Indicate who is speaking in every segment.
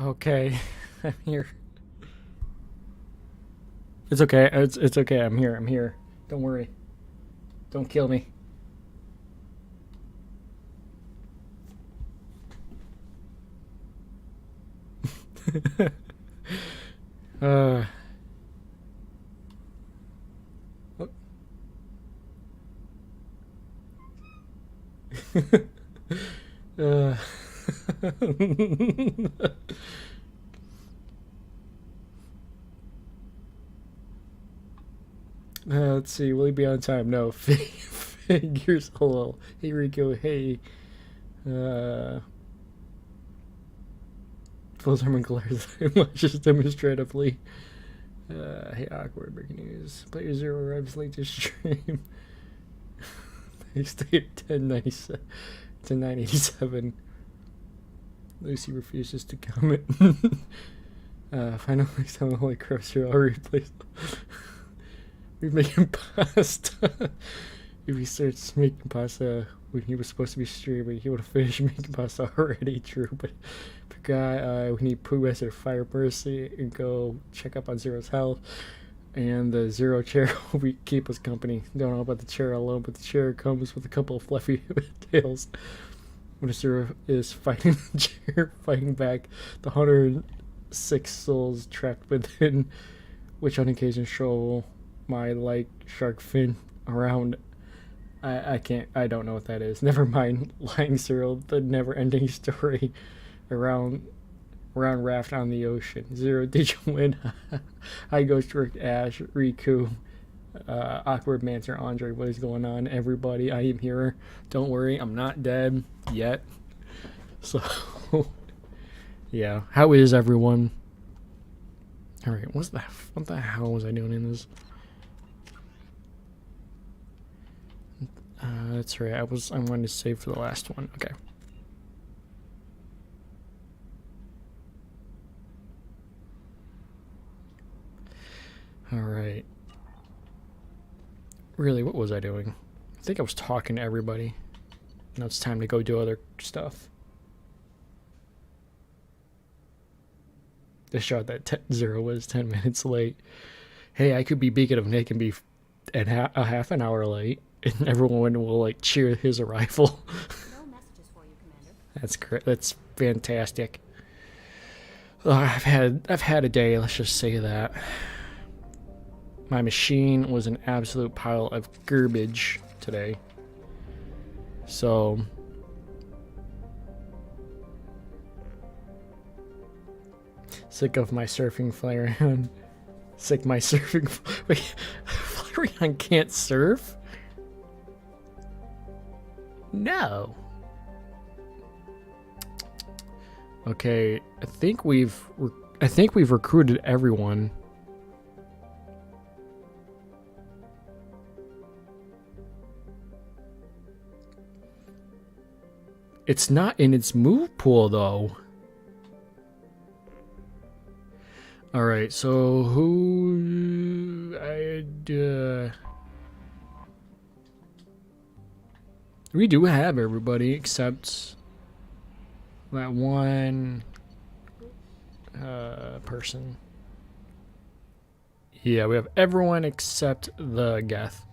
Speaker 1: Okay, I'm here. It's okay. It's okay. I'm here. I'm here. Don't worry. Don't kill me. uh. uh. Let's see. Will he be on time? No. Figures. Hello. Hey Rico. Hey. Uh. Full time and glares. Just demonstratively. Hey, awkward breaking news. Player zero arrives late to stream. They stay at 1097. 1087. Lucy refuses to comment. Finally, some holy crusher. I'll replace. We're making pasta. If he starts making pasta when he was supposed to be streaming, he would have finished making pasta already. True, but forgot we need poo as a fire mercy and go check up on Zero's health. And the Zero chair will keep us company. Don't know about the chair alone, but the chair comes with a couple of fluffy tails. When the Zero is fighting the chair, fighting back the 106 souls trapped within, which on occasion show my like shark fin around. I can't. I don't know what that is. Never mind. Lying Zero, the never-ending story around raft on the ocean. Zero, did you win? Hi, Ghost Rick, Ash, Riku, Awkward Mancer, Andre. What is going on, everybody? I am here. Don't worry, I'm not dead yet. So, yeah. How is everyone? All right. What the hell was I doing in this? That's right. I'm going to save for the last one. Okay. Alright. Really, what was I doing? I think I was talking to everybody. Now it's time to go do other stuff. The shot that Zero was 10 minutes late. Hey, I could be Beacon of Nick and be a half an hour late, and everyone will like cheer his arrival.
Speaker 2: No messages for you, Commander.
Speaker 1: That's great. That's fantastic. I've had a day. Let's just say that. My machine was an absolute pile of garbage today. So sick of my surfing Flareon. Sick my surfing. Wait, Flareon can't surf? No. Okay, I think we've recruited everyone. It's not in its move pool, though. Alright, so who... we do have everybody except that one person. Yeah, we have everyone except the Geth.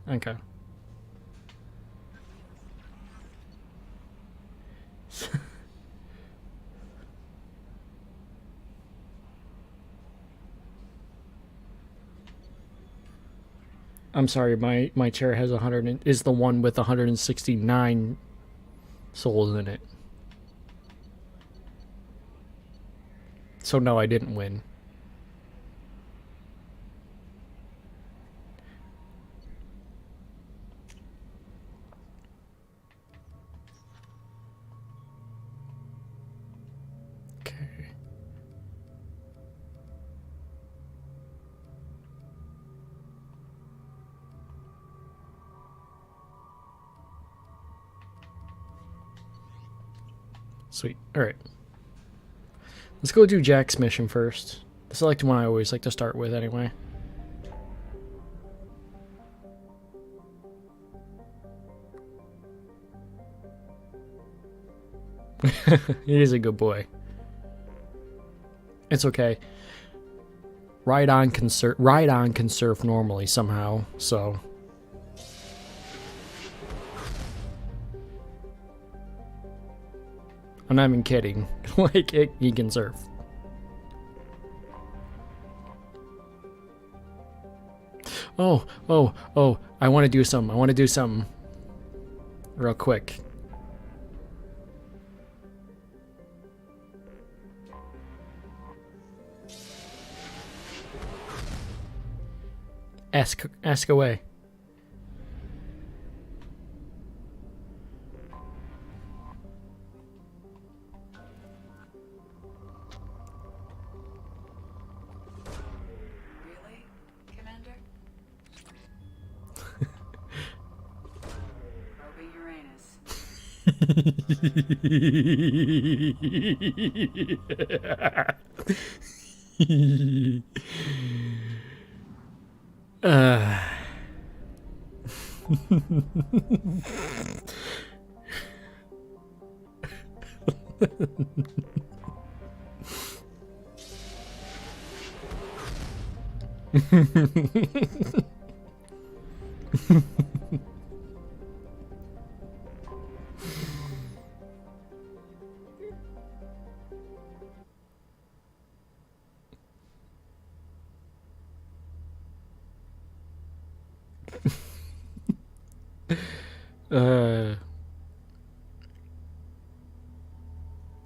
Speaker 1: Okay. I'm sorry, my chair has is the one with 169 souls in it. So no, I didn't win. Okay. Sweet. Alright. Let's go do Jack's mission first. This is like the one I always like to start with anyway. He is a good boy. It's okay. Ride-on can surf normally somehow, so... I'm not even kidding. Like, he can surf. Oh, I want to do something. Real quick. Ask away.
Speaker 3: Really, Commander? Probing Uranus.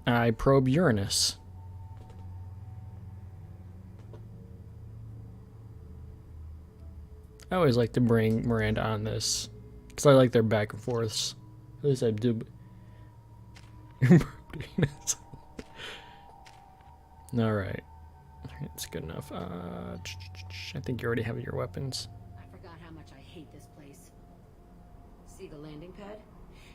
Speaker 3: I probe Uranus. I always like to bring Miranda on this because I like their back and forths. At least I do. All right, it's good enough. I think you already have your weapons.
Speaker 2: I forgot how much I hate this place. See the landing pad?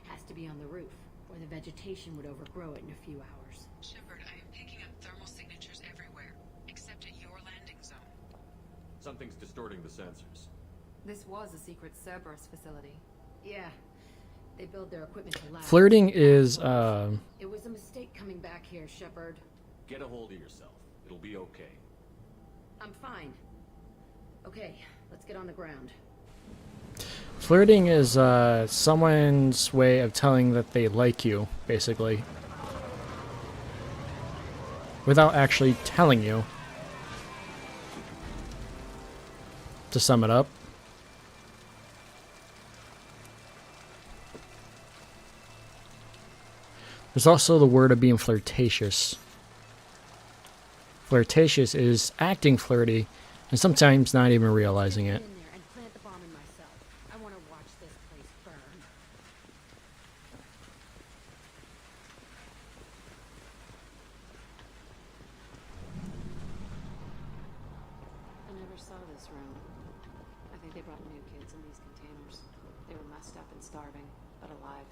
Speaker 2: Has to be on the roof, or the vegetation would overgrow it in a few hours.
Speaker 3: Shepard, I am picking up thermal signatures everywhere, except at your landing zone.
Speaker 4: Something's distorting the sensors.
Speaker 5: This was a secret Cerberus facility.
Speaker 2: Yeah, they build their equipment to last.
Speaker 1: Flirting is
Speaker 2: It was a mistake coming back here, Shepard.
Speaker 4: Get a hold of yourself. It'll be okay.
Speaker 2: I'm fine. Okay, let's get on the ground.
Speaker 1: Flirting is someone's way of telling that they like you, basically. Without actually telling you. To sum it up. There's also the word of being flirtatious. Flirtatious is acting flirty, and sometimes not even realizing it.
Speaker 2: In there and plant the bomb in myself. I want to watch this place burn.
Speaker 5: I never saw this room. I think they brought new kids in these containers. They were messed up and starving, but alive.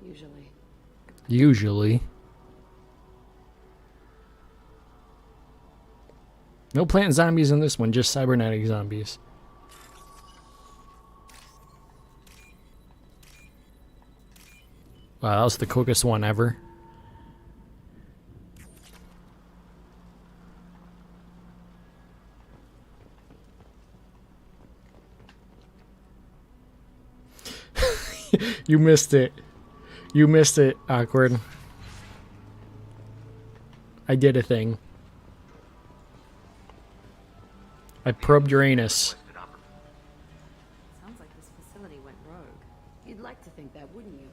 Speaker 5: Usually.
Speaker 1: Usually. No plant zombies in this one, just cybernetic zombies. Wow, that was the quickest one ever. You missed it. You missed it, awkward. I did a thing. I probed Uranus.
Speaker 5: Sounds like this facility went rogue.
Speaker 2: You'd like to think that, wouldn't you?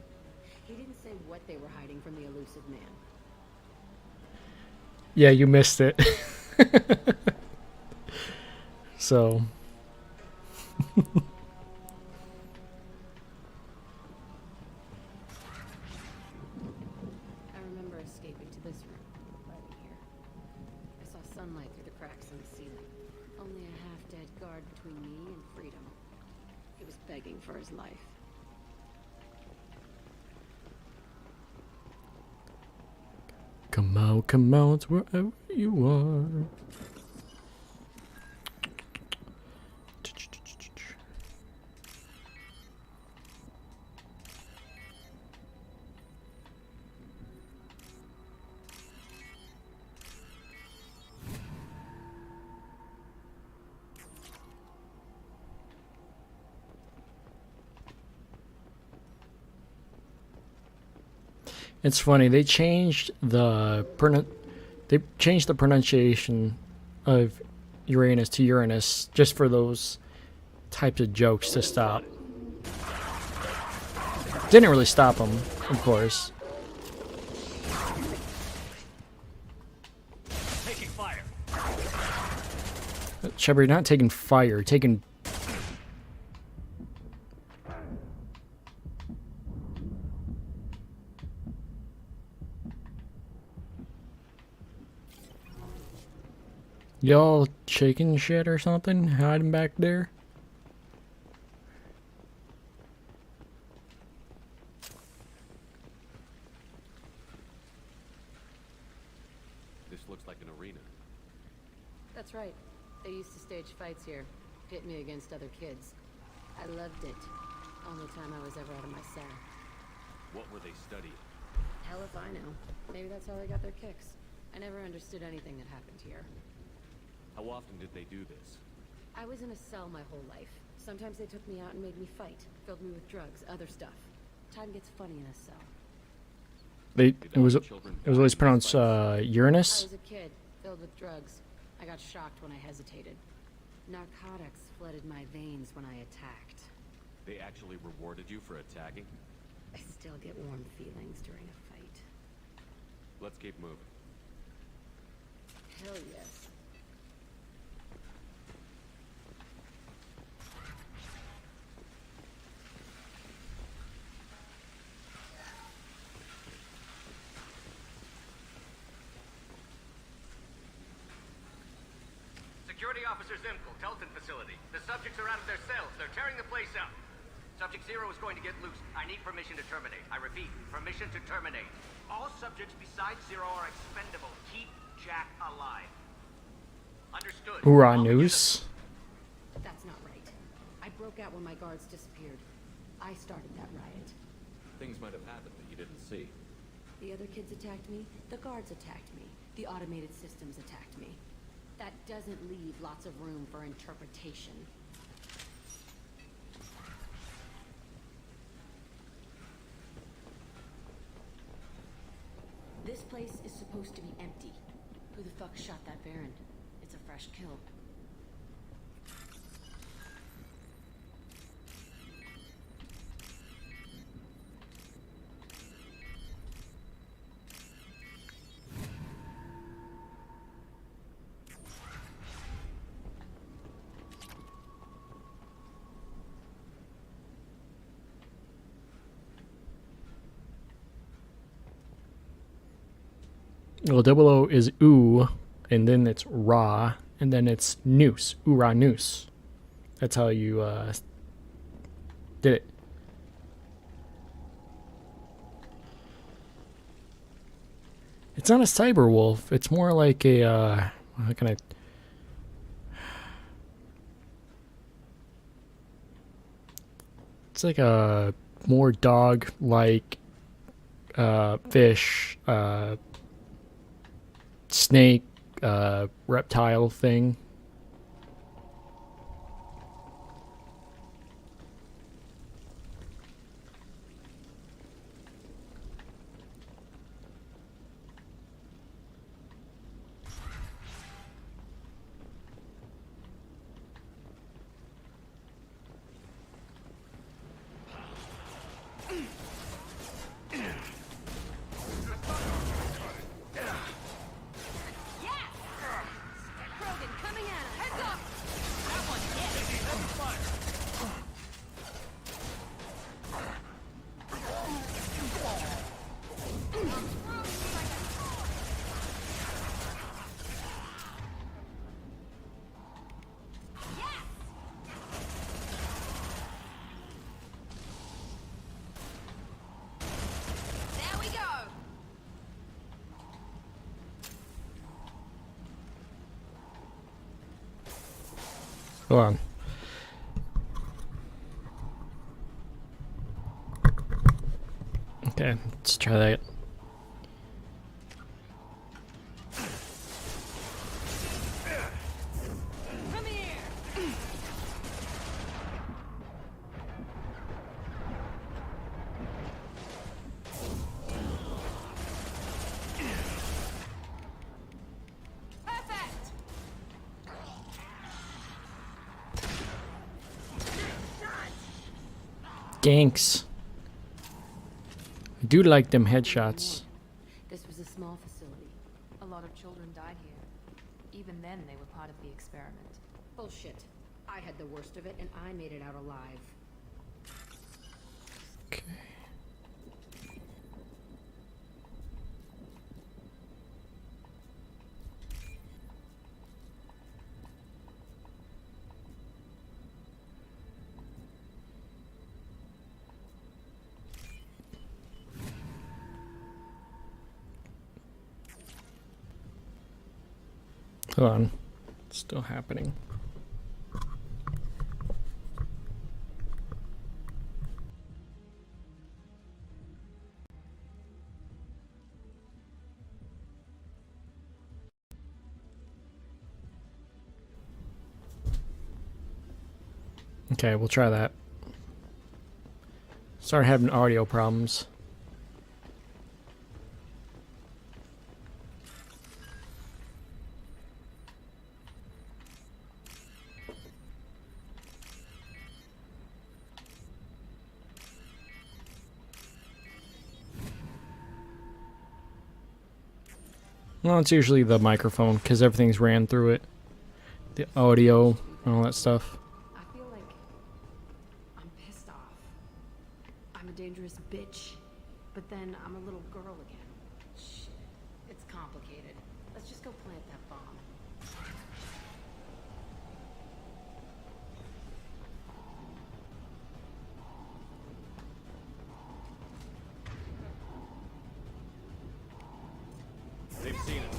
Speaker 2: He didn't say what they were hiding from the elusive man.
Speaker 1: Yeah, you missed it. So.
Speaker 2: I remember escaping to this room, right in here. I saw sunlight through the cracks in the ceiling. Only a half-dead guard between me and freedom. He was begging for his life.
Speaker 1: Come out wherever you are.
Speaker 3: It's funny, they changed the pronunciation of Uranus to Uranus just for those types of jokes to stop. Didn't really stop them, of course.
Speaker 4: Taking fire.
Speaker 3: Shepard, you're not taking fire, you're taking... Y'all shaking shit or something? Hiding back there?
Speaker 4: This looks like an arena.
Speaker 2: That's right. They used to stage fights here, pit me against other kids. I loved it. Only time I was ever out of my cell.
Speaker 4: What were they studying?
Speaker 2: Hell if I know. Maybe that's how they got their kicks. I never understood anything that happened here.
Speaker 4: How often did they do this?
Speaker 2: I was in a cell my whole life. Sometimes they took me out and made me fight, filled me with drugs, other stuff. Time gets funny in a cell.
Speaker 3: It was always pronounced
Speaker 2: I
Speaker 3: Uranus.
Speaker 2: was a kid, filled with drugs. I got shocked when I hesitated. Narcotics flooded my veins when I attacked.
Speaker 4: They actually rewarded you for attacking?
Speaker 2: I still get warm feelings during a fight.
Speaker 4: Let's keep moving.
Speaker 2: Hell yes.
Speaker 6: Security Officer Zimkel, Telton facility. The subjects are out of their cells. They're tearing the place up. Subject 0 is going to get loose. I need permission to terminate. I repeat, permission to terminate. All subjects besides 0 are expendable. Keep Jack alive. Understood.
Speaker 3: Uranus.
Speaker 2: That's not right. I broke out when my guards disappeared. I started that riot.
Speaker 4: Things might have happened that you didn't see.
Speaker 2: The other kids attacked me. The guards attacked me. The automated systems attacked me. That doesn't leave lots of room for interpretation. This place is supposed to be empty. Who the fuck shot that Baron? It's a fresh kill.
Speaker 3: Well, double O is oo, and then it's ra, and then it's noose, Uranus. That's how you did it. It's not a cyber wolf. It's more like a how can I? It's like a more dog-like fish. Snake, reptile thing. Hold on. Okay, let's try that.
Speaker 2: Come here!
Speaker 3: Ganks. I do like them headshots.
Speaker 2: This was a small facility.
Speaker 5: A lot of children died here. Even then, they were part of the experiment.
Speaker 2: Bullshit. I had the worst of it, and I made it out alive.
Speaker 3: Okay. Hold on. It's still happening. Okay, we'll try that. Started having audio problems. Well, it's usually the microphone because everything's ran through it. The audio and all that stuff.
Speaker 2: I feel like I'm pissed off. I'm a dangerous bitch, but then I'm a little girl again. Shit, it's complicated. Let's just go plant that bomb.
Speaker 4: They've seen it.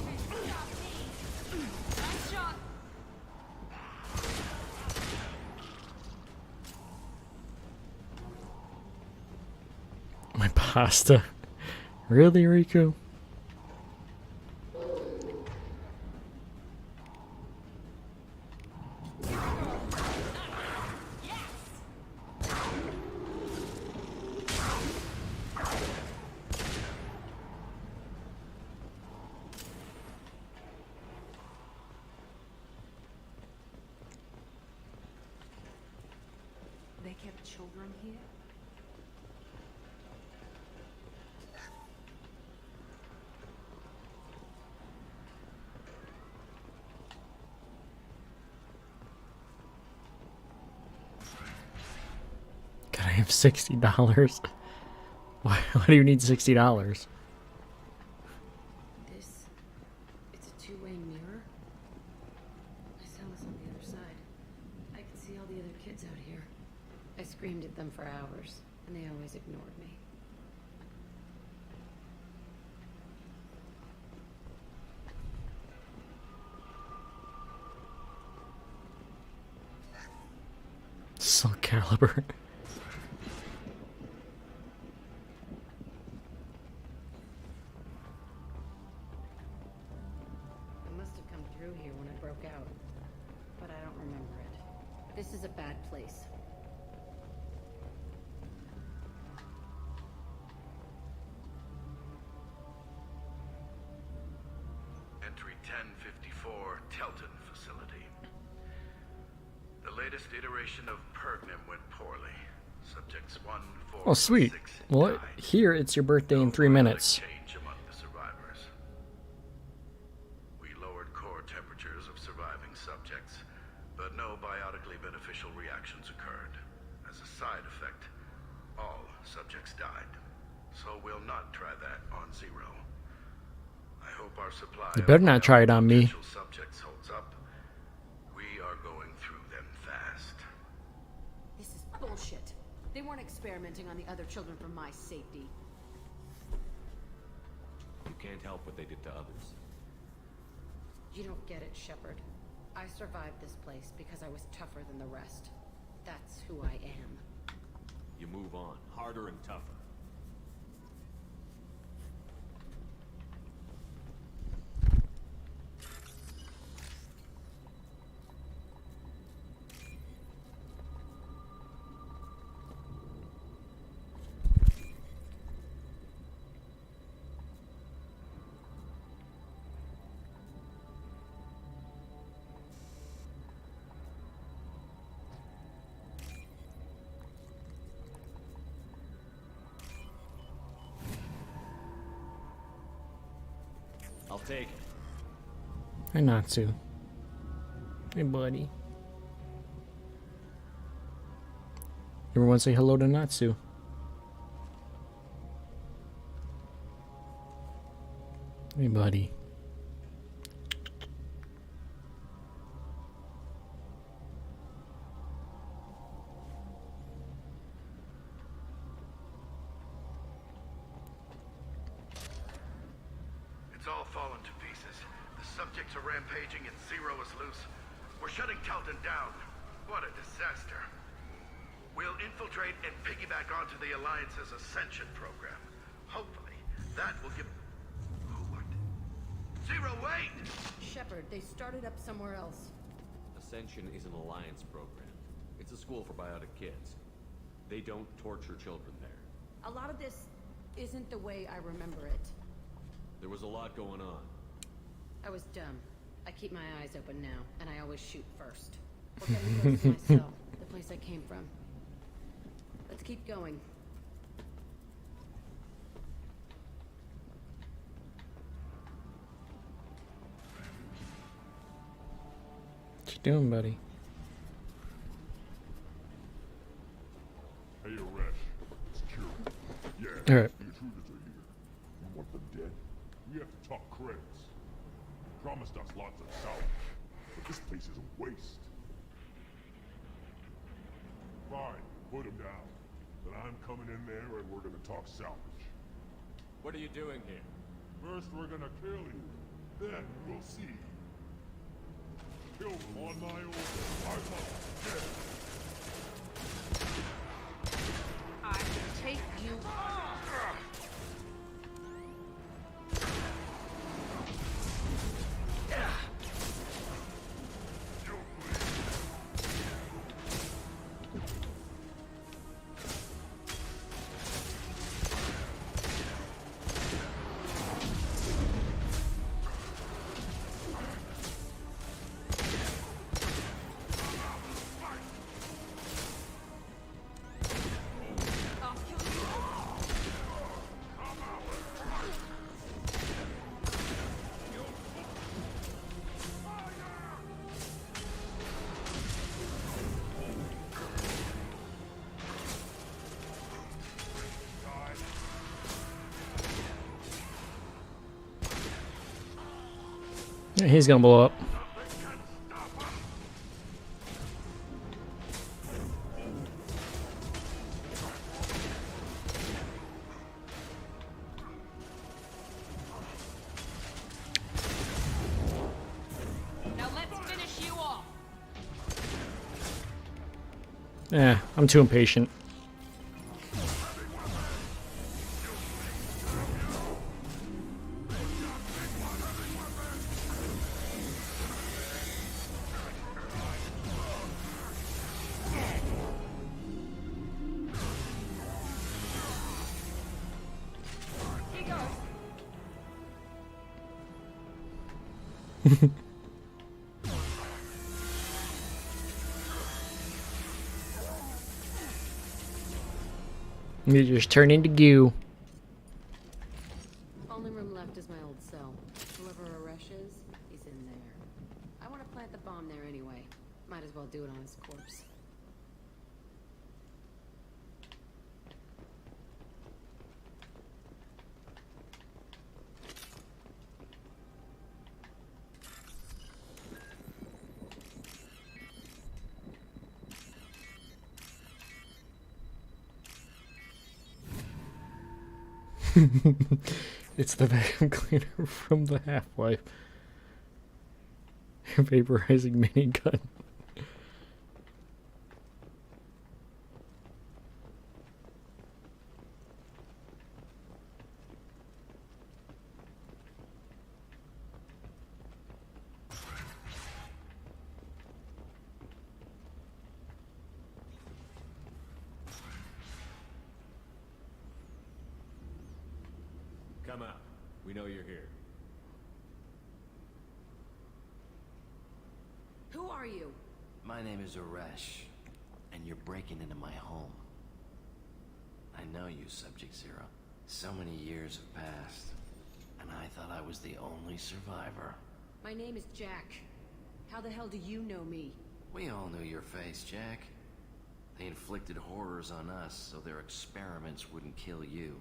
Speaker 3: My pasta. Really, Riku?
Speaker 2: They kept children here?
Speaker 3: Can I have $60? Why do you need $60?
Speaker 2: This... it's a two-way mirror? My cell is on the other side. I can see all the other kids out here. I screamed at them for hours, and they always ignored me.
Speaker 3: Soul Calibur.
Speaker 2: I must have come through here when I broke out, but I don't remember it. This is a bad place.
Speaker 7: Entry 1054, Telton facility. The latest iteration of Pergnum went poorly. Subjects 1, 4,
Speaker 3: Oh, sweet.
Speaker 7: 6
Speaker 3: Well,
Speaker 7: died.
Speaker 3: here it's your birthday in 3 minutes.
Speaker 7: Change among the survivors. We lowered core temperatures of surviving subjects, but no biotically beneficial reactions occurred. As a side effect, all subjects died. So we'll not try that on Zero. I hope our supply
Speaker 3: You better not try it on me.
Speaker 7: potential subjects holds up. We are going through them fast.
Speaker 2: This is bullshit. They weren't experimenting on the other children for my safety.
Speaker 4: You can't help what they did to others.
Speaker 2: You don't get it, Shepard. I survived this place because I was tougher than the rest. That's who I am.
Speaker 4: You move on, harder and tougher. I'll take it.
Speaker 3: Hey, Natsu. Hey, buddy. Everyone say hello to Natsu. Hey, buddy.
Speaker 7: It's all fallen to pieces. The subjects are rampaging and Zero is loose. We're shutting Kelton down. What a disaster. We'll infiltrate and piggyback onto the Alliance's Ascension program. Hopefully, that will give... What? Zero, wait!
Speaker 2: Shepard, they started up somewhere else.
Speaker 4: Ascension is an alliance program. It's a school for biotic kids. They don't torture children there.
Speaker 2: A lot of this isn't the way I remember it.
Speaker 4: There was a lot going on.
Speaker 2: I was dumb. I keep my eyes open now, and I always shoot first. We're getting close to my cell, the place I came from. Let's keep going.
Speaker 3: What you doing, buddy?
Speaker 8: Hey, Aresh. Security. Yeah,
Speaker 3: All right.
Speaker 8: the intruders are here. You want them dead? We have to talk credits. Promised us lots of salvage, but this place is a waste. Fine, put him down. Then I'm coming in there and we're gonna talk salvage.
Speaker 4: What are you doing here?
Speaker 8: First, we're gonna kill you. Then we'll see. Kill them on my order. I'm not dead.
Speaker 2: I will take you on.
Speaker 3: Yeah, he's gonna blow up.
Speaker 2: Now let's finish you off.
Speaker 3: Yeah, I'm too impatient.
Speaker 2: He goes.
Speaker 3: You just turn into goo.
Speaker 2: Only room left is my old cell. Whoever Aresh is, he's in there. I want to plant the bomb there anyway. Might as well do it on his corpse.
Speaker 3: It's the vacuum cleaner from the Half-Life. Vaporizing minigun.
Speaker 4: Come out. We know you're here.
Speaker 2: Who are you?
Speaker 9: My name is Aresh, and you're breaking into my home. I know you, Subject Zero. So many years have passed. And I thought I was the only survivor.
Speaker 2: My name is Jack. How the hell do you know me?
Speaker 9: We all knew your face, Jack. They inflicted horrors on us so their experiments wouldn't kill you.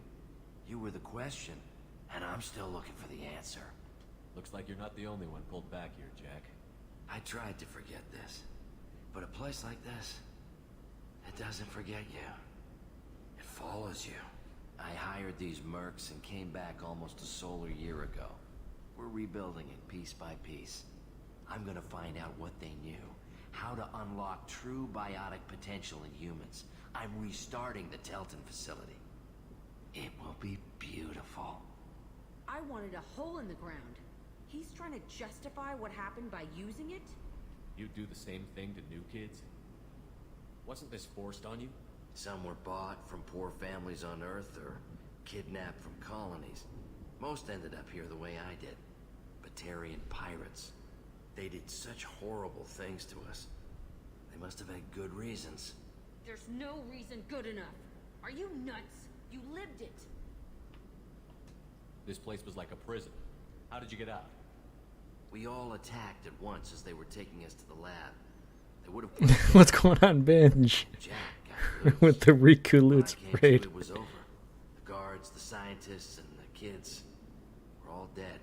Speaker 9: You were the question, and I'm still looking for the answer.
Speaker 4: Looks like you're not the only one pulled back here, Jack.
Speaker 9: I tried to forget this, but a place like this, it doesn't forget you. It follows you. I hired these mercs and came back almost a solar year ago. We're rebuilding it piece by piece. I'm gonna find out what they knew, how to unlock true biotic potential in humans. I'm restarting the Telton facility. It will be beautiful.
Speaker 2: I wanted a hole in the ground. He's trying to justify what happened by using it?
Speaker 4: You'd do the same thing to new kids? Wasn't this forced on you?
Speaker 9: Some were bought from poor families on Earth or kidnapped from colonies. Most ended up here the way I did. Batarian pirates. They did such horrible things to us. They must have had good reasons.
Speaker 2: There's no reason good enough. Are you nuts? You lived it.
Speaker 4: This place was like a prison. How did you get out?
Speaker 9: We all attacked at once as they were taking us to the lab. They would have
Speaker 3: What's going on, Binge?
Speaker 9: Jack got
Speaker 3: With the Riku
Speaker 9: When I
Speaker 3: Lutz
Speaker 9: came to,
Speaker 3: raid.
Speaker 9: it was over. The guards, the scientists, and the kids were all dead.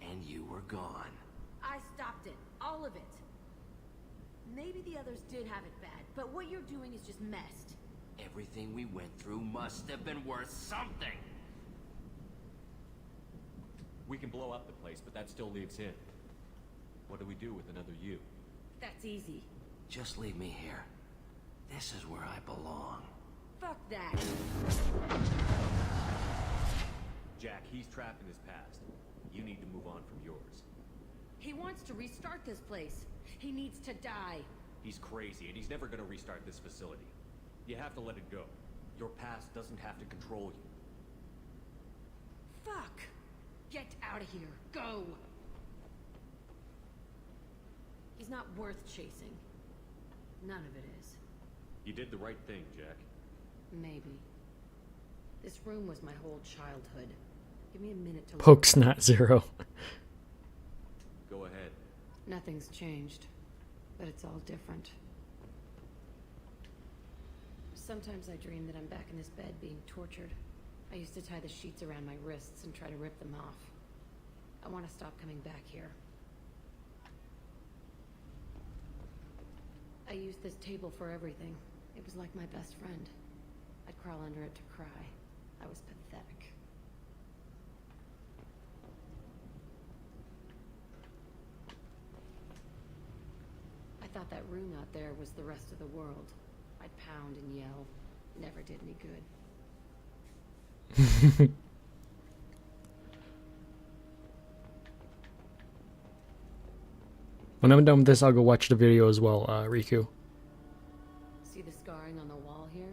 Speaker 9: And you were gone.
Speaker 2: I stopped it. All of it. Maybe the others did have it bad, but what you're doing is just messed.
Speaker 9: Everything we went through must have been worth something.
Speaker 4: We can blow up the place, but that still leaves him. What do we do with another you?
Speaker 2: That's easy.
Speaker 9: Just leave me here. This is where I belong.
Speaker 2: Fuck that.
Speaker 4: Jack, he's trapped in his past. You need to move on from yours.
Speaker 2: He wants to restart this place. He needs to die.
Speaker 4: He's crazy, and he's never gonna restart this facility. You have to let it go. Your past doesn't have to control you.
Speaker 2: Fuck. Get out of here. Go. He's not worth chasing. None of it is.
Speaker 4: You did the right thing, Jack.
Speaker 2: Maybe. This room was my whole childhood. Give me a minute to
Speaker 3: Poke's not zero.
Speaker 4: Go ahead.
Speaker 2: Nothing's changed, but it's all different. Sometimes I dream that I'm back in this bed being tortured. I used to tie the sheets around my wrists and try to rip them off. I want to stop coming back here. I used this table for everything. It was like my best friend. I'd crawl under it to cry. I was pathetic. I thought that room out there was the rest of the world. I'd pound and yell. Never did any good.
Speaker 3: When I'm done with this, I'll go watch the video as well, Riku.
Speaker 2: See the scarring on the wall here?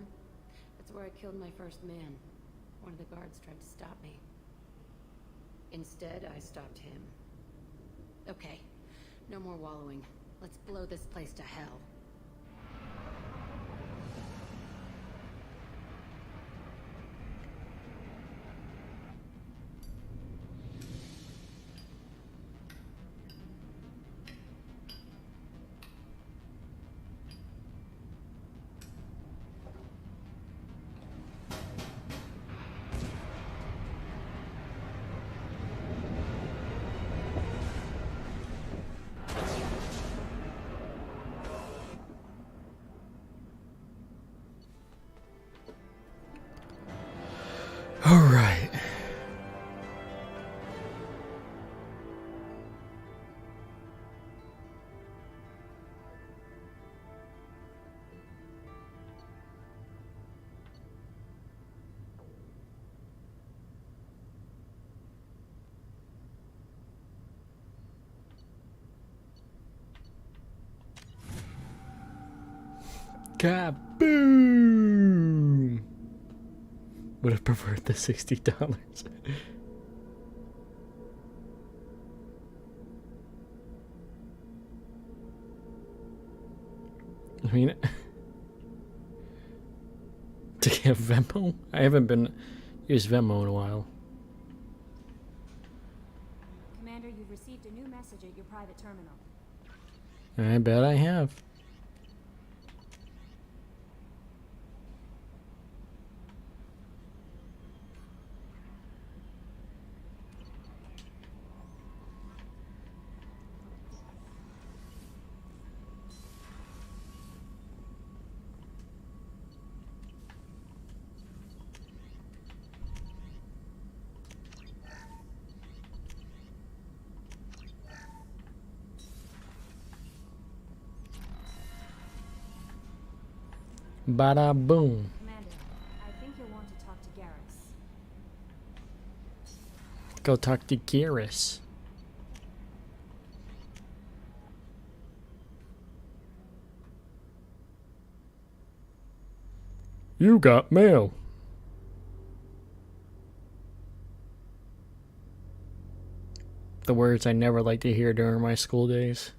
Speaker 2: That's where I killed my first man. One of the guards tried to stop me. Instead, I stopped him. Okay, no more wallowing. Let's blow this place to hell.
Speaker 3: All right. Kaboom! Would have preferred the $60. I mean, to get Venmo? I haven't been used Venmo in a while.
Speaker 10: received a new message at your private terminal.
Speaker 3: I bet I have. Bada boom.
Speaker 10: Commander, I think you'll want to talk to Garrus.
Speaker 3: Go talk to Garrus. You got mail. The words I never liked to hear during my school days.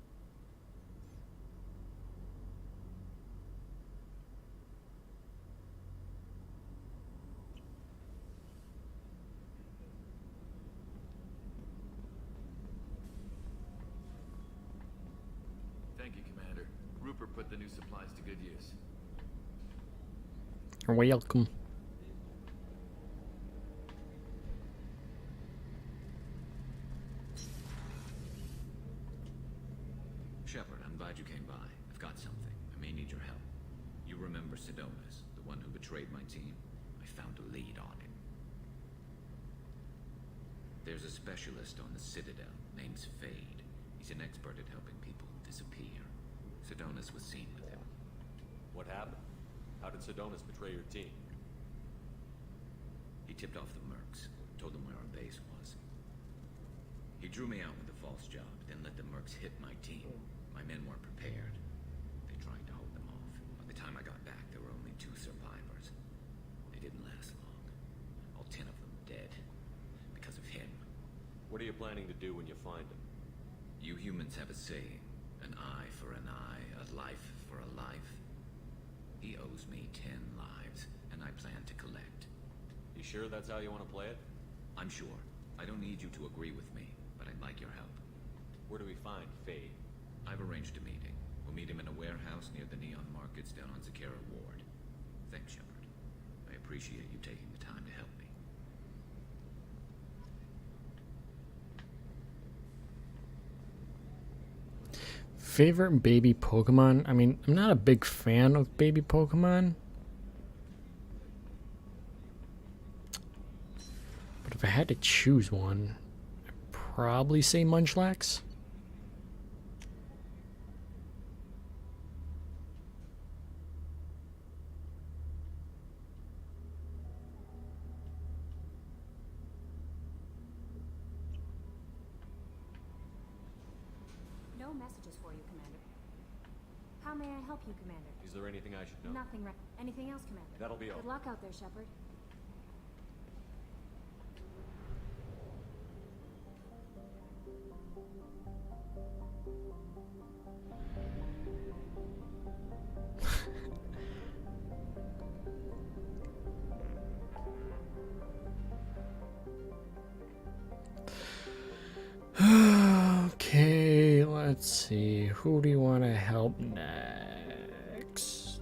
Speaker 11: Thank you, Commander. Rupert put the new supplies to good use.
Speaker 3: You're welcome.
Speaker 9: Shepard, I'm glad you came by. I've got something. I may need your help. You remember Sidonis, the one who betrayed my team? I found a lead on him. There's a specialist on the Citadel named Fade. He's an expert at helping people disappear. Sidonis was seen with him.
Speaker 4: What happened? How did Sidonis betray your team?
Speaker 9: He tipped off the Mercs, told them where our base was. He drew me out with a false job, then let the Mercs hit my team. My men weren't prepared. They tried to hold them off. By the time I got back, there were only 2 survivors. They didn't last long. All 10 of them dead. Because of him.
Speaker 4: What are you planning to do when you find him?
Speaker 9: You humans have a saying. An eye for an eye, a life for a life. He owes me 10 lives, and I plan to collect.
Speaker 4: You sure that's how you want to play it?
Speaker 9: I'm sure. I don't need you to agree with me, but I'd like your help.
Speaker 4: Where do we find Fade?
Speaker 9: I've arranged a meeting. We'll meet him in a warehouse near the Neon Markets down on Zakera Ward. Thanks, Shepard. I appreciate you taking the time to help me.
Speaker 3: Favorite baby Pokemon? I mean, I'm not a big fan of baby Pokemon. But if I had to choose one, I'd probably say Munchlax.
Speaker 10: No messages for you, Commander. How may I help you, Commander?
Speaker 4: Is there anything I should know?
Speaker 10: Nothing, right? Anything else, Commander?
Speaker 4: That'll be all.
Speaker 10: Good luck out there, Shepard.
Speaker 3: Okay, let's see. Who do you want to help next?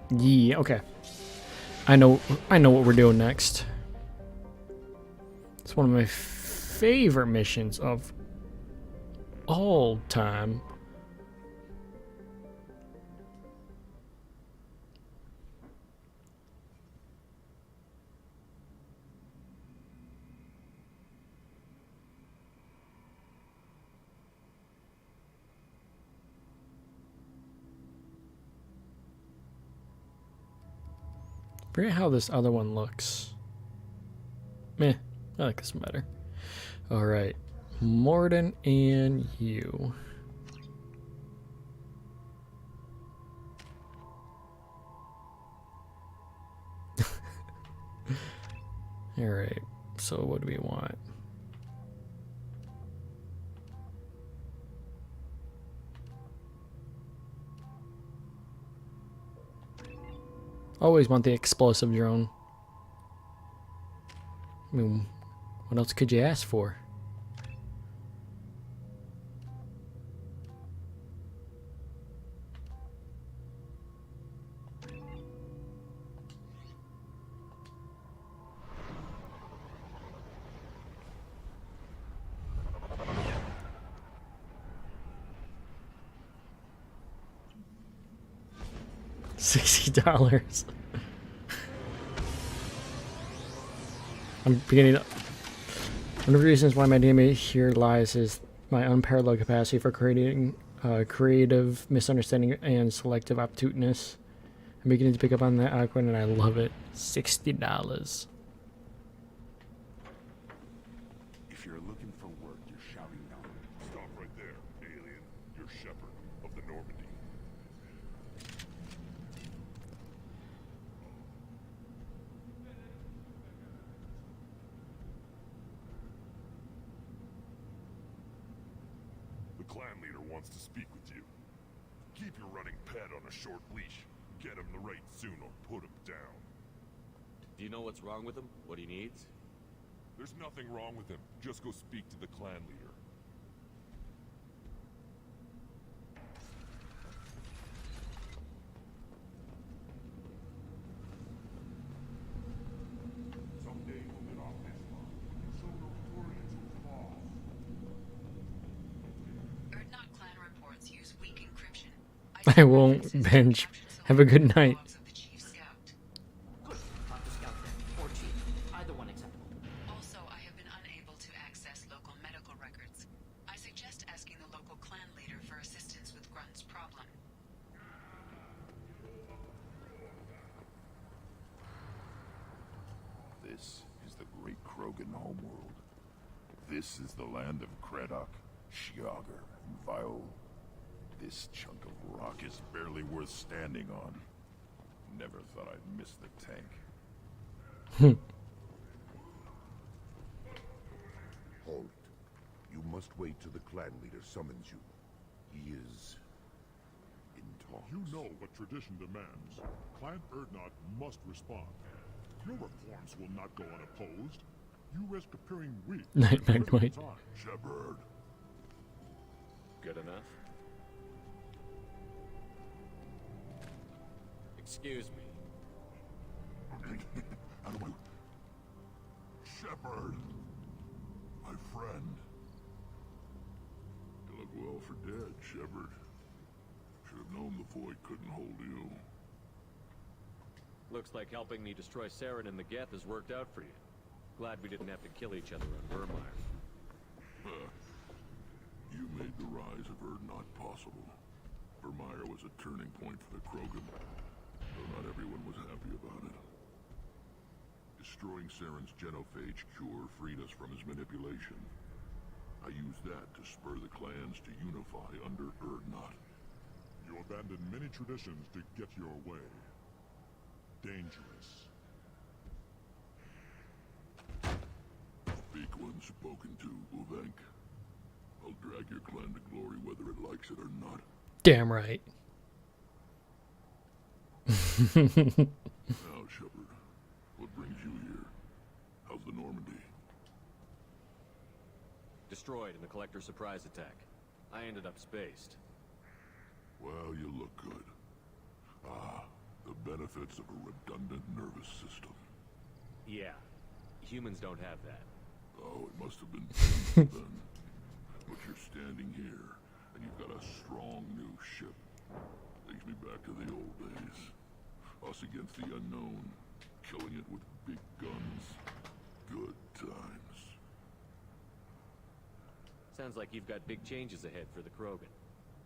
Speaker 3: Yeah, okay. I know what we're doing next. It's one of my favorite missions of all time. Forget how this other one looks. Meh, I like this one better. Alright, Morden and you. Alright, so what do we want? Always want the explosive drone. I mean, what else could you ask for? $60. I'm beginning to... One of the reasons why my name here lies is my unparalleled capacity for creating creative misunderstanding and selective obtuseness. I'm beginning to pick up on that, Aquan, and I love it. $60.
Speaker 8: If you're looking for work, you're shouting now. Stop right there, alien. You're Shepard of the Normandy. The clan leader wants to speak with you. Keep your running pet on a short leash. Get him the right soon or put him down.
Speaker 4: Do you know what's wrong with him? What he needs?
Speaker 8: There's nothing wrong with him. Just go speak to the clan leader. Someday we'll get off this one. So notorious with laws.
Speaker 5: Erdnot clan reports use weak encryption.
Speaker 3: I won't bench. Have a good night.
Speaker 5: Of the chief scout.
Speaker 6: Good. Talk to Scout then, or Chief. Either one acceptable.
Speaker 5: Also, I have been unable to access local medical records. I suggest asking the local clan leader for assistance with Grunt's problem.
Speaker 8: This is the great Krogan homeworld. This is the land of Kredok, Shiagar, and Viol. This chunk of rock is barely worth standing on. Never thought I'd miss the tank.
Speaker 12: Halt. You must wait till the clan leader summons you. He is in talks.
Speaker 8: You know what tradition demands. Clan Erdnot must respond. Your reforms will not go unopposed. You risk appearing weak.
Speaker 3: Night, night, night.
Speaker 8: Shepard.
Speaker 4: Good enough? Excuse me.
Speaker 8: How do I... Shepard. My friend. You look well for dead, Shepard. Should have known the void couldn't hold you.
Speaker 4: Looks like helping me destroy Saren and the Geth has worked out for you. Glad we didn't have to kill each other on Vermire.
Speaker 8: You made the rise of Erdnot possible. Vermire was a turning point for the Krogan, though not everyone was happy about it. Destroying Saren's genophage cure freed us from his manipulation. I used that to spur the clans to unify under Erdnot. You abandoned many traditions to get your way. Dangerous. Speak when spoken to, Uvenk. I'll drag your clan to glory whether it likes it or not.
Speaker 3: Damn right.
Speaker 8: Now, Shepard, what brings you here? How's the Normandy?
Speaker 4: Destroyed in the Collector surprise attack. I ended up spaced.
Speaker 8: Well, you look good. Ah, the benefits of a redundant nervous system.
Speaker 4: Yeah. Humans don't have that.
Speaker 8: Oh, it must have been painful then. But you're standing here, and you've got a strong new ship. Takes me back to the old days. Us against the unknown, killing it with big guns. Good times.
Speaker 4: Sounds like you've got big changes ahead for the Krogan.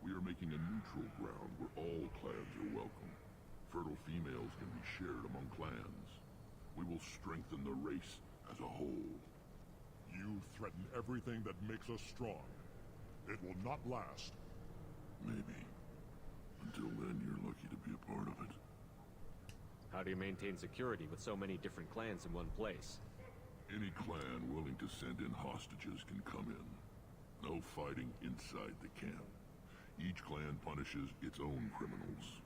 Speaker 8: We are making a neutral ground where all clans are welcome. Fertile females can be shared among clans. We will strengthen the race as a whole. You threaten everything that makes us strong. It will not last. Maybe. Until then, you're lucky to be a part of it.
Speaker 4: How do you maintain security with so many different clans in one place?
Speaker 8: Any clan willing to send in hostages can come in. No fighting inside the camp. Each clan punishes its own criminals.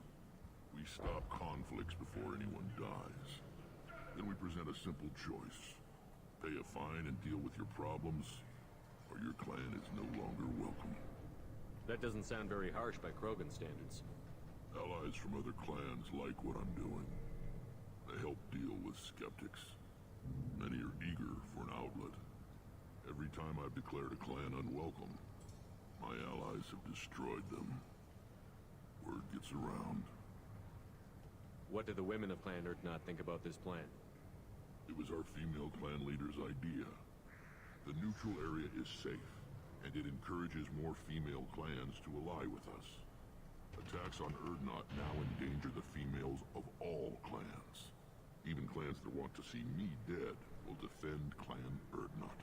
Speaker 8: We stop conflicts before anyone dies. Then we present a simple choice. Pay a fine and deal with your problems, or your clan is no longer welcome.
Speaker 4: That doesn't sound very harsh by Krogan standards.
Speaker 8: Allies from other clans like what I'm doing. They help deal with skeptics. Many are eager for an outlet. Every time I've declared a clan unwelcome, my allies have destroyed them. Word gets around.
Speaker 4: What do the women of Clan Urdnot think about this plan?
Speaker 8: It was our female clan leader's idea. The neutral area is safe, and it encourages more female clans to ally with us. Attacks on Urdnot now endanger the females of all clans. Even clans that want to see me dead will defend Clan Urdnot.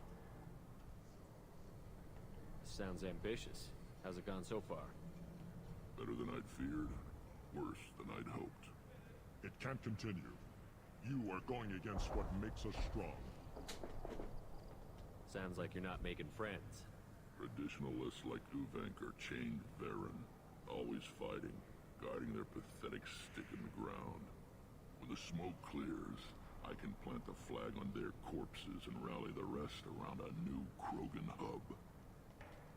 Speaker 4: Sounds ambitious. How's it gone so far?
Speaker 8: Better than I'd feared. Worse than I'd hoped.
Speaker 13: It can't continue. You are going against what makes us strong.
Speaker 4: Sounds like you're not making friends.
Speaker 8: Traditionalists like Uvenk are chained Varen, always fighting, guarding their pathetic stick in the ground. When the smoke clears, I can plant the flag on their corpses and rally the rest around a new Krogan hub.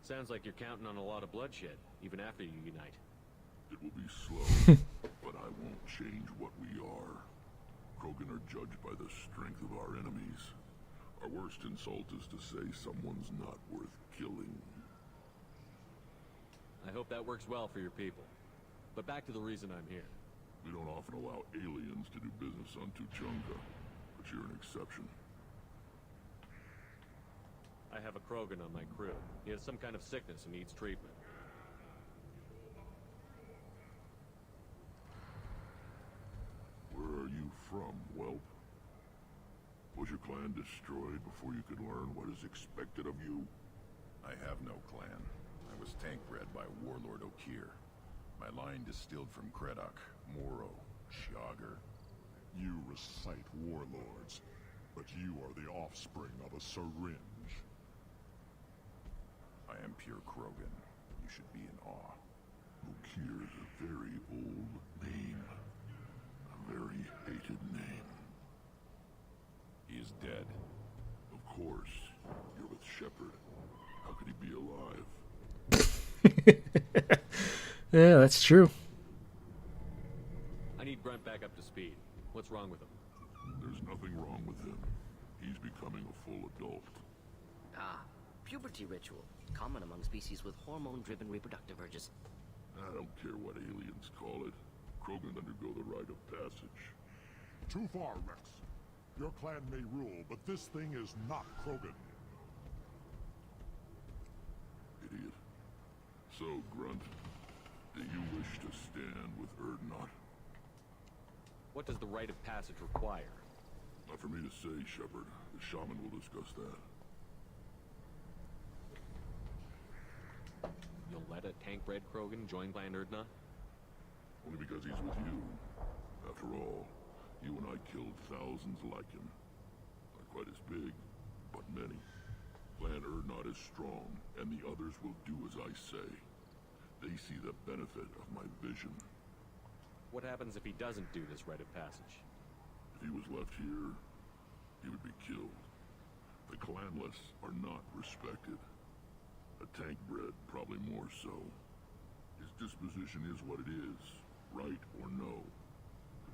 Speaker 4: Sounds like you're counting on a lot of bloodshed, even after you unite.
Speaker 8: It will be slow, but I won't change what we are. Krogan are judged by the strength of our enemies. Our worst insult is to say someone's not worth killing.
Speaker 4: I hope that works well for your people. But back to the reason I'm here.
Speaker 8: We don't often allow aliens to do business on Tuchanka, but you're an exception.
Speaker 4: I have a Krogan on my crew. He has some kind of sickness and needs treatment.
Speaker 8: Where are you from, whelp? Was your clan destroyed before you could learn what is expected of you?
Speaker 14: I have no clan. I was tank bred by Warlord Okir. My line distilled from Kredok, Moro, Shiagar.
Speaker 13: You recite warlords, but you are the offspring of a syringe.
Speaker 14: I am pure Krogan. You should be in awe.
Speaker 8: Okir is a very old name. A very hated name.
Speaker 14: He is dead.
Speaker 8: Of course. You're with Shepard. How could he be alive?
Speaker 3: Yeah, that's true.
Speaker 4: I need Grunt back up to speed. What's wrong with him?
Speaker 8: There's nothing wrong with him. He's becoming a full adult.
Speaker 15: Ah, puberty ritual. Common among species with hormone-driven reproductive urges.
Speaker 8: I don't care what aliens call it. Krogan undergo the rite of passage.
Speaker 13: Too far, Rex. Your clan may rule, but this thing is not Krogan.
Speaker 8: Idiot. So, Grunt, do you wish to stand with Urdnot?
Speaker 4: What does the rite of passage require?
Speaker 8: Not for me to say, Shepard. The shaman will discuss that.
Speaker 4: You'll let a tank-bred Krogan join Clan Urdnot?
Speaker 8: Only because he's with you. After all, you and I killed thousands like him. Not quite as big, but many. Clan Urdnot is strong, and the others will do as I say. They see the benefit of my vision.
Speaker 4: What happens if he doesn't do this rite of passage?
Speaker 8: If he was left here, he would be killed. The clanless are not respected. A tank bred, probably more so. His disposition is what it is, right or no.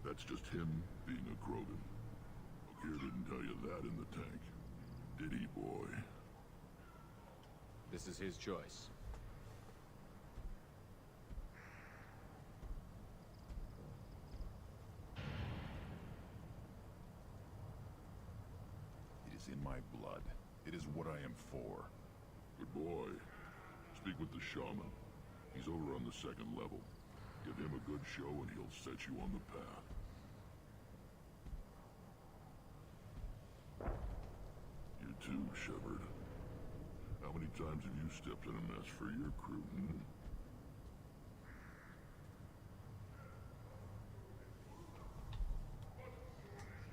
Speaker 8: That's just him being a Krogan. Okir didn't tell you that in the tank, did he, boy?
Speaker 4: This is his choice.
Speaker 14: It is in my blood. It is what I am for.
Speaker 8: Good boy. Speak with the shaman. He's over on the second level. Give him a good show and he'll set you on the path. You too, Shepard. How many times have you stepped in a mess for your crew, hmm?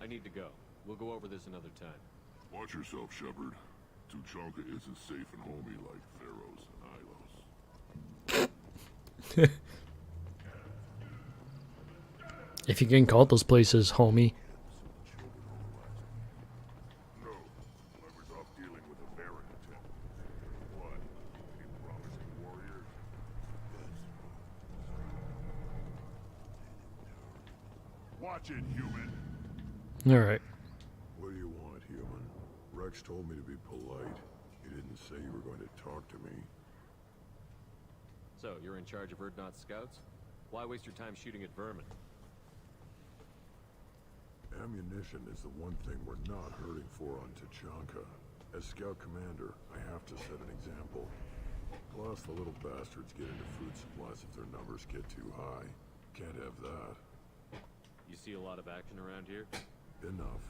Speaker 4: I need to go. We'll go over this another time.
Speaker 8: Watch yourself, Shepard. Tuchanka isn't safe and homey like Theros and Ilos.
Speaker 3: If you can call those places, homie.
Speaker 13: No, I was off dealing with a Baron attempt. What? Any promising warriors? Watch it, human.
Speaker 3: Alright.
Speaker 14: What do you want, human? Rex told me to be polite. He didn't say you were going to talk to me.
Speaker 4: So, you're in charge of Erdnot's scouts? Why waste your time shooting at vermin?
Speaker 14: Ammunition is the one thing we're not hurting for on Tachanka. As scout commander, I have to set an example. Plus, the little bastards get into food supplies if their numbers get too high. Can't have that.
Speaker 4: You see a lot of action around here?
Speaker 14: Enough.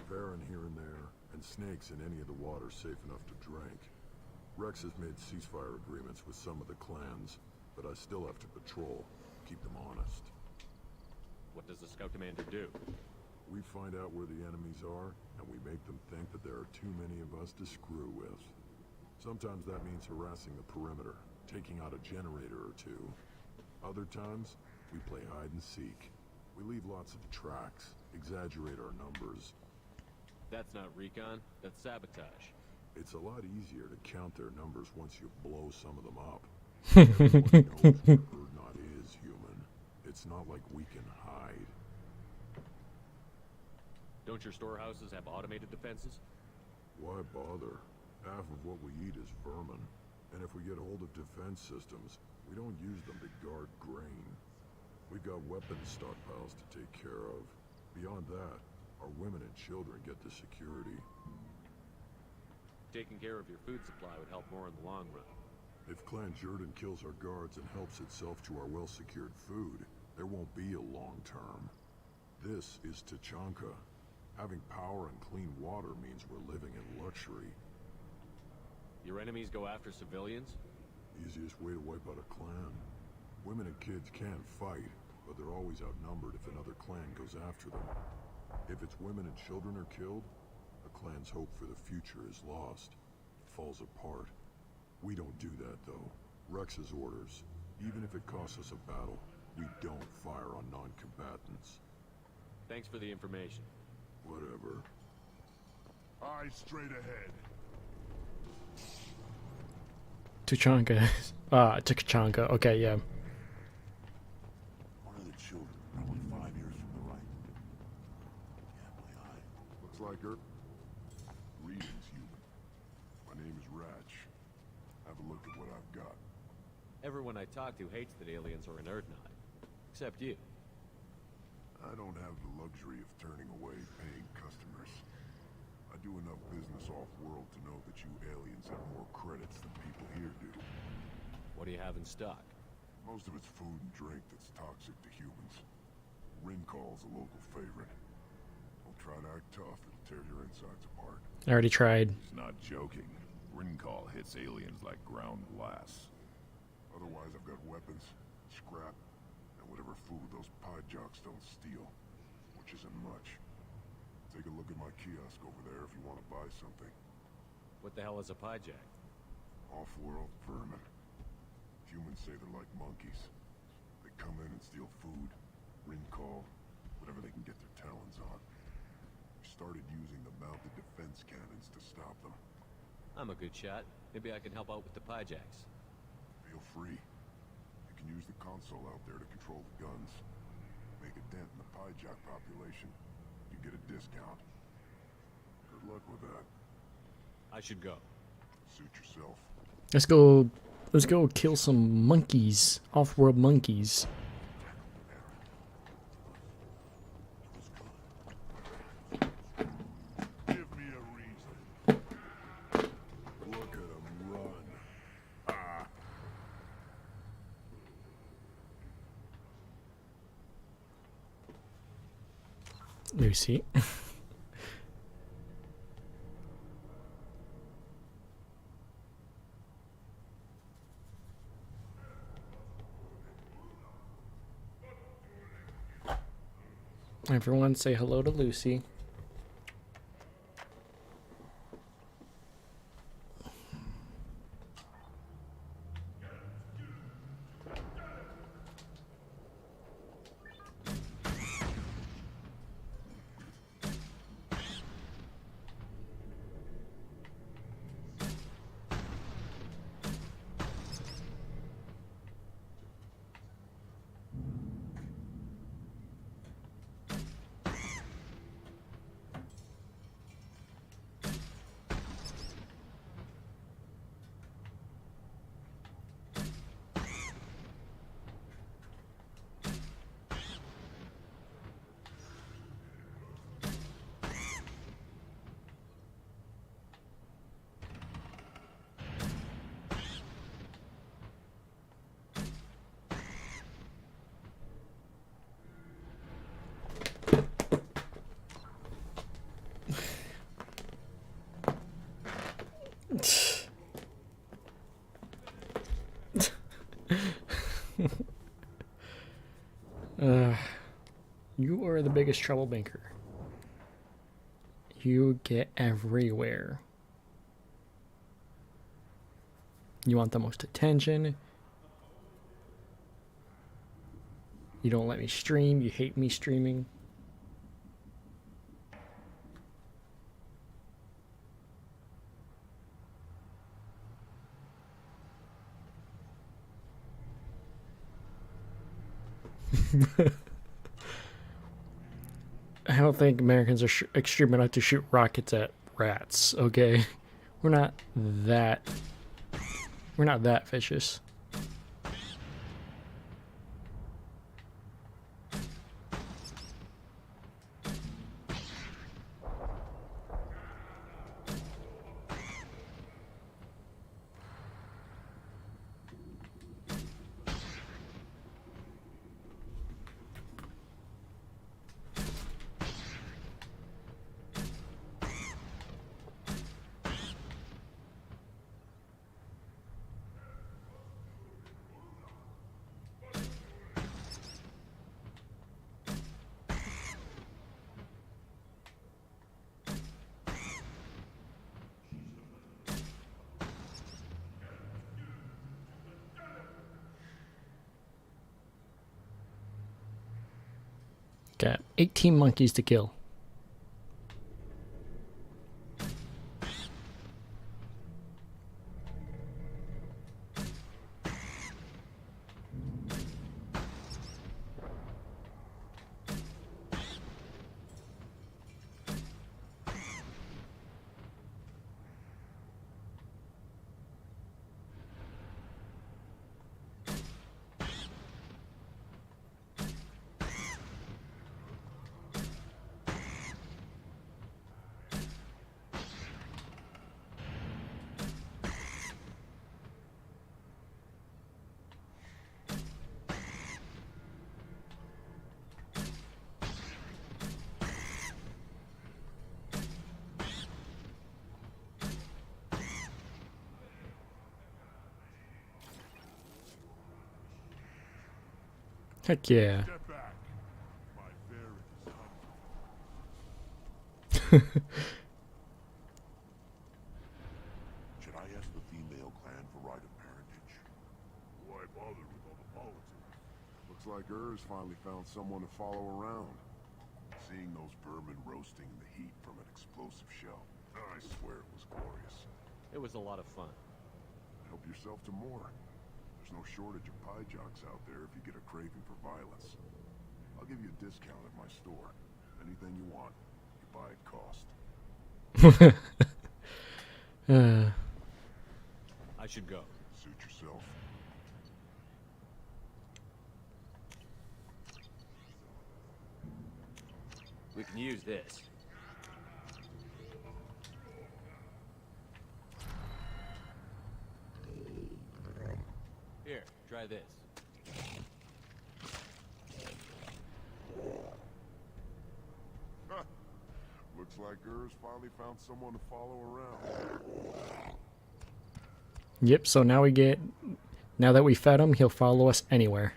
Speaker 14: Varren here and there, and snakes in any of the water safe enough to drink. Rex has made ceasefire agreements with some of the clans, but I still have to patrol, keep them honest.
Speaker 4: What does the scout commander do?
Speaker 14: We find out where the enemies are, and we make them think that there are too many of us to screw with. Sometimes that means harassing the perimeter, taking out a generator or two. Other times, we play hide and seek. We leave lots of tracks, exaggerate our numbers.
Speaker 4: That's not recon, that's sabotage.
Speaker 14: It's a lot easier to count their numbers once you blow some of them up. Everyone knows where Erdnot is, human. It's not like we can hide.
Speaker 4: Don't your storehouses have automated defenses?
Speaker 14: Why bother? Half of what we eat is vermin. And if we get hold of defense systems, we don't use them to guard grain. We've got weapons stockpiles to take care of. Beyond that, our women and children get the security.
Speaker 4: Taking care of your food supply would help more in the long run.
Speaker 14: If Clan Jordan kills our guards and helps itself to our well-secured food, there won't be a long term. This is Tachanka. Having power and clean water means we're living in luxury.
Speaker 4: Your enemies go after civilians?
Speaker 14: Easiest way to wipe out a clan. Women and kids can fight, but they're always outnumbered if another clan goes after them. If its women and children are killed, a clan's hope for the future is lost. It falls apart. We don't do that, though. Rex's orders. Even if it costs us a battle, we don't fire on non-combatants.
Speaker 4: Thanks for the information.
Speaker 14: Whatever.
Speaker 13: Eyes straight ahead.
Speaker 3: Tuchanka. Tachanka. Okay, yeah.
Speaker 12: One of the children, probably 5 years from the right. Yeah, my eye.
Speaker 14: Looks like her. Greetings, human. My name is Ratch. Have a look at what I've got.
Speaker 4: Everyone I talk to hates that aliens are in Erdnot. Except you.
Speaker 14: I don't have the luxury of turning away paying customers. I do enough business off-world to know that you aliens have more credits than people here do.
Speaker 4: What do you have in stock?
Speaker 14: Most of it's food and drink that's toxic to humans. Ringcall's a local favorite. Don't try to act tough, it'll tear your insides apart.
Speaker 3: I already tried.
Speaker 14: He's not joking. Ringcall hits aliens like ground glass. Otherwise, I've got weapons, scrap, and whatever food those pie jocks don't steal, which isn't much. Take a look at my kiosk over there if you want to buy something.
Speaker 4: What the hell is a pie jack?
Speaker 14: Off-world vermin. Humans say they're like monkeys. They come in and steal food, ring-call, whatever they can get their talons on. We started using the mounted defense cannons to stop them.
Speaker 4: I'm a good shot. Maybe I can help out with the pie jacks.
Speaker 14: Feel free. You can use the console out there to control the guns. Make a dent in the pie jack population. You get a discount. Good luck with that.
Speaker 4: I should go.
Speaker 14: Suit yourself.
Speaker 3: Let's go kill some monkeys. Off-world monkeys.
Speaker 13: Give me a reason.
Speaker 14: Look at him run. Ah.
Speaker 3: Lucy. Everyone say hello to Lucy. are the biggest troublemaker. You get everywhere. You want the most attention. You don't let me stream. You hate me streaming. I don't think Americans are extreme enough to shoot rockets at rats, okay? We're not that vicious. Got 18 monkeys to kill. Heck yeah.
Speaker 12: Should I ask the female clan for right of parentage?
Speaker 13: Why bother with all the politics?
Speaker 14: Looks like Urs finally found someone to follow around.
Speaker 12: Seeing those vermin roasting in the heat from an explosive shell, I swear it was glorious.
Speaker 4: It was a lot of fun.
Speaker 14: Help yourself to more. There's no shortage of pie jocks out there if you get a craving for violence. I'll give you a discount at my store. Anything you want, you buy at cost.
Speaker 4: I should go.
Speaker 12: Suit yourself.
Speaker 4: We can use this. Here, try this.
Speaker 14: Looks like Urs finally found someone to follow around.
Speaker 3: Yep, so now now that we fed him, he'll follow us anywhere.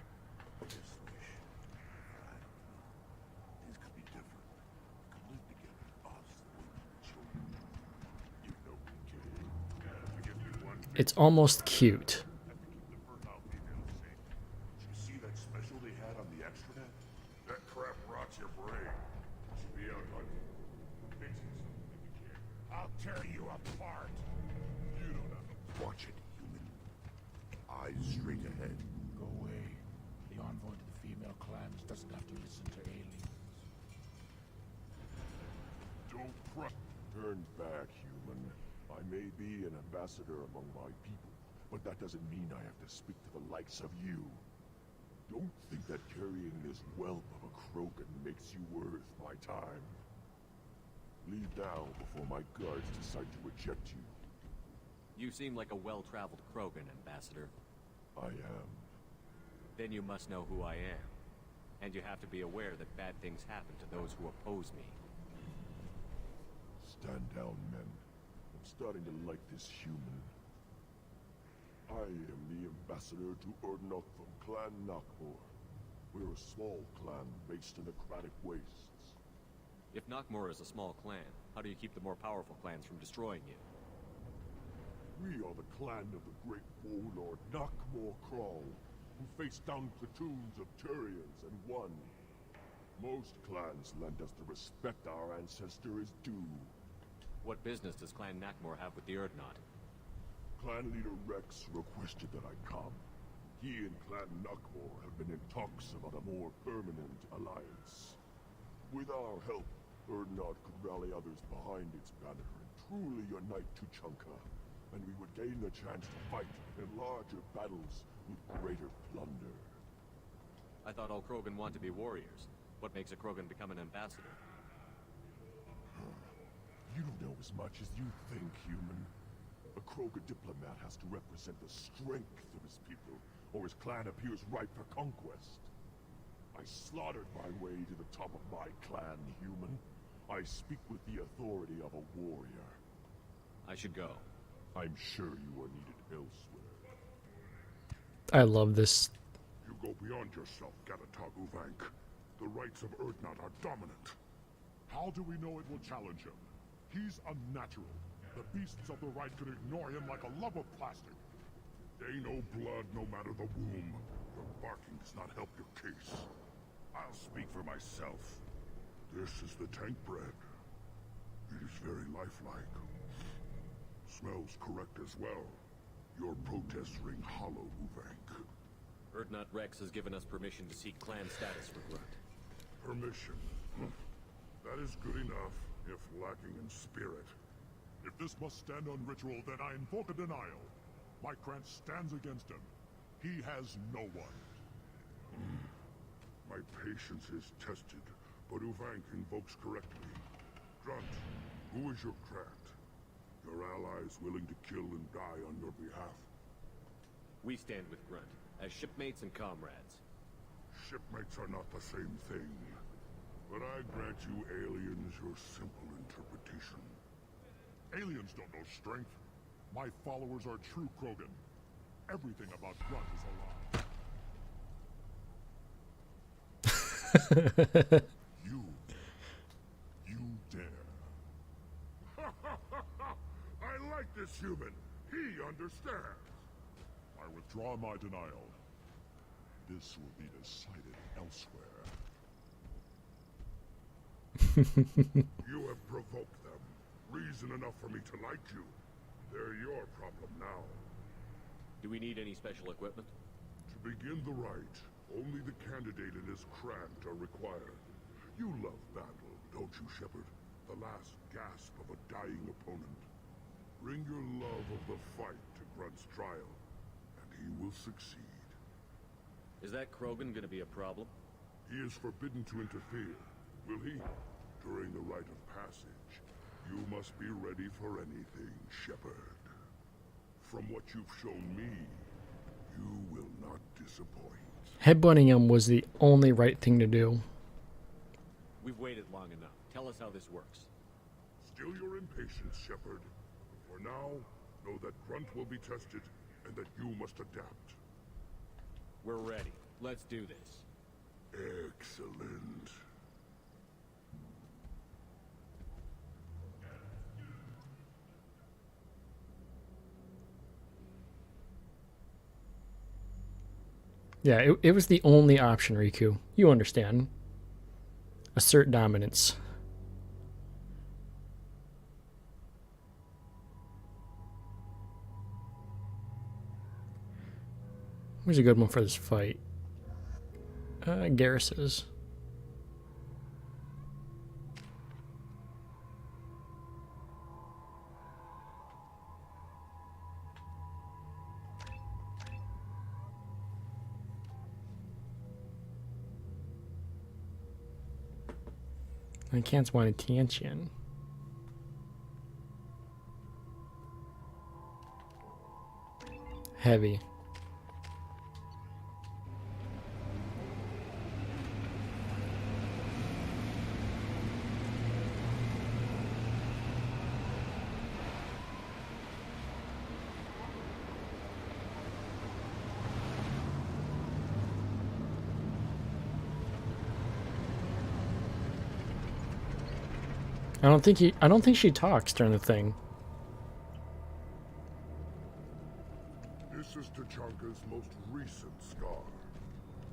Speaker 3: It's almost cute.
Speaker 12: You see that special they had on the extranet?
Speaker 13: That crap rots your brain. Should be out hunting. Fixing something if you can. I'll tear you apart. You don't have to
Speaker 12: Watch it, human. Eyes straight ahead.
Speaker 16: Go away. The envoy to the female clans doesn't have to listen to aliens.
Speaker 14: Don't turn back, human. I may be an ambassador among my people, but that doesn't mean I have to speak to the likes of you. Don't think that carrying this whelp of a Krogan makes you worth my time. Leave now before my guards decide to eject you.
Speaker 4: You seem like a well-traveled Krogan, Ambassador.
Speaker 14: I am.
Speaker 4: Then you must know who I am. And you have to be aware that bad things happen to those who oppose me.
Speaker 14: Stand down, men. I'm starting to like this human. I am the ambassador to Urdnoth from Clan Nakmor. We're a small clan based in the Kratic Wastes.
Speaker 4: If Knockmore is a small clan, how do you keep the more powerful clans from destroying you?
Speaker 14: We are the clan of the great warlord Knockmore Crawl, who faced down platoons of Turians and won. Most clans lend us the respect our ancestor is due.
Speaker 4: What business does Clan Knockmore have with the Urdnot?
Speaker 14: Clan leader Rex requested that I come. He and Clan Knockmore have been in talks about a more permanent alliance. With our help, Urdnot could rally others behind its banner and truly unite Tuchanka, and we would gain the chance to fight in larger battles with greater plunder.
Speaker 4: I thought all Krogan want to be warriors. What makes a Krogan become an ambassador?
Speaker 14: You don't know as much as you think, human. A Krogan diplomat has to represent the strength of his people, or his clan appears ripe for conquest. I slaughtered my way to the top of my clan, human. I speak with the authority of a warrior.
Speaker 4: I should go.
Speaker 14: I'm sure you are needed elsewhere.
Speaker 3: I love this.
Speaker 13: You go beyond yourself, Gatatog Uvank. The rights of Urdnot are dominant. How do we know it will challenge him? He's unnatural. The beasts of the right could ignore him like a lump of plastic. They know blood no matter the womb. Your barking does not help your case. I'll speak for myself. This is the tank bread. It is very lifelike. Smells correct as well. Your protests ring hollow, Uvank.
Speaker 4: Urdnot Rex has given us permission to seek clan status for Grunt.
Speaker 13: Permission. That is good enough, if lacking in spirit. If this must stand on ritual, then I invoke a denial. My clan stands against him. He has no one. My patience is tested, but Uvank invokes correctly. Grunt, who is your clan? Your allies willing to kill and die on your behalf?
Speaker 4: We stand with Grunt, as shipmates and comrades.
Speaker 13: Shipmates are not the same thing. But I grant you aliens your simple interpretation. Aliens don't know strength. My followers are true Krogan. Everything about Grunt is a lie. You dare. I like this human. He understands. I withdraw my denial. This will be decided elsewhere. You have provoked them. Reason enough for me to like you. They're your problem now.
Speaker 4: Do we need any special equipment?
Speaker 13: To begin the rite, only the candidate and his craft are required. You love battle, don't you, Shepard? The last gasp of a dying opponent. Bring your love of the fight to Grunt's trial, and he will succeed.
Speaker 4: Is that Krogan gonna be a problem?
Speaker 13: He is forbidden to interfere. Will he? During the rite of passage, you must be ready for anything, Shepard. From what you've shown me, you will not disappoint.
Speaker 3: Headbutting him was the only right thing to do.
Speaker 4: We've waited long enough. Tell us how this works.
Speaker 13: Still your impatience, Shepard. For now, know that Grunt will be tested, and that you must adapt.
Speaker 4: We're ready. Let's do this.
Speaker 13: Excellent.
Speaker 3: Yeah, it was the only option, Riku. You understand. Assert dominance. Where's a good one for this fight? Garrus's. I can't want a Tiantian. Heavy. I don't think she talks during the thing.
Speaker 13: This is Tachanka's most recent scar.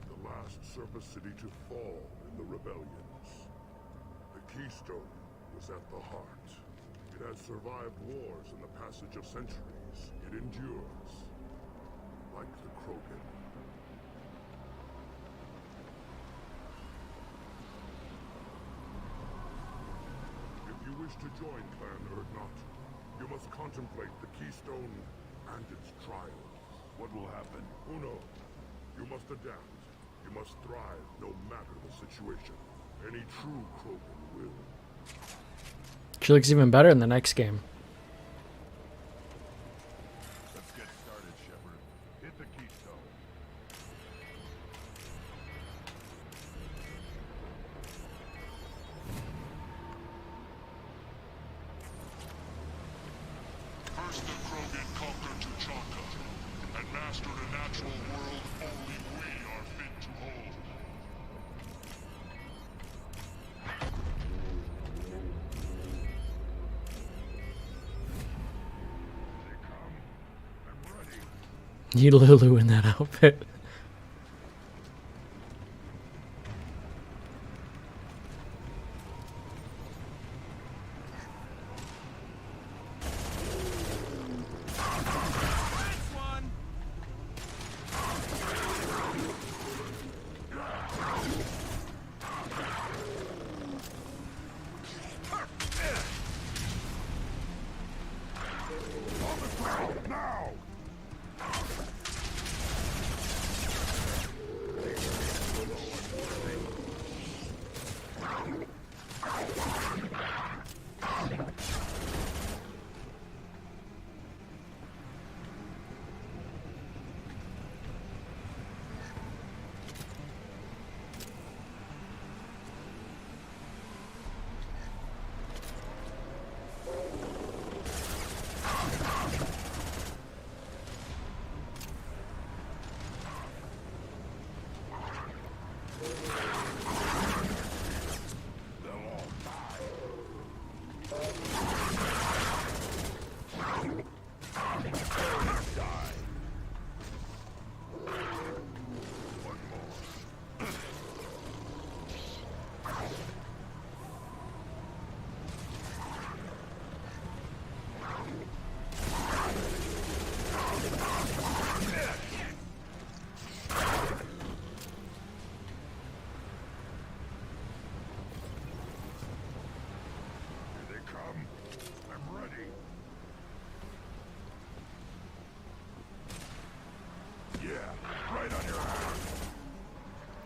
Speaker 13: The last surface city to fall in the rebellions. The keystone was at the heart. It has survived wars and the passage of centuries. It endures. Like the Krogan. If you wish to join Clan Urdnot, you must contemplate the keystone and its trials. What will happen? Who knows? You must adapt. You must thrive no matter the situation. Any true Krogan will.
Speaker 3: She looks even better in the next game.
Speaker 13: Let's get started, Shepard. Hit the keystone.
Speaker 8: First the Krogan conquered Tuchanka, and mastered a natural world only we are fit to hold.
Speaker 3: Need Lulu in that outfit.
Speaker 13: Now!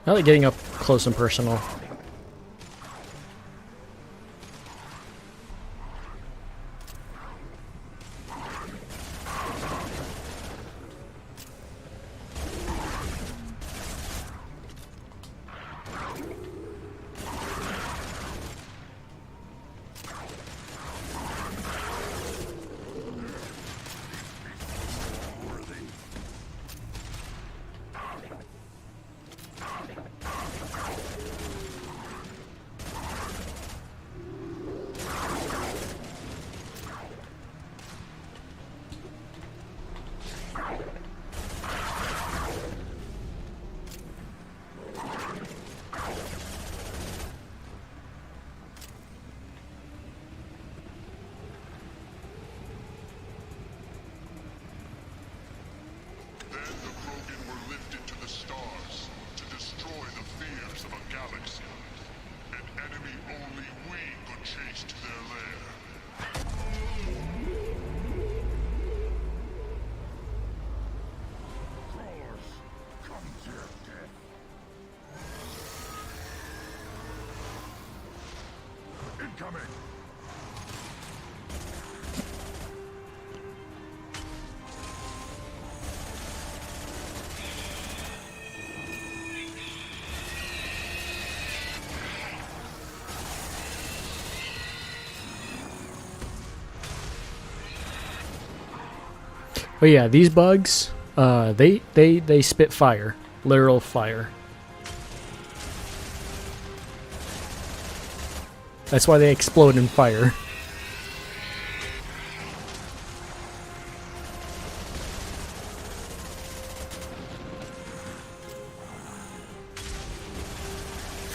Speaker 3: I like getting up close and personal.
Speaker 13: Incoming!
Speaker 3: But yeah, these bugs, they spit fire, literal fire. That's why they explode in fire.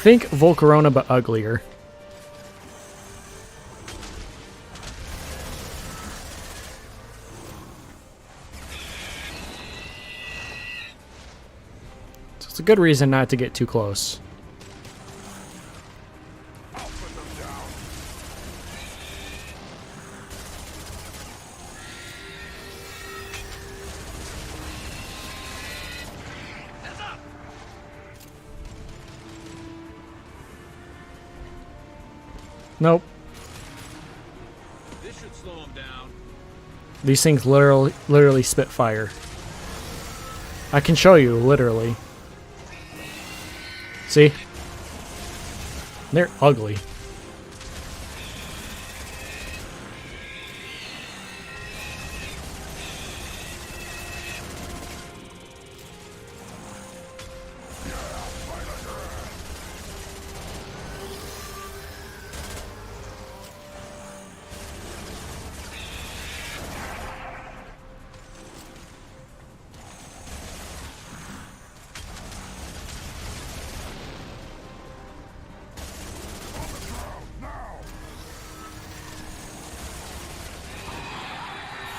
Speaker 3: Think Volcarona but uglier. So it's a good reason not to get too close. Nope.
Speaker 11: This should slow him down.
Speaker 3: These things literally spit fire. I can show you, literally. See? They're ugly.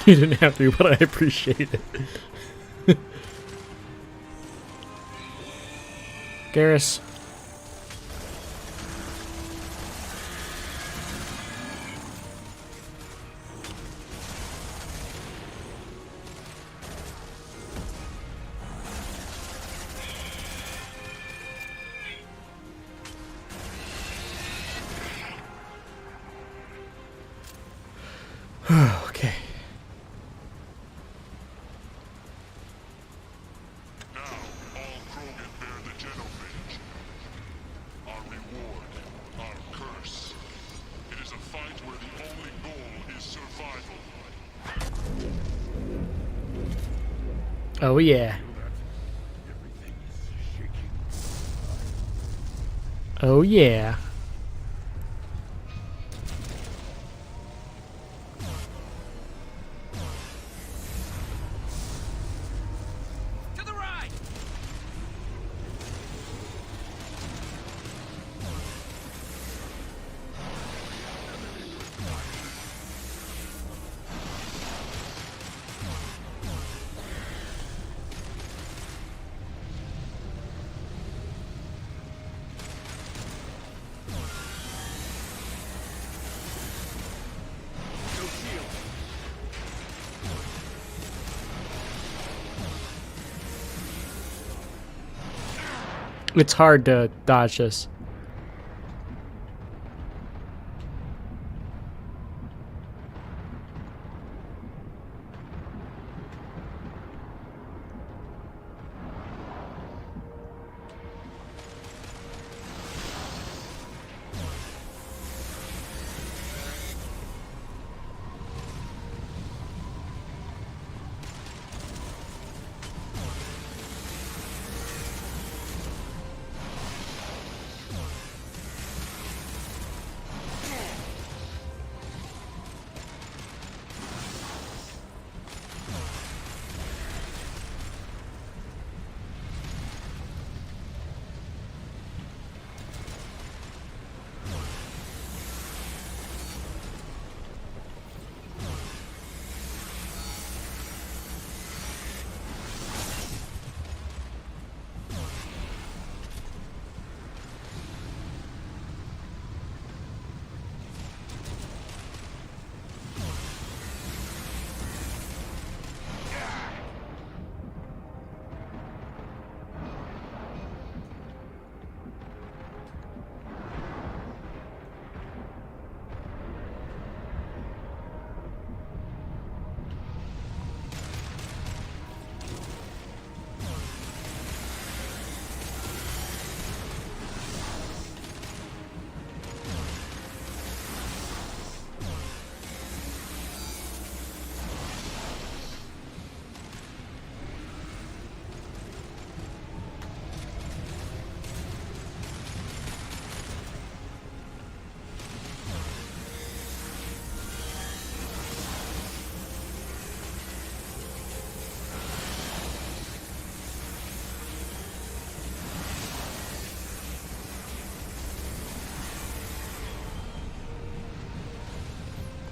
Speaker 3: You didn't have to, but I appreciate it. Garrus. Okay. Oh yeah. Oh yeah.
Speaker 11: To the right.
Speaker 3: It's hard to dodge this.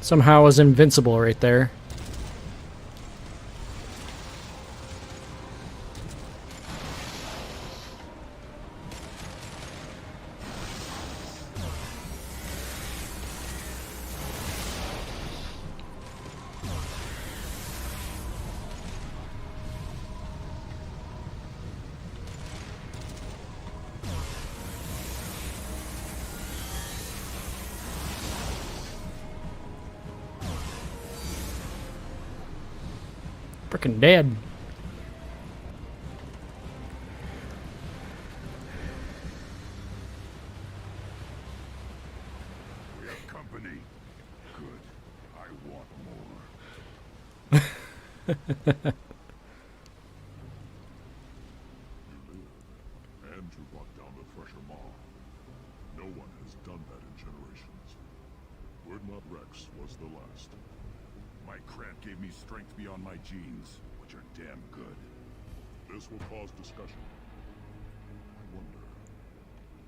Speaker 3: Somehow was invincible right there. Freaking dead.
Speaker 13: We have company. Good. I want more. You live, and you brought down the Thresher Maw. No one has done that in generations. Urdnot Rex was the last. My cramp gave me strength beyond my genes, which are damn good. This will cause discussion. I wonder.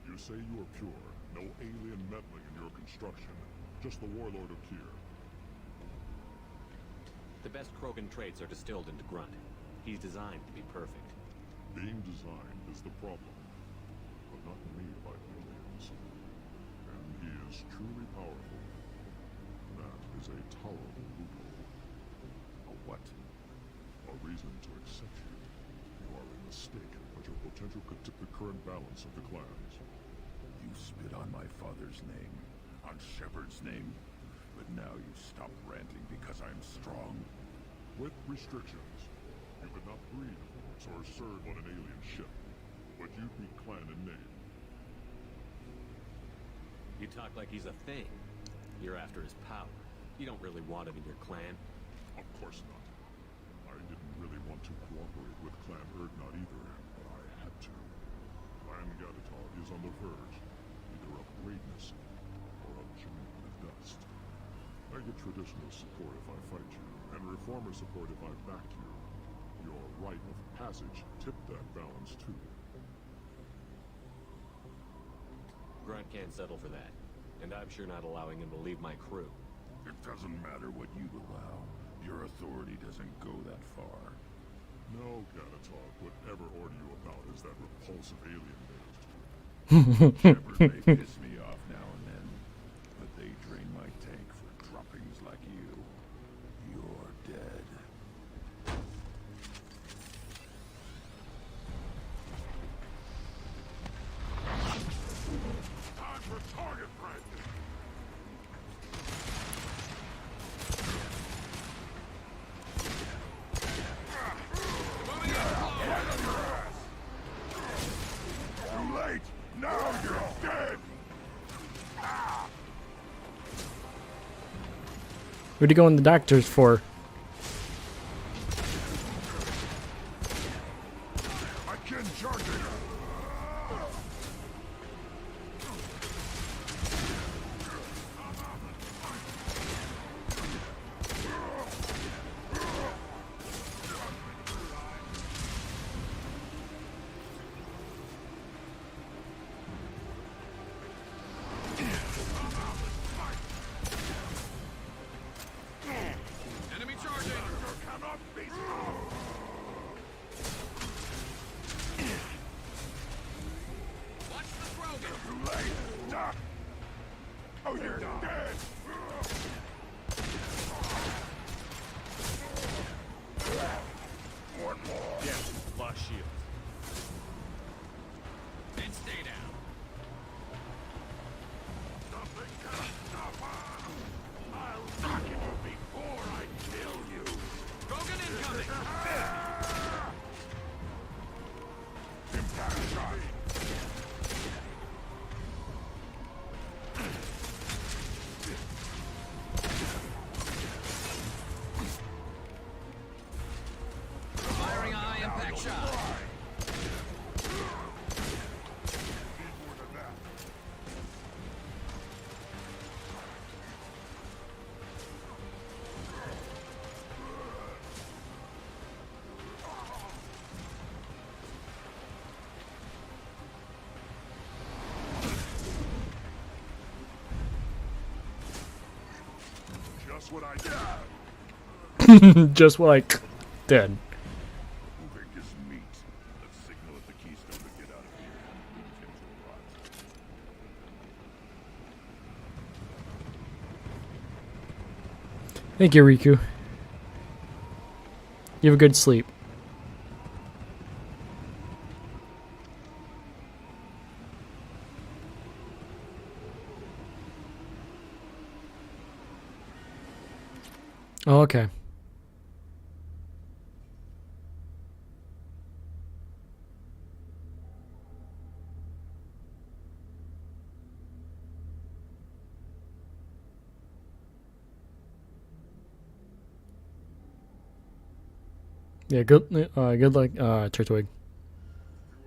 Speaker 13: You say you are pure, no alien meddling in your construction, just the warlord of Tyr.
Speaker 4: The best Krogan traits are distilled into Grunt. He's designed to be perfect.
Speaker 13: Being designed is the problem, but not made by aliens. And he is truly powerful. That is a tolerable loophole. A what? A reason to accept you. You are a mistake, but your potential could tip the current balance of the clans. You spit on my father's name, on Shepard's name, but now you stop ranting because I'm strong. With restrictions. You could not breed, of course, or serve on an alien ship, but you'd be clan in name.
Speaker 4: You talk like he's a thing. You're after his power. You don't really want him in your clan.
Speaker 13: Of course not. I didn't really want to cooperate with Clan Urdnot either, but I had to. Clan Gatatar is on the verge, either of greatness or of joining the dust. I get traditional support if I fight you, and reformer support if I back you. Your rite of passage tipped that balance too.
Speaker 4: Grunt can't settle for that, and I'm sure not allowing him to leave my crew.
Speaker 13: It doesn't matter what you allow. Your authority doesn't go that far. No, Gatatar, whatever order you about is that repulsive alien bears to you. Shepard may piss me off now and then, but they drain my tank for droppings like you. You're dead. Time for target practice! Too late! Now you're dead!
Speaker 3: Who'd you go in the doctors for?
Speaker 13: I can charge it!
Speaker 11: Enemy charging!
Speaker 13: Cannot be
Speaker 11: Watch the Krogan!
Speaker 13: too late! Stop! Oh, you're dead! One more!
Speaker 4: Yes, lost shield.
Speaker 11: And stay down.
Speaker 13: Nothing can stop us! I'll rock you before I kill you!
Speaker 11: Krogan incoming!
Speaker 13: Impact shot!
Speaker 11: Firing a high impact shot.
Speaker 13: More than that. Just what I
Speaker 3: Just like dead.
Speaker 8: Who think is meat? Let's signal at the keystone to get out of here and leave him to rot.
Speaker 3: Thank you, Riku. You have a good sleep. Oh, okay. Yeah, good luck, Turtwig.
Speaker 13: You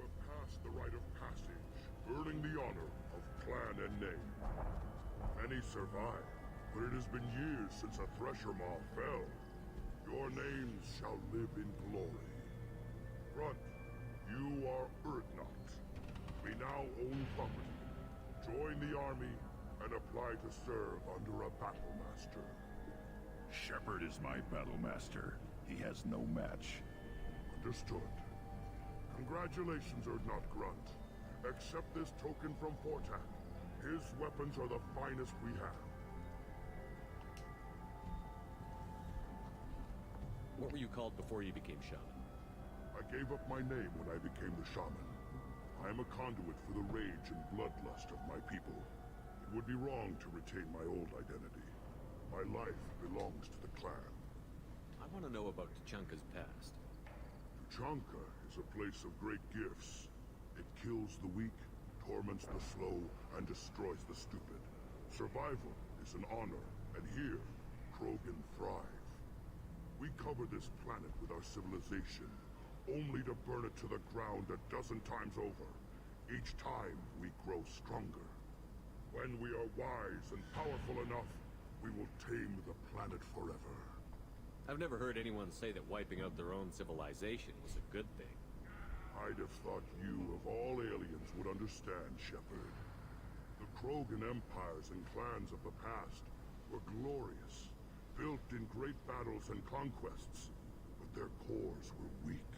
Speaker 13: have passed the rite of passage, earning the honor of clan and name. Many survive, but it has been years since a Thresher Maw fell. Your names shall live in glory. Grunt, you are Urdnot. We now own property. Join the army and apply to serve under a battle master.
Speaker 8: Shepard is my battle master. He has no match.
Speaker 13: Understood. Congratulations, Urdnot Grunt. Accept this token from Fortak. His weapons are the finest we have.
Speaker 4: What were you called before you became shaman?
Speaker 13: I gave up my name when I became the shaman. I am a conduit for the rage and bloodlust of my people. It would be wrong to retain my old identity. My life belongs to the clan.
Speaker 4: I want to know about Tuchanka's past.
Speaker 13: Tuchanka is a place of great gifts. It kills the weak, torments the slow, and destroys the stupid. Survival is an honor, and here, Krogan thrive. We cover this planet with our civilization, only to burn it to the ground a dozen times over. Each time, we grow stronger. When we are wise and powerful enough, we will tame the planet forever.
Speaker 4: I've never heard anyone say that wiping out their own civilization was a good thing.
Speaker 13: I'd have thought you, of all aliens, would understand, Shepard. The Krogan empires and clans of the past were glorious, built in great battles and conquests, but their cores were weak.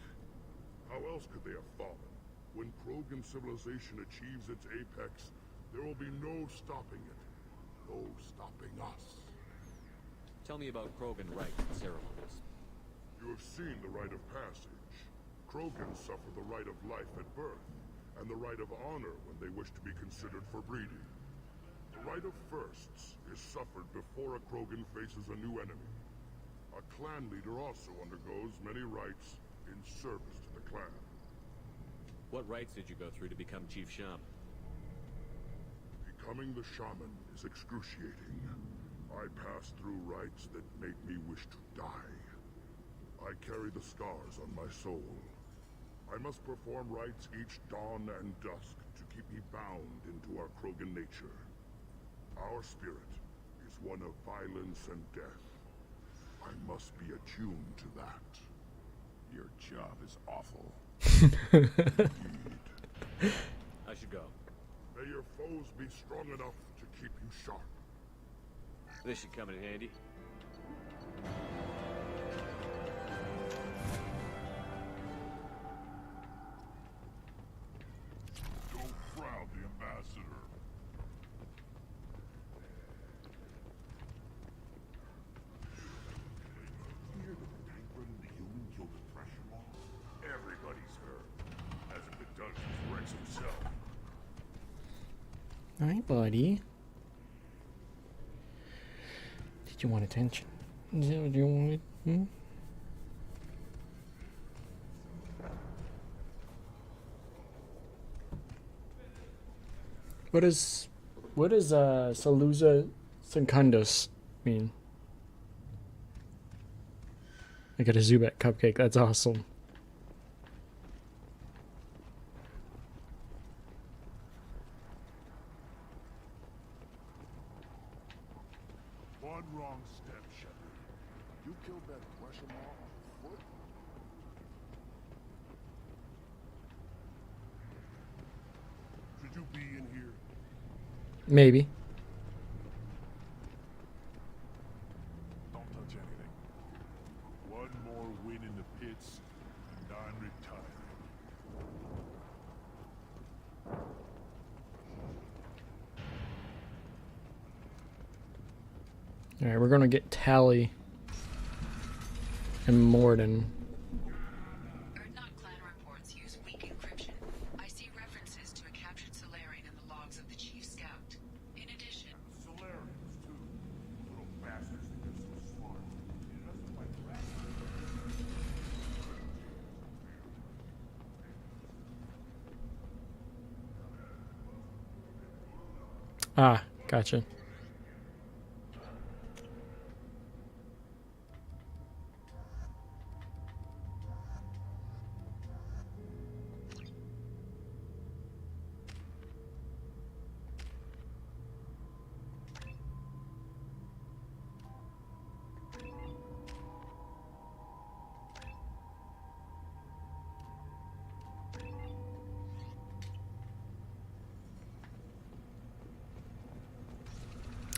Speaker 13: How else could they have fallen? When Krogan civilization achieves its apex, there will be no stopping it. No stopping us.
Speaker 4: Tell me about Krogan rites and ceremonies.
Speaker 13: You have seen the rite of passage. Krogans suffer the rite of life at birth, and the rite of honor when they wish to be considered for breeding. The rite of firsts is suffered before a Krogan faces a new enemy. A clan leader also undergoes many rites in service to the clan.
Speaker 4: What rites did you go through to become Chief Shaman?
Speaker 13: Becoming the shaman is excruciating. I passed through rites that make me wish to die. I carry the scars on my soul. I must perform rites each dawn and dusk to keep me bound into our Krogan nature. Our spirit is one of violence and death. I must be attuned to that.
Speaker 8: Your job is awful.
Speaker 4: I should go.
Speaker 13: May your foes be strong enough to keep you sharp.
Speaker 4: This should come in handy.
Speaker 8: Don't crowd the ambassador.
Speaker 13: Hear that the tank running the human killed the Thresher Maw?
Speaker 8: Everybody's heard. Hasn't been done since Rex himself.
Speaker 3: Hi, buddy. Did you want attention? Is that what you wanted? Hmm? What does Salusa Secundus mean? I got a Zubat cupcake. That's awesome.
Speaker 13: One wrong step, Shepard. You killed that Thresher Maw on foot? Should you be in here?
Speaker 3: Maybe.
Speaker 13: touch anything. One more win in the pits, and I'm retiring.
Speaker 3: Alright, we're gonna get Tally and Morden.
Speaker 5: Erdnot clan reports use weak encryption. I see references to a captured Solarian in the logs of the Chief Scout. In addition...
Speaker 13: Solarians, too. Little bastards think they're so smart. It doesn't like rats.
Speaker 3: Ah, gotcha.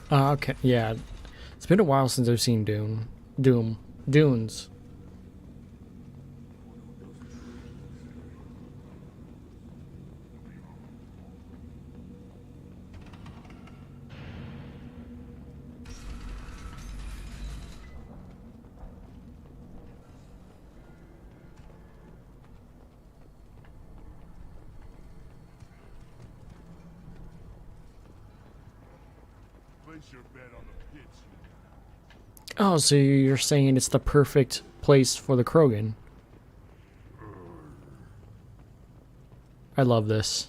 Speaker 3: Okay, yeah. It's been a while since I've seen Dunes.
Speaker 13: Place your bet on the pits.
Speaker 3: Oh, so you're saying it's the perfect place for the Krogan. I love this.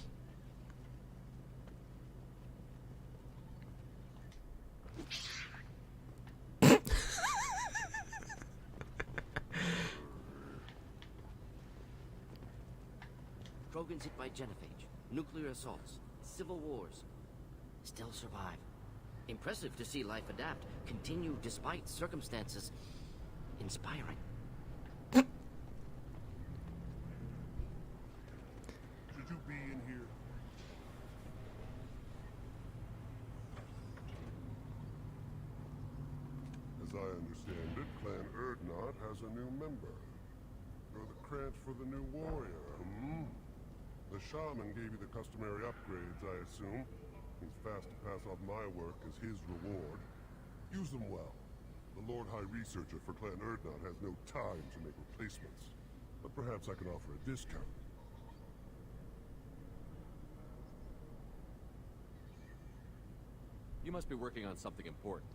Speaker 15: Krogans hit by genophage, nuclear assaults, civil wars. Still survive. Impressive to see life adapt, continue despite circumstances. Inspiring.
Speaker 13: Should you be in here?
Speaker 12: As I understand it, Clan Erdnot has a new member. You're the Krant for the new warrior, hmm? The shaman gave you the customary upgrades, I assume. He's fast to pass off my work as his reward. Use them well. The Lord High Researcher for Clan Erdnot has no time to make replacements. But perhaps I can offer a discount.
Speaker 4: You must be working on something important.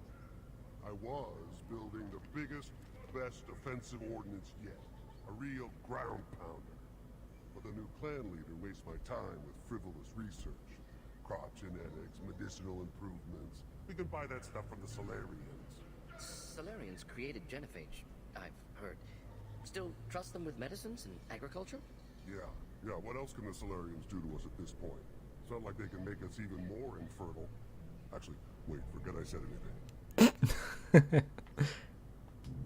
Speaker 12: I was building the biggest, best offensive ordnance yet. A real ground pounder. But the new clan leader wastes my time with frivolous research. Crop genetics, medicinal improvements. We can buy that stuff from the Solarians.
Speaker 15: Solarians created genophage, I've heard. Still trust them with medicines and agriculture?
Speaker 12: Yeah. What else can the Solarians do to us at this point? It's not like they can make us even more infertile. Actually, wait, forget I said anything.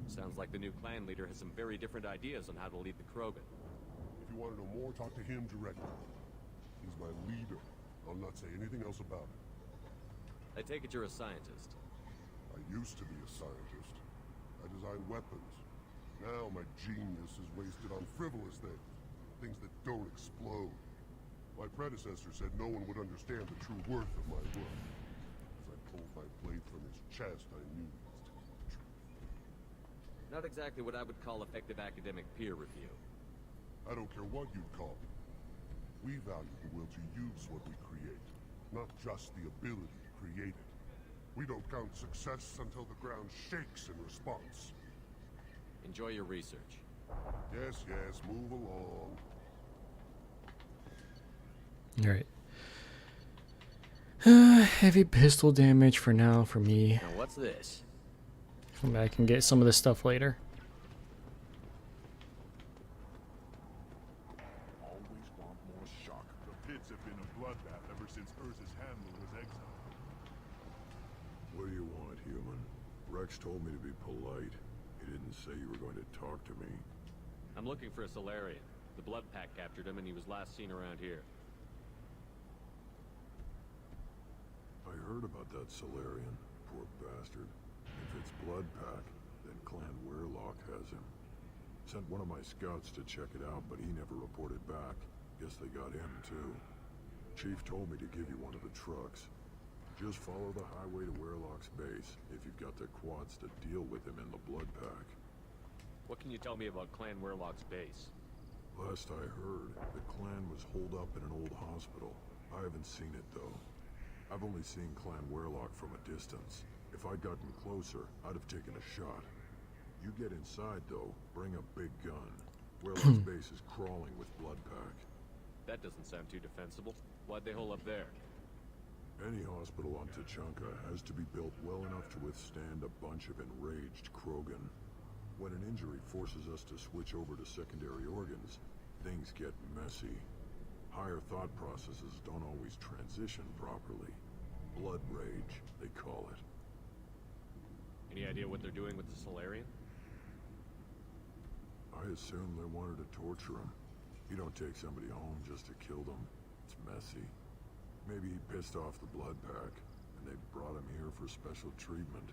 Speaker 4: Sounds like the new clan leader has some very different ideas on how to lead the Krogan.
Speaker 12: If you want to know more, talk to him directly. He's my leader. I'll not say anything else about it.
Speaker 4: I take it you're a scientist.
Speaker 12: I used to be a scientist. I designed weapons. Now my genius is wasted on frivolous things. Things that don't explode. My predecessor said no one would understand the true worth of my work. As I pulled my blade from his chest, I knew he was telling the truth.
Speaker 4: Not exactly what I would call effective academic peer review.
Speaker 12: I don't care what you'd call it. We value the will to use what we create, not just the ability to create it. We don't count success until the ground shakes in response.
Speaker 4: Enjoy your research.
Speaker 12: Yes, move along.
Speaker 3: Alright. Heavy pistol damage for now for me.
Speaker 4: Now what's this?
Speaker 3: Come back and get some of this stuff later.
Speaker 13: Always want more shock. The pits have been a bloodbath ever since Urza's handler was exiled.
Speaker 14: What do you want, human? Rex told me to be polite. He didn't say you were going to talk to me.
Speaker 4: I'm looking for a Solarian. The Blood Pack captured him and he was last seen around here.
Speaker 14: I heard about that Solarian. Poor bastard. If it's Blood Pack, then Sent one of my scouts to check it out, but he never reported back. Guess they got him, too. Chief told me to give you one of the trucks. Just follow the highway to Werlock's base, if you've got the quads to deal with him in the blood pack.
Speaker 4: What can you tell me about Clan Werlock's base?
Speaker 14: Last I heard, the clan was holed up in an old hospital. I haven't seen it, though. I've only seen Clan Werlock from a distance. If I'd gotten closer, I'd have taken a shot. You get inside, though, bring a big gun. Werlock's base is crawling with blood pack.
Speaker 4: That doesn't sound too defensible. Why'd they hole up there?
Speaker 14: Any hospital on Tachanka has to be built well enough to withstand a bunch of enraged Krogan. When an injury forces us to switch over to secondary organs, things get messy. Higher thought processes don't always transition properly. Blood rage, they call it.
Speaker 4: Any idea what they're doing with the Solarian?
Speaker 14: I assume they wanted to torture him. You don't take somebody home just to kill them. It's messy. Maybe he pissed off the blood pack, and they brought him here for special treatment.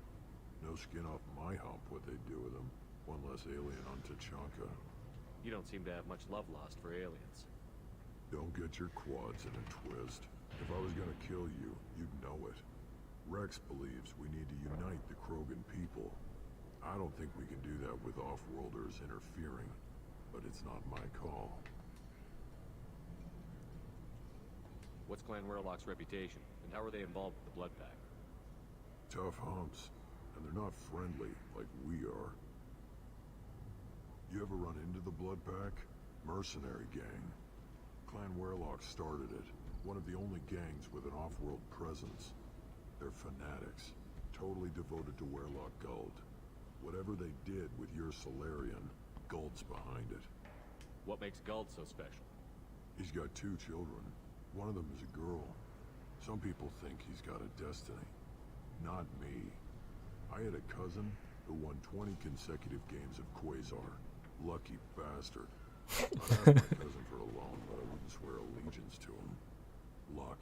Speaker 14: No skin off my hump what they'd do with him. One less alien on Tachanka.
Speaker 4: You don't seem to have much love lost for aliens.
Speaker 14: Don't get your quads in a twist. If I was gonna kill you, you'd know it. Rex believes we need to unite the Krogan people. I don't think we can do that with off-worlders interfering, but it's not my call.
Speaker 4: What's Clan Werlock's reputation, and how are they involved with the blood pack?
Speaker 14: Tough humps, and they're not friendly like we are. You ever run into the blood pack? Mercenary gang. Clan Werlock started it, one of the only gangs with an off-world presence. They're fanatics, totally devoted to Werlock Guld. Whatever they did with your Solarian, Guld's behind it.
Speaker 4: What makes Guld so special?
Speaker 14: He's got 2 children. One of them is a girl. Some people think he's got a destiny. Not me. I had a cousin who won 20 consecutive games of Quasar. Lucky bastard. I'd ask my cousin for a loan, but I wouldn't swear allegiance to him. Luck.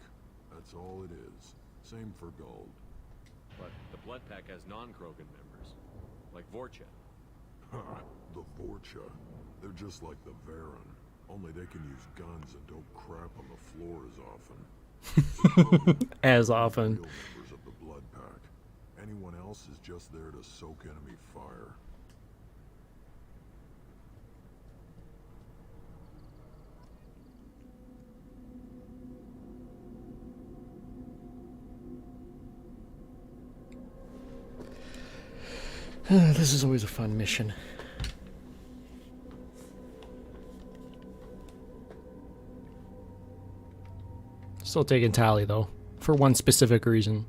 Speaker 14: That's all it is. Same for Guld.
Speaker 4: But the blood pack has non-Krogan members, like Vorcha.
Speaker 14: The Vorcha. They're just like the Varen. Only they can use guns and don't crap on the floor as often.
Speaker 3: As often.
Speaker 14: Real members of the blood pack. Anyone else is just there to soak enemy fire.
Speaker 3: This is always a fun mission. Still taking Tally, though, for one specific reason.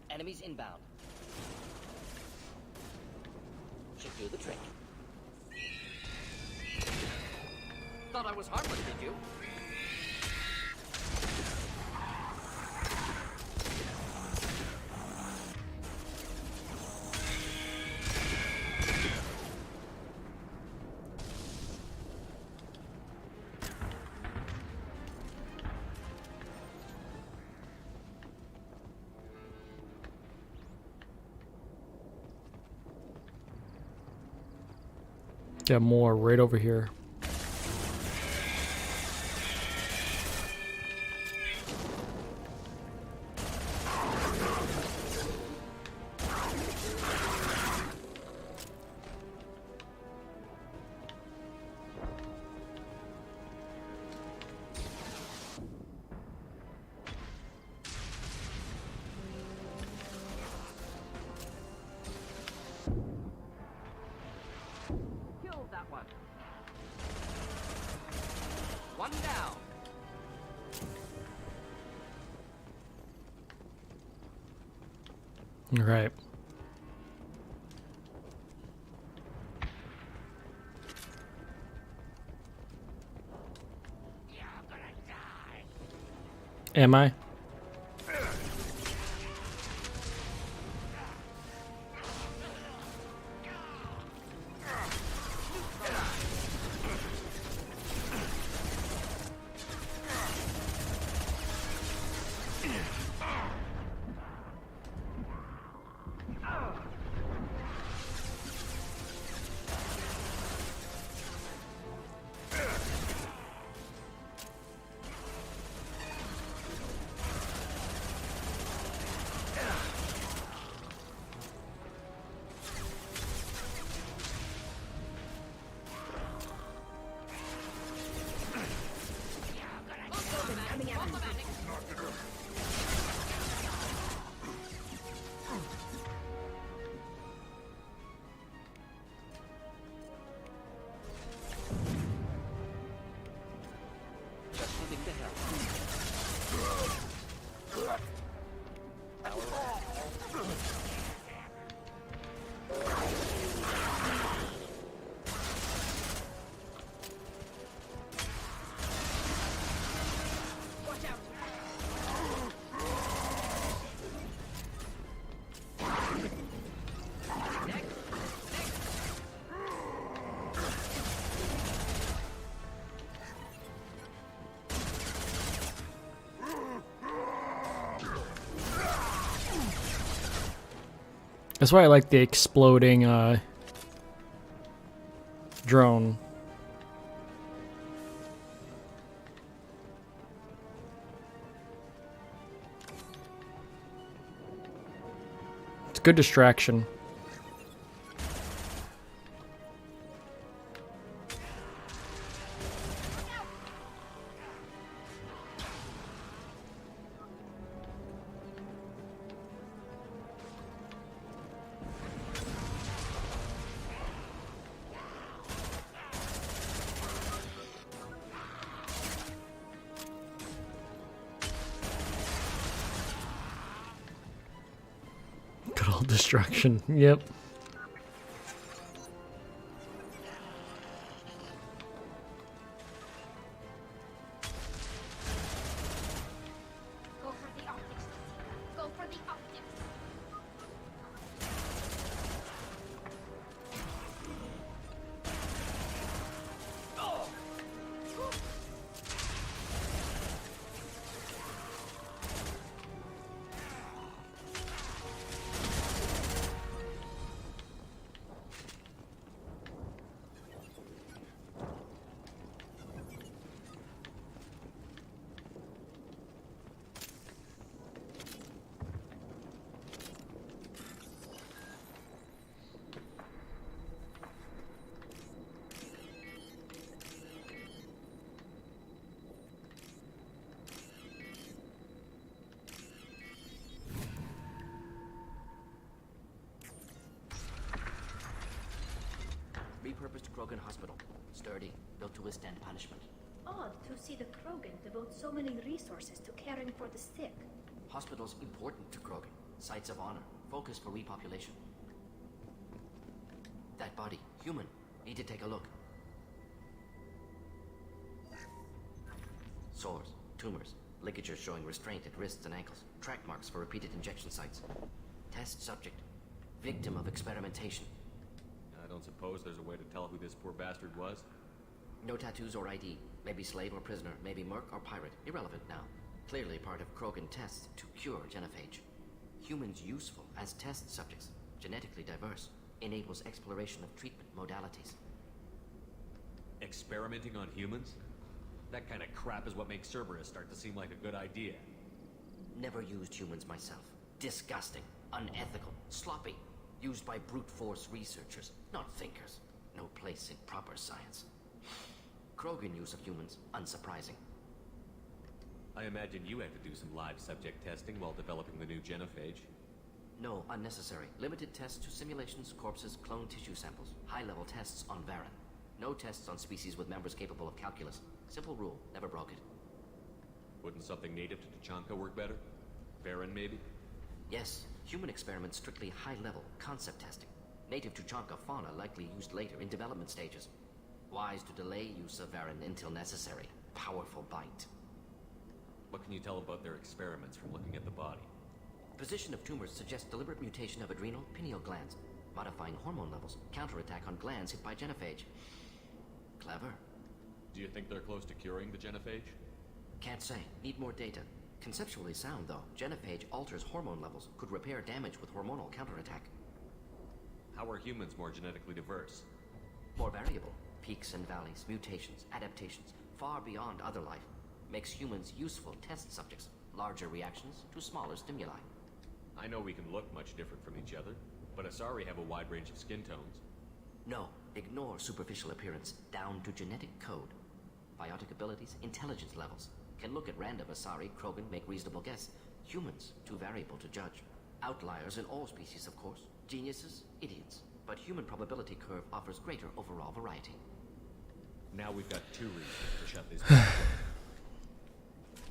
Speaker 15: Enemies inbound. Should do the trick. Thought I was harmless, did you?
Speaker 3: Got more right over here.
Speaker 15: One down.
Speaker 3: All right. Am I? That's why I like the exploding drone. It's a good distraction. Good old destruction. Yep.
Speaker 10: Go for the optics. Go for the optics.
Speaker 15: Repurposed Krogan Hospital. Sturdy, built to withstand punishment.
Speaker 10: Odd to see the Krogan devote so many resources to caring for the sick.
Speaker 15: Hospitals important to Krogan. Sites of honor. Focus for repopulation. That body, human. Need to take a look. Sores, tumors, ligatures showing restraint at wrists and ankles. Track marks for repeated injection sites. Test subject. Victim of experimentation.
Speaker 4: I don't suppose there's a way to tell who this poor bastard was?
Speaker 15: No tattoos or ID. Maybe slave or prisoner. Maybe merc or pirate. Irrelevant now. Clearly part of Krogan tests to cure genophage. Humans useful as test subjects. Genetically diverse. Enables exploration of treatment modalities.
Speaker 4: Experimenting on humans? That kind of crap is what makes Cerberus start to seem like a good idea.
Speaker 15: Never used humans myself. Disgusting. Unethical. Sloppy. Used by brute force researchers, not thinkers. No place in proper science. Krogan use of humans, unsurprising.
Speaker 4: I imagine you had to do some live subject testing while developing the new genophage.
Speaker 15: No, unnecessary. Limited tests to simulations, corpses, clone tissue samples. High-level tests on Varen. No tests on species with members capable of calculus. Simple rule, never broke it.
Speaker 4: Wouldn't something native to Tuchanka work better? Baron, maybe?
Speaker 15: Yes, human experiments strictly high-level, concept testing. Native Tuchanka fauna likely used later in development stages. Wise to delay use of Varan until necessary. Powerful bite.
Speaker 4: What can you tell about their experiments from looking at the body?
Speaker 15: Position of tumors suggests deliberate mutation of adrenal pineal glands, modifying hormone levels, counterattack on glands hit by genophage. Clever.
Speaker 4: Do you think they're close to curing the genophage?
Speaker 15: Can't say. Need more data. Conceptually sound, though. Genophage alters hormone levels, could repair damage with hormonal counterattack.
Speaker 4: How are humans more genetically diverse?
Speaker 15: More variable. Peaks and valleys, mutations, adaptations, far beyond other life. Makes humans useful test subjects. Larger reactions to smaller stimuli.
Speaker 4: I know we can look much different from each other, but Asari have a wide range of skin tones.
Speaker 15: No, ignore superficial appearance, down to genetic code. Biotic abilities, intelligence levels. Can look at random Asari, Krogan, make reasonable guess. Humans, too variable to judge. Outliers in all species, of course. Geniuses, idiots. But human probability curve offers greater overall variety.
Speaker 4: Now we've got 2 reasons to shut this down.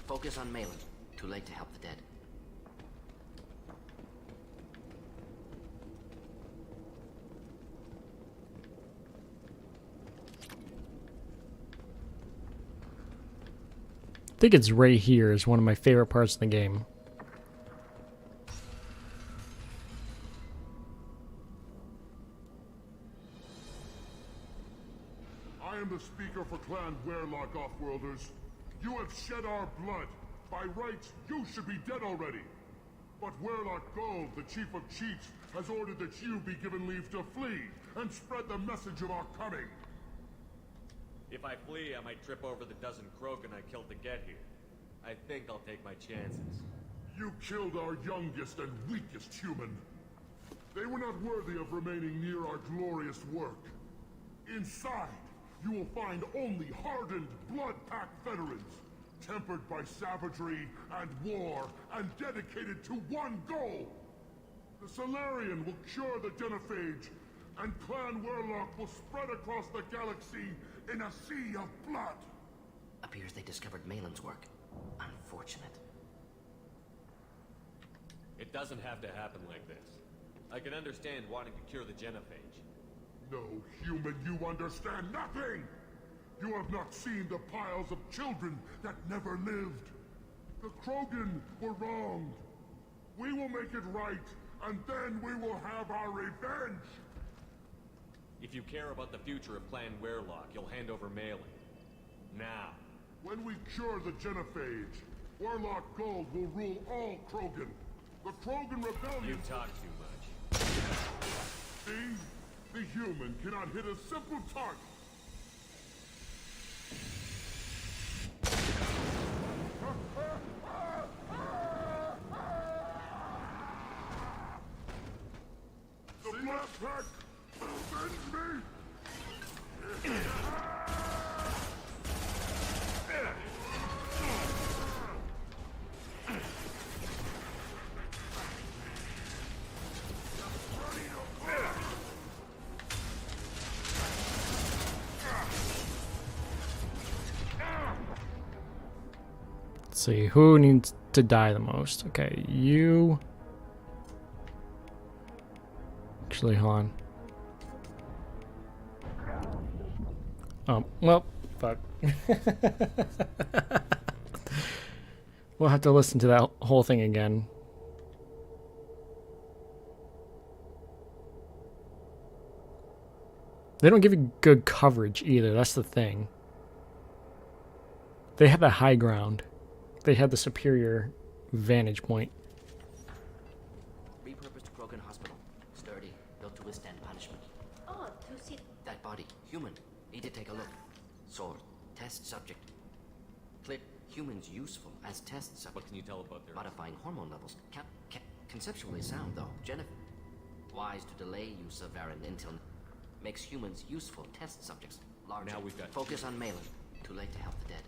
Speaker 15: Focus on Malin. Too late to help the dead.
Speaker 3: I think it's right here is one of my favorite parts of the game.
Speaker 13: I am the speaker for Clan Werlock, Offworlders. You have shed our blood. By rights, you should be dead already. But Werlock Gold, the Chief of Chiefs, has ordered that you be given leave to flee and spread the message of our coming.
Speaker 4: If I flee, I might trip over the dozen Krogan I killed to get here. I think I'll take my chances.
Speaker 13: You killed our youngest and weakest human. They were not worthy of remaining near our glorious work. Inside, you will find only hardened, blood-packed veterans, tempered by savagery and war, and dedicated to one goal. The Solarian will cure the genophage, and Clan Werlock will spread across the galaxy in a sea of blood.
Speaker 15: Appears they discovered Malin's work. Unfortunate.
Speaker 4: It doesn't have to happen like this. I can understand wanting to cure the genophage.
Speaker 13: No, human, you understand nothing! You have not seen the piles of children that never lived. The Krogan were wronged. We will make it right, and then we will have our revenge!
Speaker 4: If you care about the future of Clan Werlock, you'll hand over Malin. Now.
Speaker 13: When we cure the genophage, Werlock Gold will rule all Krogan. The Krogan Rebellion...
Speaker 4: You talk too much.
Speaker 13: See? The human cannot hit a simple target. The Black Pack sends me!
Speaker 3: Let's see, who needs to die the most? Okay, you... Actually, hold on. Oh, well, fuck. We'll have to listen to that whole thing again. They don't give you good coverage either, that's the thing. They have the high ground. They have the superior vantage point.
Speaker 15: Repurposed Krogan hospital. Sturdy, built to withstand punishment.
Speaker 10: Oh, to see...
Speaker 15: That body, human. Need to take a look. Sword, test subject. Click, humans useful as test subject.
Speaker 4: What can you tell about their...
Speaker 15: Modifying hormone levels. Conceptually sound, though. Jennifer. Wise to delay use of Varan until... Makes humans useful test subjects. Larger.
Speaker 4: Now we've got...
Speaker 15: Focus on Malin. Too late to help the dead.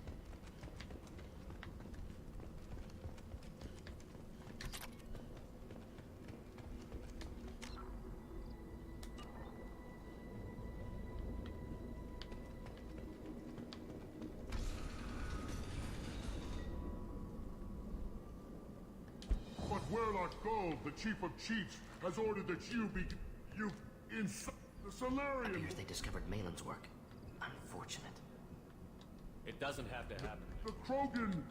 Speaker 13: Warlock Gold, the chief of chiefs, has ordered that you inside the Solarian.
Speaker 15: Appears they discovered Malin's work. Unfortunate.
Speaker 4: It doesn't have to happen.
Speaker 13: The Krogan.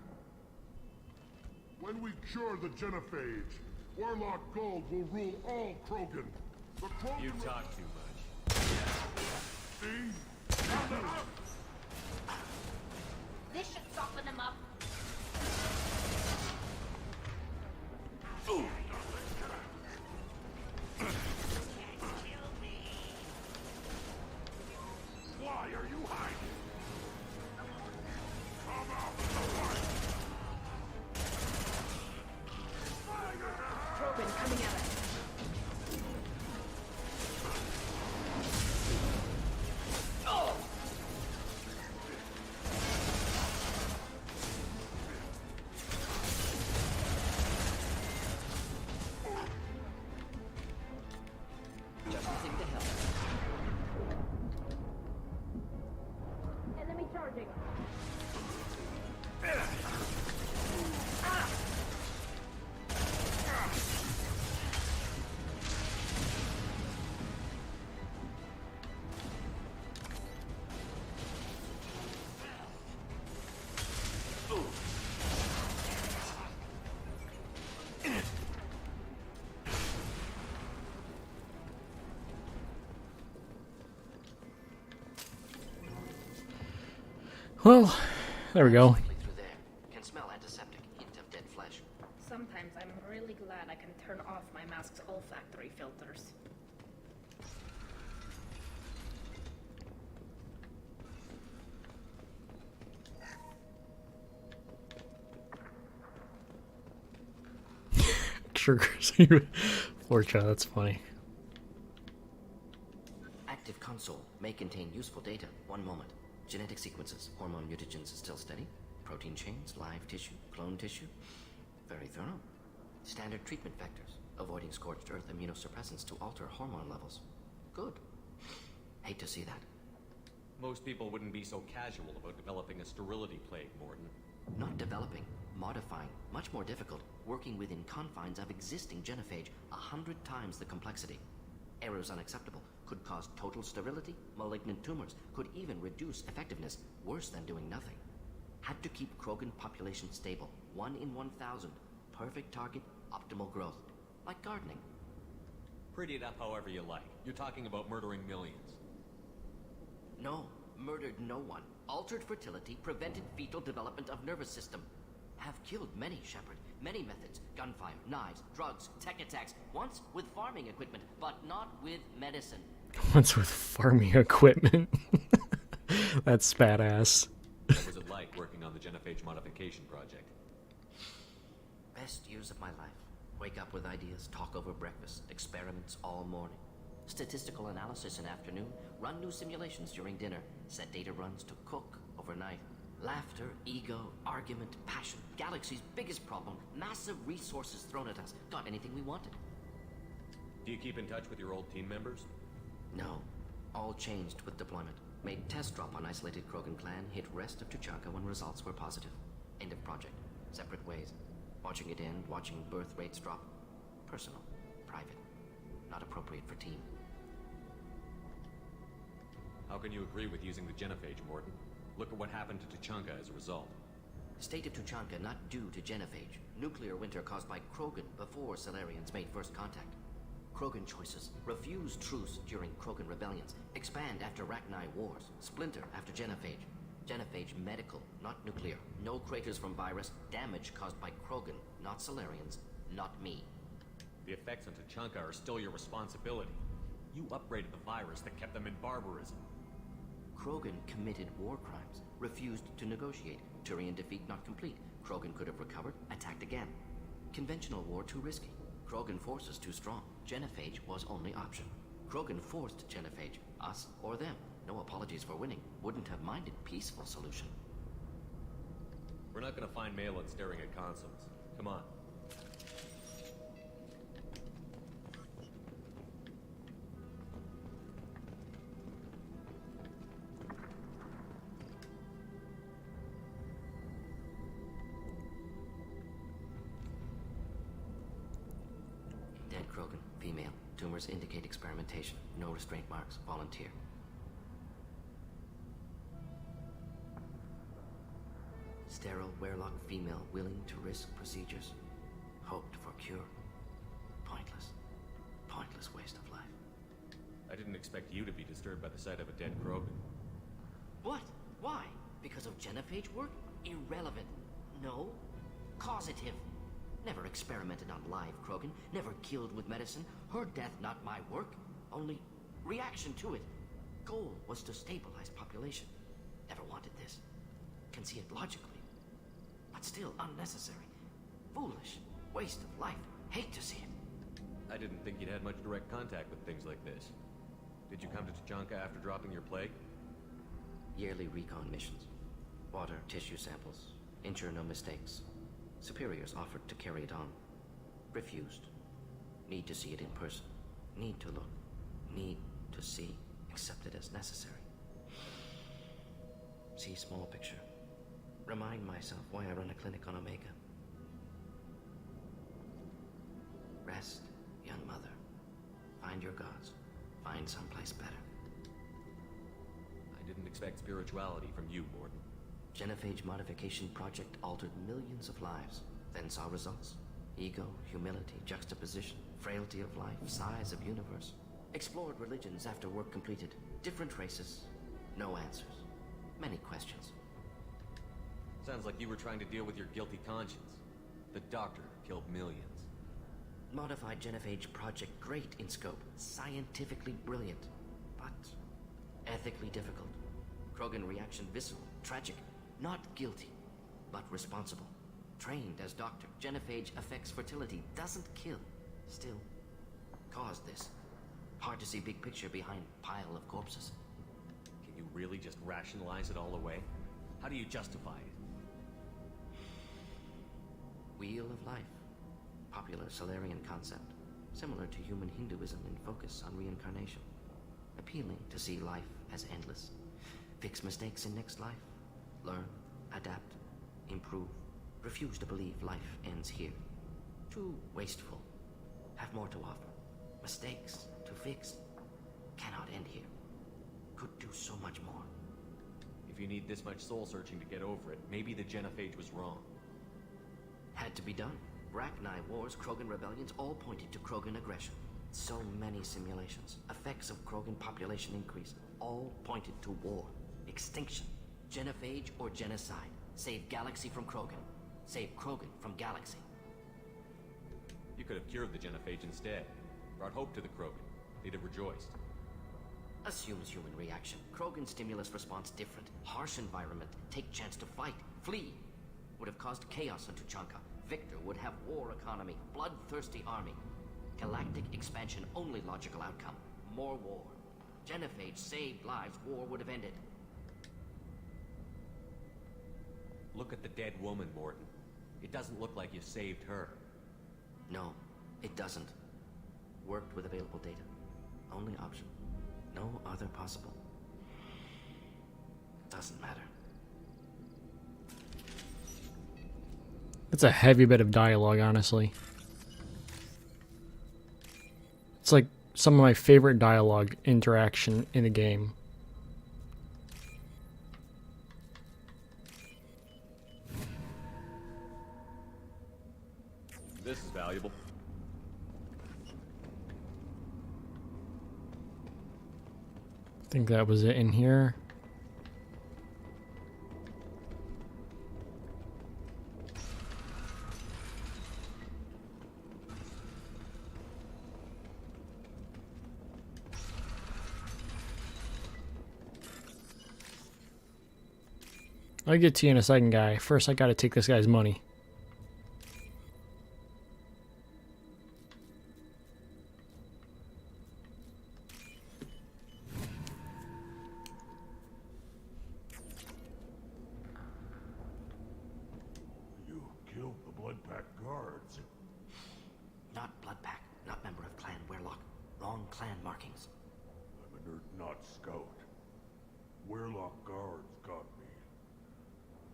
Speaker 13: When we cure the Genophage, Warlock Gold will rule all Krogan. The Krogan.
Speaker 4: You talk too much.
Speaker 13: See?
Speaker 10: This should soften him up.
Speaker 13: Why are you hiding? Come out of the light!
Speaker 2: Krogan coming at us.
Speaker 15: Just the thing to help.
Speaker 10: Enemy charging.
Speaker 3: Well, there we go.
Speaker 15: Through there. Can smell antiseptic. Hint of dead flesh.
Speaker 10: Sometimes I'm really glad I can turn off my mask's olfactory filters.
Speaker 3: Triggers. Poor child, that's funny.
Speaker 15: Active console may contain useful data. One moment. Genetic sequences. Hormone mutagens is still steady. Protein chains, live tissue, clone tissue. Very thorough. Standard treatment vectors. Avoiding scorched earth immunosuppressants to alter hormone levels. Good. Hate to see that.
Speaker 4: Most people wouldn't be so casual about developing a sterility plague, Morton.
Speaker 15: Not developing, modifying, much more difficult, working within confines of existing genophage, 100 times the complexity. Errors unacceptable, could cause total sterility, malignant tumors, could even reduce effectiveness, worse than doing nothing. Had to keep Krogan population stable, 1 in 1,000, perfect target, optimal growth, like gardening.
Speaker 4: Pretty it up however you like. You're talking about murdering millions.
Speaker 15: No, murdered no one. Altered fertility, prevented fetal development of nervous system. Have killed many, Shepard. Many methods. Gunfire, knives, drugs, tech attacks. Once with farming equipment, but not with medicine.
Speaker 3: Once with farming equipment. That's badass.
Speaker 4: What was it like working on the genophage modification project?
Speaker 15: Best years of my life. Wake up with ideas, talk over breakfast, experiments all morning. Statistical analysis in afternoon, run new simulations during dinner, set data runs to cook overnight. Laughter, ego, argument, passion. Galaxy's biggest problem, massive resources thrown at us. Got anything we wanted.
Speaker 4: Do you keep in touch with your old team members?
Speaker 15: No. All changed with deployment. Made test drop on isolated Krogan clan, hit rest of Tuchanka when results were positive. End of project. Separate ways. Watching it end, watching birth rates drop. Personal. Private. Not appropriate for team.
Speaker 4: How can you agree with using the genophage, Morton? Look at what happened to Tuchanka as a result.
Speaker 15: State of Tuchanka not due to genophage. Nuclear winter caused by Krogan before Solarians made first contact. Krogan choices. Refuse truce during Krogan rebellions. Expand after Rachni wars. Splinter after genophage. Genophage medical, not nuclear. No craters from virus. Damage caused by Krogan, not Solarians, not me.
Speaker 4: The effects on Tuchanka are still your responsibility. You upgraded the virus that kept them in barbarism.
Speaker 15: Krogan committed war crimes. Refused to negotiate. Turian defeat not complete. Krogan could have recovered, attacked again. Conventional war too risky. Krogan forces too strong. Genophage was only option. Krogan forced genophage. Us or them. No apologies for winning. Wouldn't have minded peaceful solution.
Speaker 4: We're not gonna find Malin staring at consoles. Come on.
Speaker 15: Krogan, female. Tumors indicate experimentation. No restraint marks. Volunteer. Sterile, werelock female, willing to risk procedures. Hoped for cure. Pointless. Pointless waste of life.
Speaker 4: I didn't expect you to be disturbed by the sight of a dead Krogan.
Speaker 15: What? Why? Because of genophage work? Irrelevant. No. Causative. Never experimented on live Krogan. Never killed with medicine. Her death not my work. Only reaction to it. Goal was to stabilize population. Never wanted this. Can see it logically. But still unnecessary. Foolish. Waste of life. Hate to see it.
Speaker 4: I didn't think you'd had much direct contact with things like this. Did you come to Tuchanka after dropping your plague?
Speaker 15: Yearly recon missions. Water, tissue samples. Ensure no mistakes. Superiors offered to carry it on. Refused. Need to see it in person. Need to look. Need to see. Accept it as necessary. See small picture. Remind myself why I run a clinic on Omega. Rest, young mother. Find your gods. Find someplace better.
Speaker 4: I didn't expect spirituality from you, Morden.
Speaker 15: Genophage modification project altered millions of lives. Then saw results. Ego, humility, juxtaposition, frailty of life, size of universe. Explored religions after work completed. Different races. No answers. Many questions.
Speaker 4: Sounds like you were trying to deal with your guilty conscience. The doctor killed millions.
Speaker 15: Modified genophage project great in scope. Scientifically brilliant. But ethically difficult. Krogan reaction visceral. Tragic. Not guilty, but responsible. Trained as doctor. Genophage affects fertility. Doesn't kill. Still, caused this. Hard to see big picture behind pile of corpses.
Speaker 4: Can you really just rationalize it all away? How do you justify it?
Speaker 15: Wheel of life. Popular Solarian concept. Similar to human Hinduism in focus on reincarnation. Appealing to see life as endless. Fix mistakes in next life. Learn, adapt, improve. Refuse to believe life ends here. Too wasteful. Have more to offer. Mistakes to fix. Cannot end here. Could do so much more.
Speaker 4: If you need this much soul searching to get over it, maybe the genophage was wrong.
Speaker 15: Had to be done. Rachni wars, Krogan rebellions, all pointed to Krogan aggression. So many simulations. Effects of Krogan population increase. All pointed to war. Extinction. Genophage or genocide. Save galaxy from Krogan. Save Krogan from galaxy.
Speaker 4: You could have cured the genophage instead. Brought hope to the Krogan. They'd have rejoiced.
Speaker 15: Assumes human reaction. Krogan stimulus response different. Harsh environment. Take chance to fight. Flee. Would have caused chaos on Tuchanka. Victor would have war economy. Bloodthirsty army. Galactic expansion only logical outcome. More war. Genophage saved lives. War would have ended.
Speaker 4: Look at the dead woman, Morden. It doesn't look like you saved her.
Speaker 15: No, it doesn't. Worked with available data. Only option. No other possible. Doesn't matter.
Speaker 3: That's a heavy bit of dialogue, honestly. It's like some of my favorite dialogue interaction in a game.
Speaker 4: This is valuable.
Speaker 3: I think that was it in here. I'll get to you in a second, guy. First, I gotta take this guy's money.
Speaker 13: You killed the Blood Pack guards.
Speaker 15: Not Blood Pack. Not member of Clan Werelock. Wrong clan markings.
Speaker 13: I'm an not scout. Werelock guards got me.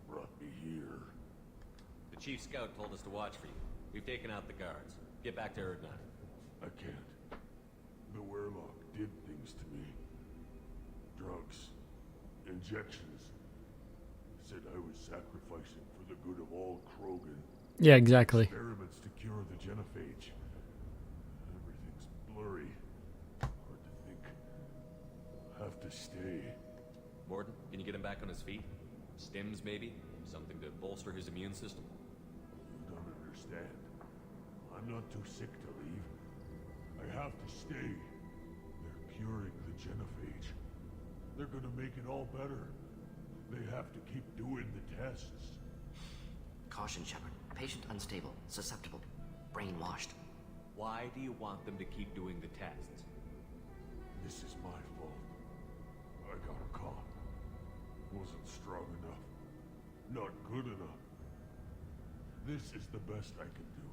Speaker 13: Brought me here.
Speaker 4: The chief scout told us to watch for you. We've taken out the guards. Get back to Erdnot.
Speaker 13: I can't. The Werlock did things to me. Drugs. Injections. Said I was sacrificing for the good of all Krogan.
Speaker 3: Yeah, exactly.
Speaker 13: Experiments to cure the genophage. Everything's blurry. Hard to think. Have to stay.
Speaker 4: Morden, can you get him back on his feet? Stims, maybe? Something to bolster his immune system?
Speaker 13: You don't understand. I'm not too sick to leave. I have to stay. They're curing the genophage. They're gonna make it all better. They have to keep doing the tests.
Speaker 15: Caution, Shepard. Patient unstable, susceptible, brainwashed.
Speaker 4: Why do you want them to keep doing the tests?
Speaker 13: This is my fault. I got caught. Wasn't strong enough. Not good enough. This is the best I can do.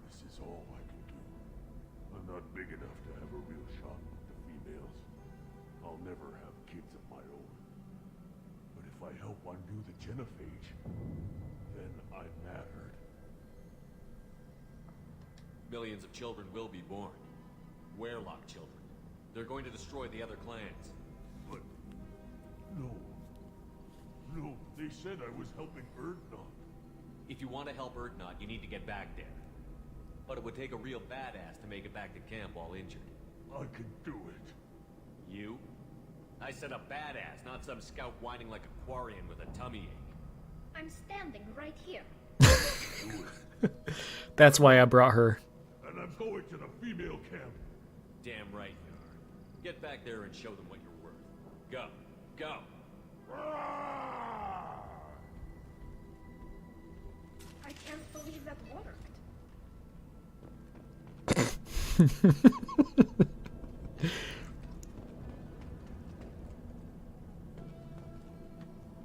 Speaker 13: This is all I can do. I'm not big enough to have a real shot with the females. I'll never have kids of my own. But if I help undo the genophage, then I mattered.
Speaker 4: Millions of children will be born. Werlock children. They're going to destroy the other clans.
Speaker 13: But... no. No, they said I was helping Erdnot.
Speaker 4: If you want to help Erdnot, you need to get back there. But it would take a real badass to make it back to camp while injured.
Speaker 13: I can do it.
Speaker 4: You? I said a badass, not some scout whining like a Quarian with a tummy ache.
Speaker 10: I'm standing right here.
Speaker 3: That's why I brought her.
Speaker 13: And I'm going to the female camp.
Speaker 4: Damn right you are. Get back there and show them what you're worth. Go. Go.
Speaker 10: I can't believe that worked.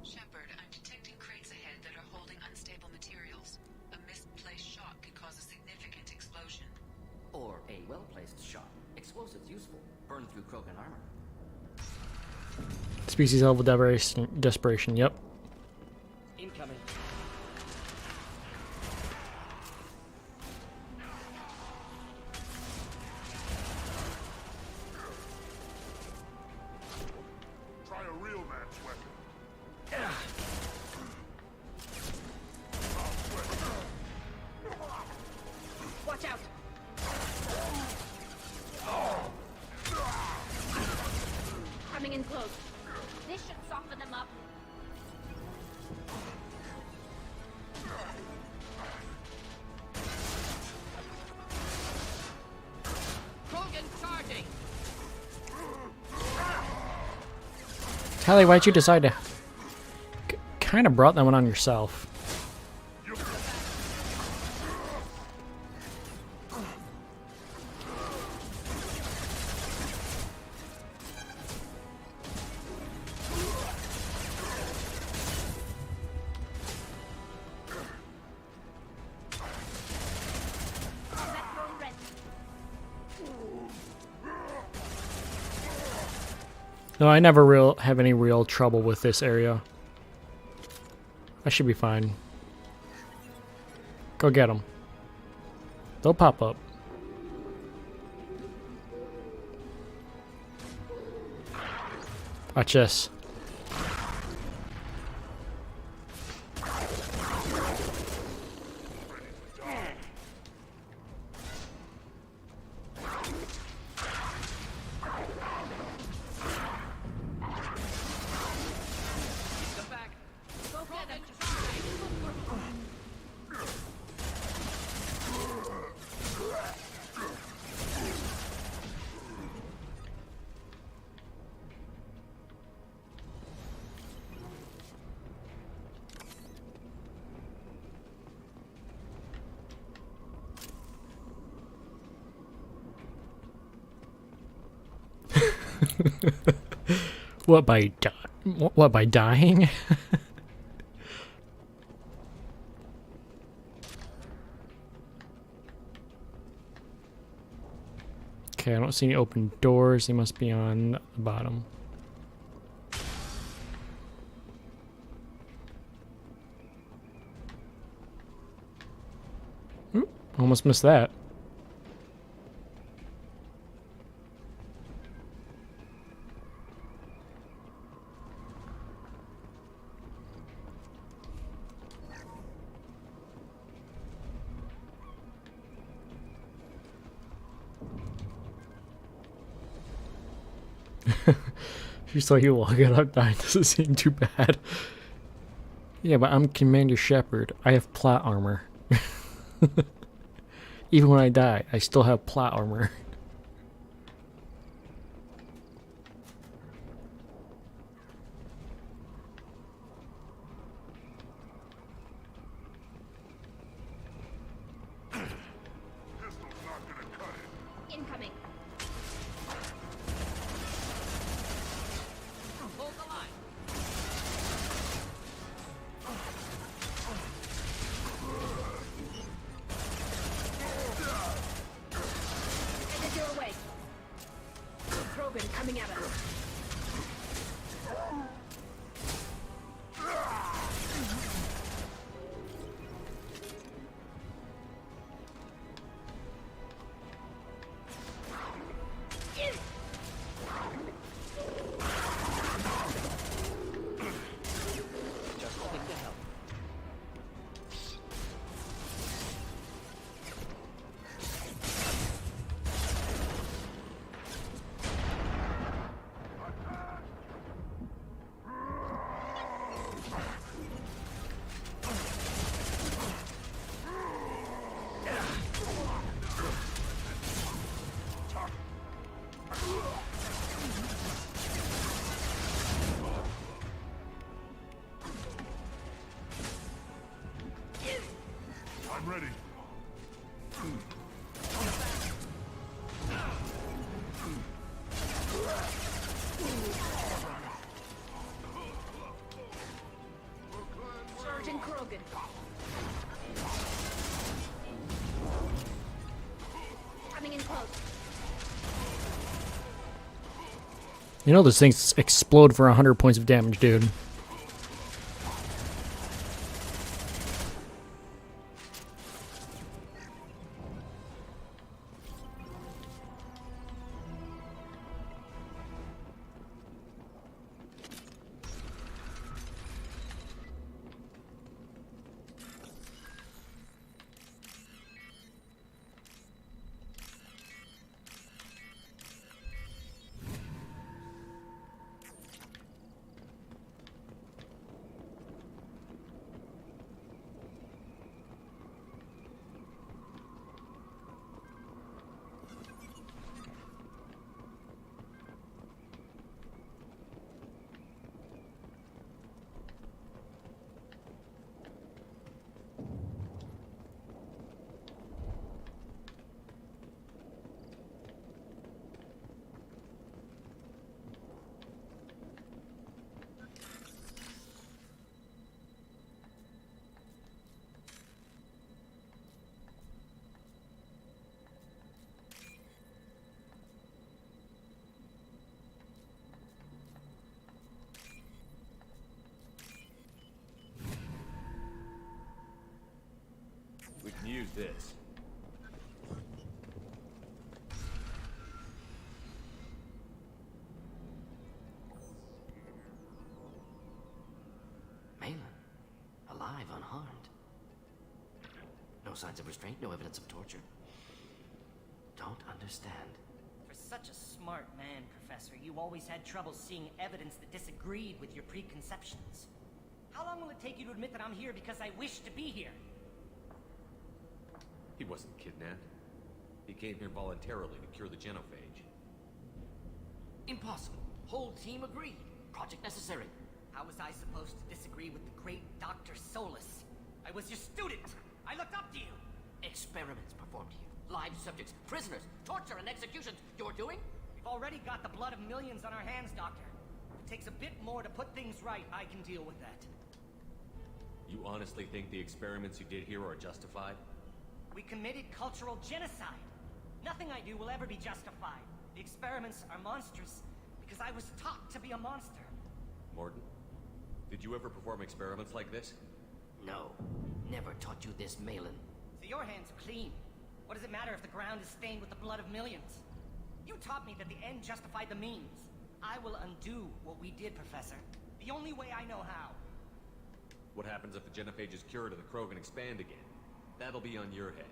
Speaker 5: Shepard, I'm detecting crates ahead that are holding unstable materials. A misplaced shot could cause a significant explosion.
Speaker 15: Or a well-placed shot. Explosives useful. Burn through Krogan armor.
Speaker 3: Species level desperation. Yep.
Speaker 15: Incoming.
Speaker 13: Try a real man's weapon.
Speaker 10: Watch out! Coming in close. This should soften them up.
Speaker 11: Krogan charging!
Speaker 3: Callie, why'd you decide to... kind of brought that one on yourself. No, I never have any real trouble with this area. I should be fine. Go get them. They'll pop up. Watch this. What by dying? Okay, I don't see any open doors. They must be on the bottom. Oop, almost missed that. She saw you walking up dying doesn't seem too bad. Yeah, but I'm Commander Shepard. I have plot armor. Even when I die, I still have plot armor.
Speaker 10: Incoming.
Speaker 11: Hold the line.
Speaker 10: Headed your way. Krogan coming at us.
Speaker 15: Just hoping to help.
Speaker 13: I'm ready.
Speaker 10: Sergeant Krogan. Coming in close.
Speaker 3: You know those things explode for 100 points of damage, dude.
Speaker 4: We can use this.
Speaker 15: Malin, alive, unharmed. No signs of restraint, no evidence of torture. Don't understand.
Speaker 17: For such a smart man, Professor, you always had trouble seeing evidence that disagreed with your preconceptions. How long will it take you to admit that I'm here because I wish to be here?
Speaker 4: He wasn't kidnapped. He came here voluntarily to cure the genophage.
Speaker 15: Impossible. Whole team agreed. Project necessary.
Speaker 17: How was I supposed to disagree with the great Dr. Solus? I was your student! I looked up to you!
Speaker 15: Experiments performed here. Live subjects, prisoners, torture and executions. You're doing?
Speaker 17: We've already got the blood of millions on our hands, Doctor. If it takes a bit more to put things right, I can deal with that.
Speaker 4: You honestly think the experiments you did here are justified?
Speaker 17: We committed cultural genocide. Nothing I do will ever be justified. The experiments are monstrous because I was taught to be a monster.
Speaker 4: Morton, did you ever perform experiments like this?
Speaker 15: No. Never taught you this, Malin.
Speaker 17: So your hands are clean. What does it matter if the ground is stained with the blood of millions? You taught me that the end justified the means. I will undo what we did, Professor. The only way I know how.
Speaker 4: What happens if the genophage is cured and the Krogan expand again? That'll be on your head.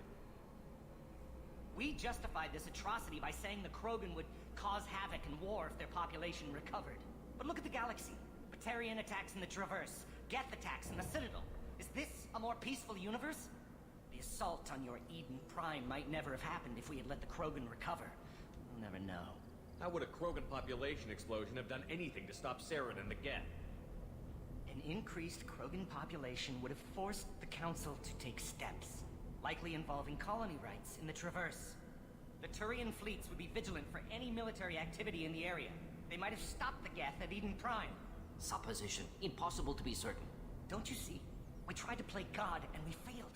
Speaker 17: We justified this atrocity by saying the Krogan would cause havoc and war if their population recovered. But look at the galaxy. Batarian attacks in the Traverse, Geth attacks in the Citadel. Is this a more peaceful universe? The assault on your Eden Prime might never have happened if we had let the Krogan recover. We'll never know.
Speaker 4: How would a Krogan population explosion have done anything to stop Saren and the Geth?
Speaker 17: An increased Krogan population would have forced the Council to take steps, likely involving colony rights in the Traverse. The Turian fleets would be vigilant for any military activity in the area. They might have stopped the Geth at Eden Prime.
Speaker 15: Supposition. Impossible to be certain.
Speaker 17: Don't you see? We tried to play God and we failed.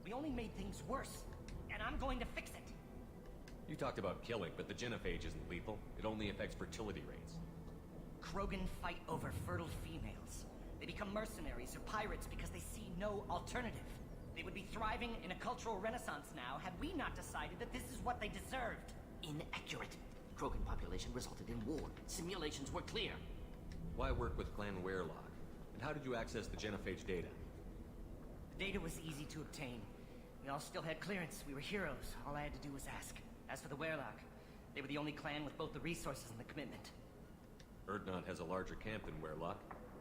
Speaker 17: We only made things worse, and I'm going to fix it.
Speaker 4: You talked about killing, but the genophage isn't lethal. It only affects fertility rates.
Speaker 17: Krogan fight over fertile females. They become mercenaries or pirates because they see no alternative. They would be thriving in a cultural renaissance now had we not decided that this is what they deserved.
Speaker 15: Inaccurate. Krogan population resulted in war. Simulations were clear.
Speaker 4: Why work with Clan Werelock? And how did you access the genophage data?
Speaker 17: The data was easy to obtain. We all still had clearance. We were heroes. All I had to do was ask. As for the Werelock, they were the only clan with both the resources and the commitment.
Speaker 4: Urdnot has a larger camp than Werelock.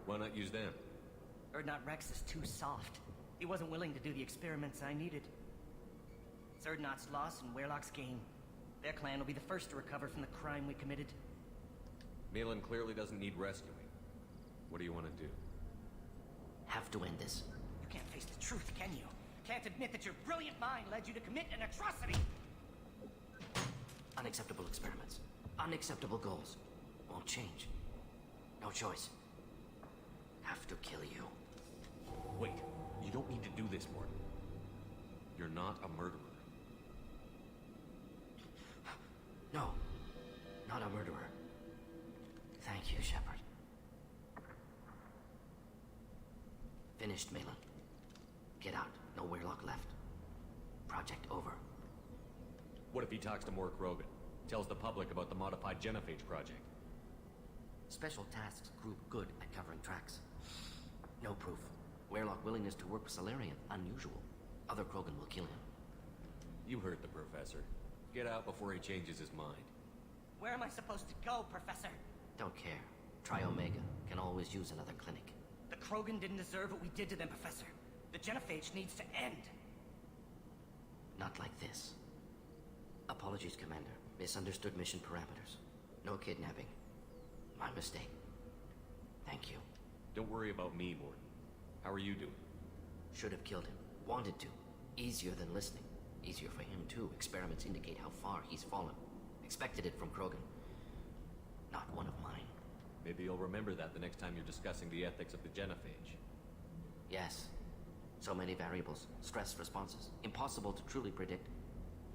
Speaker 4: Why not use them?
Speaker 17: Urdnot Rex is too soft. He wasn't willing to do the experiments I needed. It's Urdnot's loss and Werelock's gain. Their clan will be the first to recover from the crime we committed.
Speaker 4: Malin clearly doesn't need rescuing. What do you want to do?
Speaker 15: Have to end this.
Speaker 17: You can't face the truth, can you? Can't admit that your brilliant mind led you to commit an atrocity!
Speaker 15: Unacceptable experiments. Unacceptable goals. Won't change. No choice. Have to kill you.
Speaker 4: Wait, you don't need to do this, Morton. You're not a murderer.
Speaker 15: No. Not a murderer. Thank you, Shepard. Finished, Malin. Get out. No Werelock left. Project over.
Speaker 4: What if he talks to more Krogan? Tells the public about the modified genophage project?
Speaker 15: Special tasks group good at covering tracks. No proof. Werelock willingness to work with Salarian. Unusual. Other Krogan will kill him.
Speaker 4: You heard the professor. Get out before he changes his mind.
Speaker 17: Where am I supposed to go, Professor?
Speaker 15: Don't care. Try Omega. Can always use another clinic.
Speaker 17: The Krogan didn't deserve what we did to them, Professor. The genophage needs to end.
Speaker 15: Not like this. Apologies, Commander. Misunderstood mission parameters. No kidnapping. My mistake. Thank you.
Speaker 4: Don't worry about me, Morton. How are you doing?
Speaker 15: Should have killed him. Wanted to. Easier than listening. Easier for him, too. Experiments indicate how far he's fallen. Expected it from Krogan. Not one of mine.
Speaker 4: Maybe you'll remember that the next time you're discussing the ethics of the genophage.
Speaker 15: Yes. So many variables. Stress responses. Impossible to truly predict.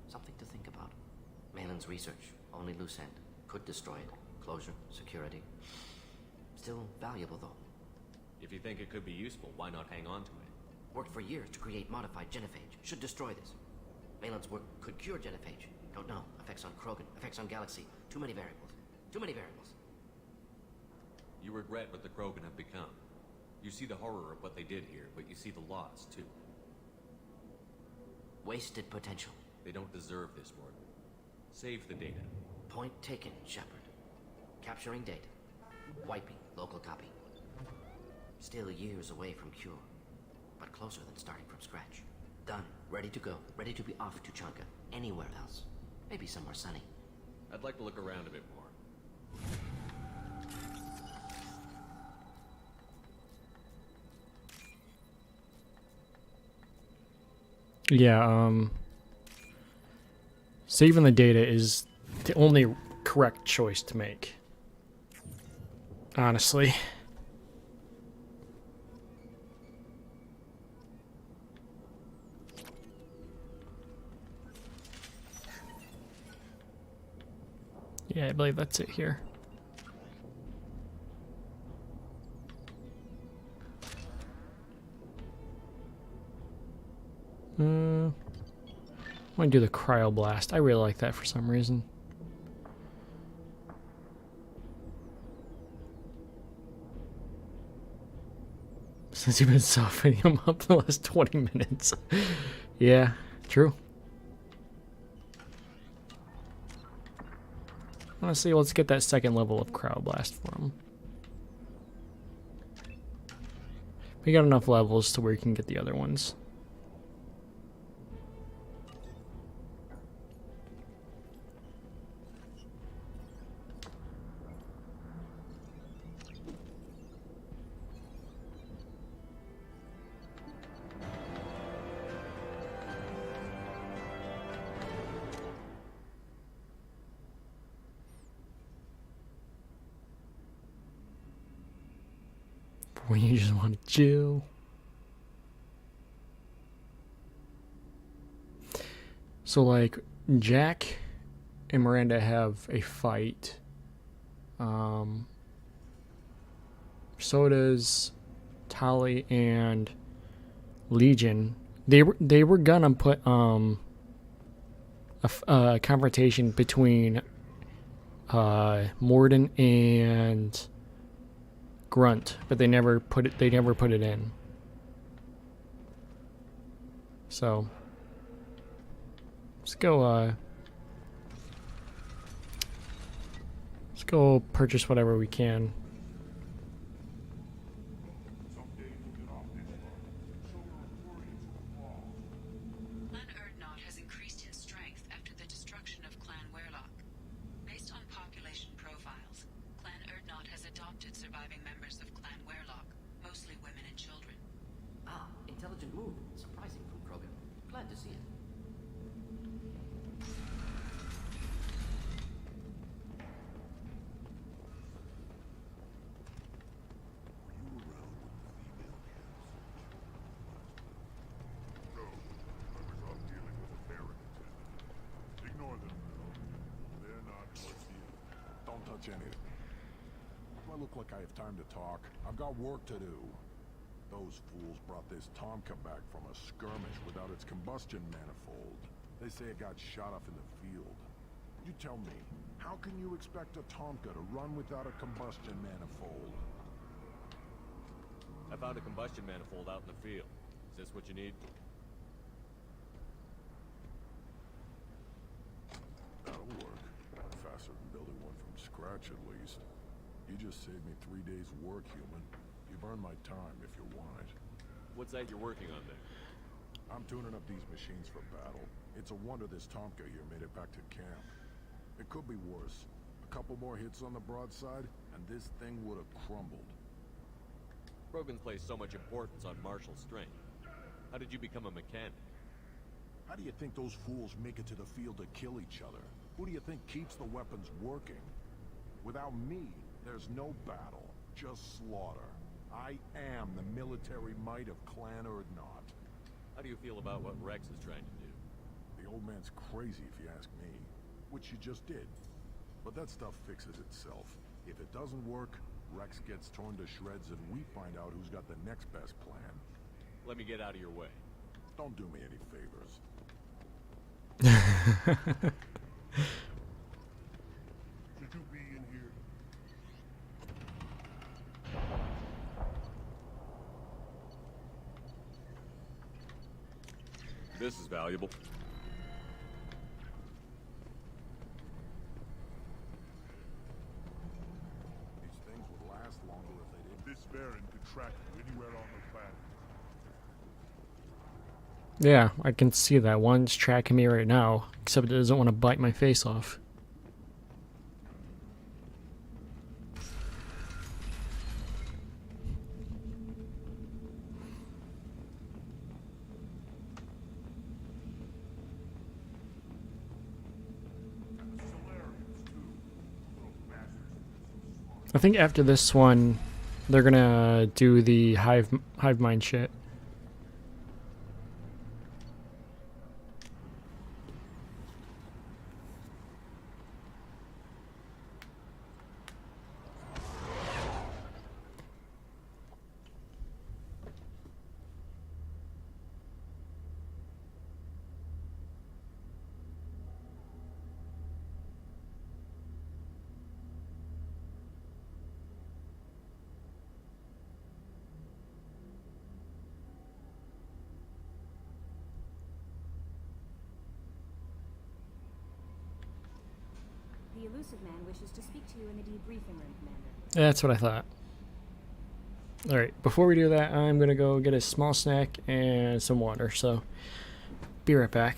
Speaker 15: Something to think about. Malin's research. Only loose end. Could destroy it. Closure. Security. Still valuable, though.
Speaker 4: If you think it could be useful, why not hang on to it?
Speaker 15: Worked for years to create modified genophage. Should destroy this. Malin's work could cure genophage. Don't know. Effects on Krogan. Effects on Galaxy. Too many variables. Too many variables.
Speaker 4: You regret what the Krogan have become. You see the horror of what they did here, but you see the loss, too.
Speaker 15: Wasted potential.
Speaker 4: They don't deserve this, Morton. Save the data.
Speaker 15: Point taken, Shepard. Capturing data. Wiping local copy. Still years away from cure, but closer than starting from scratch. Done. Ready to go. Ready to be off to Chanka. Anywhere else. Maybe somewhere sunny.
Speaker 4: I'd like to look around a bit more.
Speaker 3: Yeah, saving the data is the only correct choice to make. Honestly. Yeah, I believe that's it here. I'm gonna do the cryoblast. I really like that for some reason. Since you've been softening him up the last 20 minutes. Yeah, true. Honestly, let's get that second level of Crowd Blast for him. We got enough levels to where you can get the other ones. When you just want to chill. So like Jack and Miranda have a fight. So does Tali and Legion. They were gonna put a confrontation between Morden and Grunt, but they never put it in. So let's go purchase whatever we can.
Speaker 5: Clan Erdnot has increased in strength after the destruction of Clan Werlock. Based on population profiles, Clan Erdnot has adopted surviving members of Clan Werlock, mostly women and children.
Speaker 15: Ah, intelligent move. Surprising from Krogan. Glad to see it.
Speaker 13: Ignore them. They're not worth you.
Speaker 14: Don't touch anything. Do I look like I have time to talk? I've got work to do. Those fools brought this Tomka back from a skirmish without its combustion manifold. They say it got shot off in the field. You tell me, how can you expect a Tomka to run without a combustion manifold?
Speaker 4: I found a combustion manifold out in the field. Is this what you need?
Speaker 14: That'll work. Faster than building one from scratch, at least. You just saved me 3 days' work, human. You've earned my time if you want it.
Speaker 4: What's that you're working on there?
Speaker 14: I'm tuning up these machines for battle. It's a wonder this Tomka here made it back to camp. It could be worse. A couple more hits on the broadside, and this thing would have crumbled.
Speaker 4: Krogans place so much importance on martial strength. How did you become a mechanic?
Speaker 14: How do you think those fools make it to the field to kill each other? Who do you think keeps the weapons working? Without me, there's no battle, just slaughter. I am the military might of Clan Erdnot.
Speaker 4: How do you feel about what Rex is trying to do?
Speaker 14: The old man's crazy if you ask me, which you just did. But that stuff fixes itself. If it doesn't work, Rex gets torn to shreds and we find out who's got the next best plan.
Speaker 4: Let me get out of your way.
Speaker 14: Don't do me any favors.
Speaker 12: Should you be in here?
Speaker 4: This is valuable.
Speaker 14: These things would last longer if they didn't.
Speaker 13: This Baron could track you anywhere on the planet.
Speaker 3: Yeah, I can see that. One's tracking me right now, except it doesn't want to bite my face off. I think after this one, they're gonna do the hive mind shit.
Speaker 10: elusive man wishes to speak to you in the debriefing room, Commander.
Speaker 3: That's what I thought. Alright, before we do that, I'm gonna go get a small snack and some water, so be right back.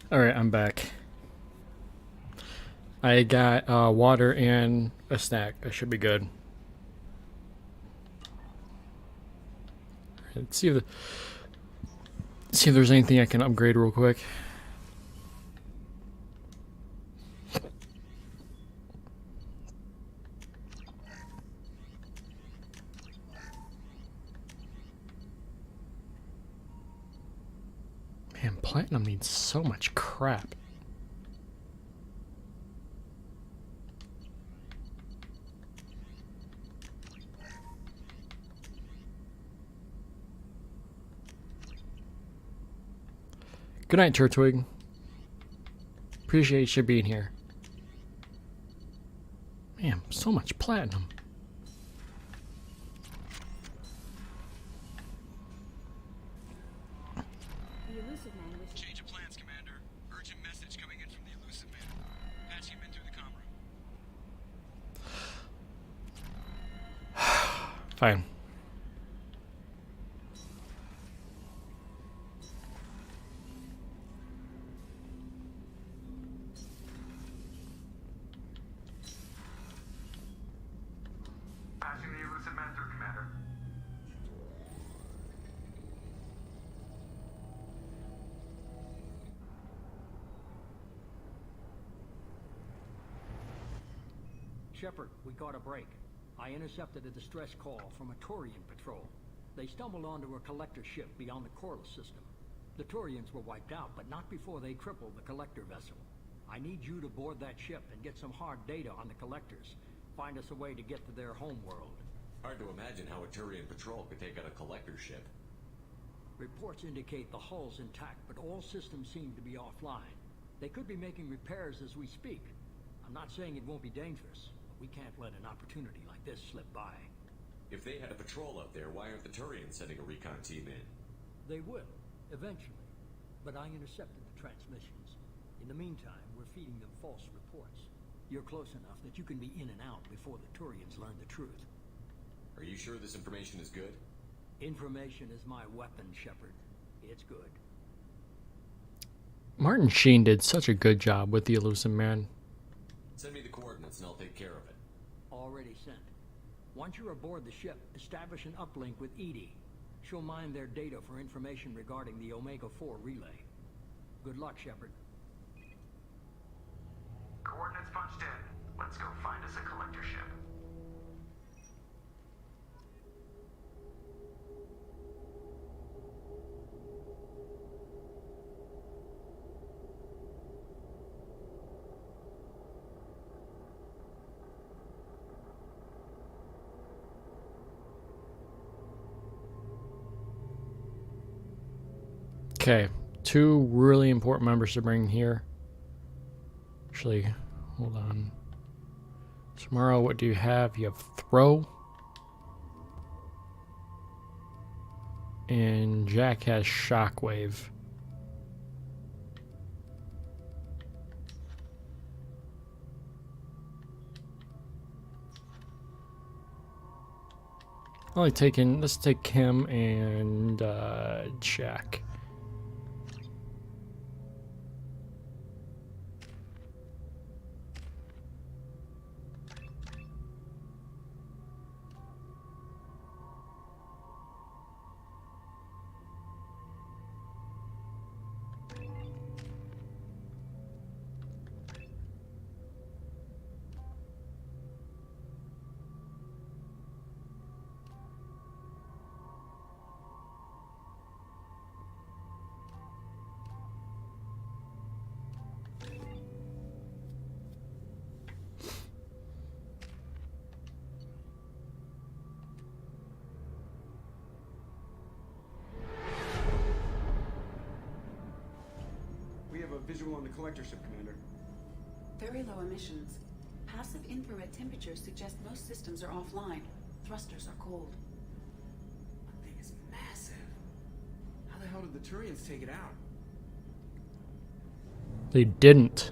Speaker 3: Alright, I'm back. I got water and a snack. I should be good. Let's see if there's anything I can upgrade real quick. Man, platinum needs so much crap. Good night, Turtwig. Appreciate you being here. Man, so much platinum.
Speaker 18: Change of plans, Commander. Urgent message coming in from the Elusive Man. Patching him in through the comm room.
Speaker 3: Fine.
Speaker 6: Patching the Elusive Man through, Commander.
Speaker 19: Shepard, we got a break. I intercepted a distress call from a Turian patrol. They stumbled onto a collector ship beyond the Corliss system. The Turians were wiped out, but not before they crippled the collector vessel. I need you to board that ship and get some hard data on the collectors. Find us a way to get to their homeworld.
Speaker 4: Hard to imagine how a Turian patrol could take out a collector ship.
Speaker 19: Reports indicate the hull's intact, but all systems seem to be offline. They could be making repairs as we speak. I'm not saying it won't be dangerous, but we can't let an opportunity like this slip by.
Speaker 4: If they had a patrol out there, why aren't the Turians sending a recon team in?
Speaker 19: They will, eventually. But I intercepted the transmissions. In the meantime, we're feeding them false reports. You're close enough that you can be in and out before the Turians learn the truth.
Speaker 4: Are you sure this information is good?
Speaker 19: Information is my weapon, Shepard. It's good.
Speaker 3: Martin Sheen did such a good job with the Elusive Man.
Speaker 4: Send me the coordinates and I'll take care of it.
Speaker 19: Already sent. Once you're aboard the ship, establish an uplink with Edie. She'll mine their data for information regarding the Omega-4 relay. Good luck, Shepard.
Speaker 6: Coordinates punched in. Let's go find us a collector ship.
Speaker 3: Okay, two really important members to bring here. Actually, hold on. Tomorrow, what do you have? You have Throw. And Jack has Shockwave. Let's take Kim and Jack.
Speaker 20: Visual on the collector ship, Commander.
Speaker 5: Very low emissions. Passive infrared temperatures suggest most systems are offline. Thrusters are cold.
Speaker 20: That thing is massive. How the hell did the Turians take it out?
Speaker 3: They didn't.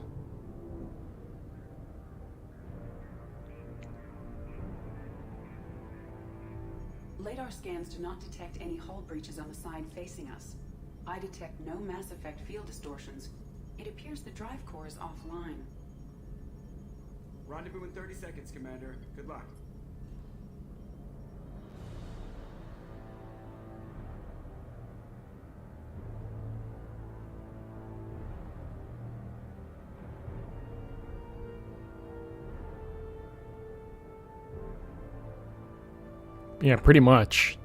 Speaker 5: Radar scans do not detect any hull breaches on the side facing us. I detect no Mass Effect field distortions.
Speaker 18: It appears the drive core is offline.
Speaker 20: Rendezvous in 30 seconds, Commander. Good luck.
Speaker 3: Yeah, pretty much.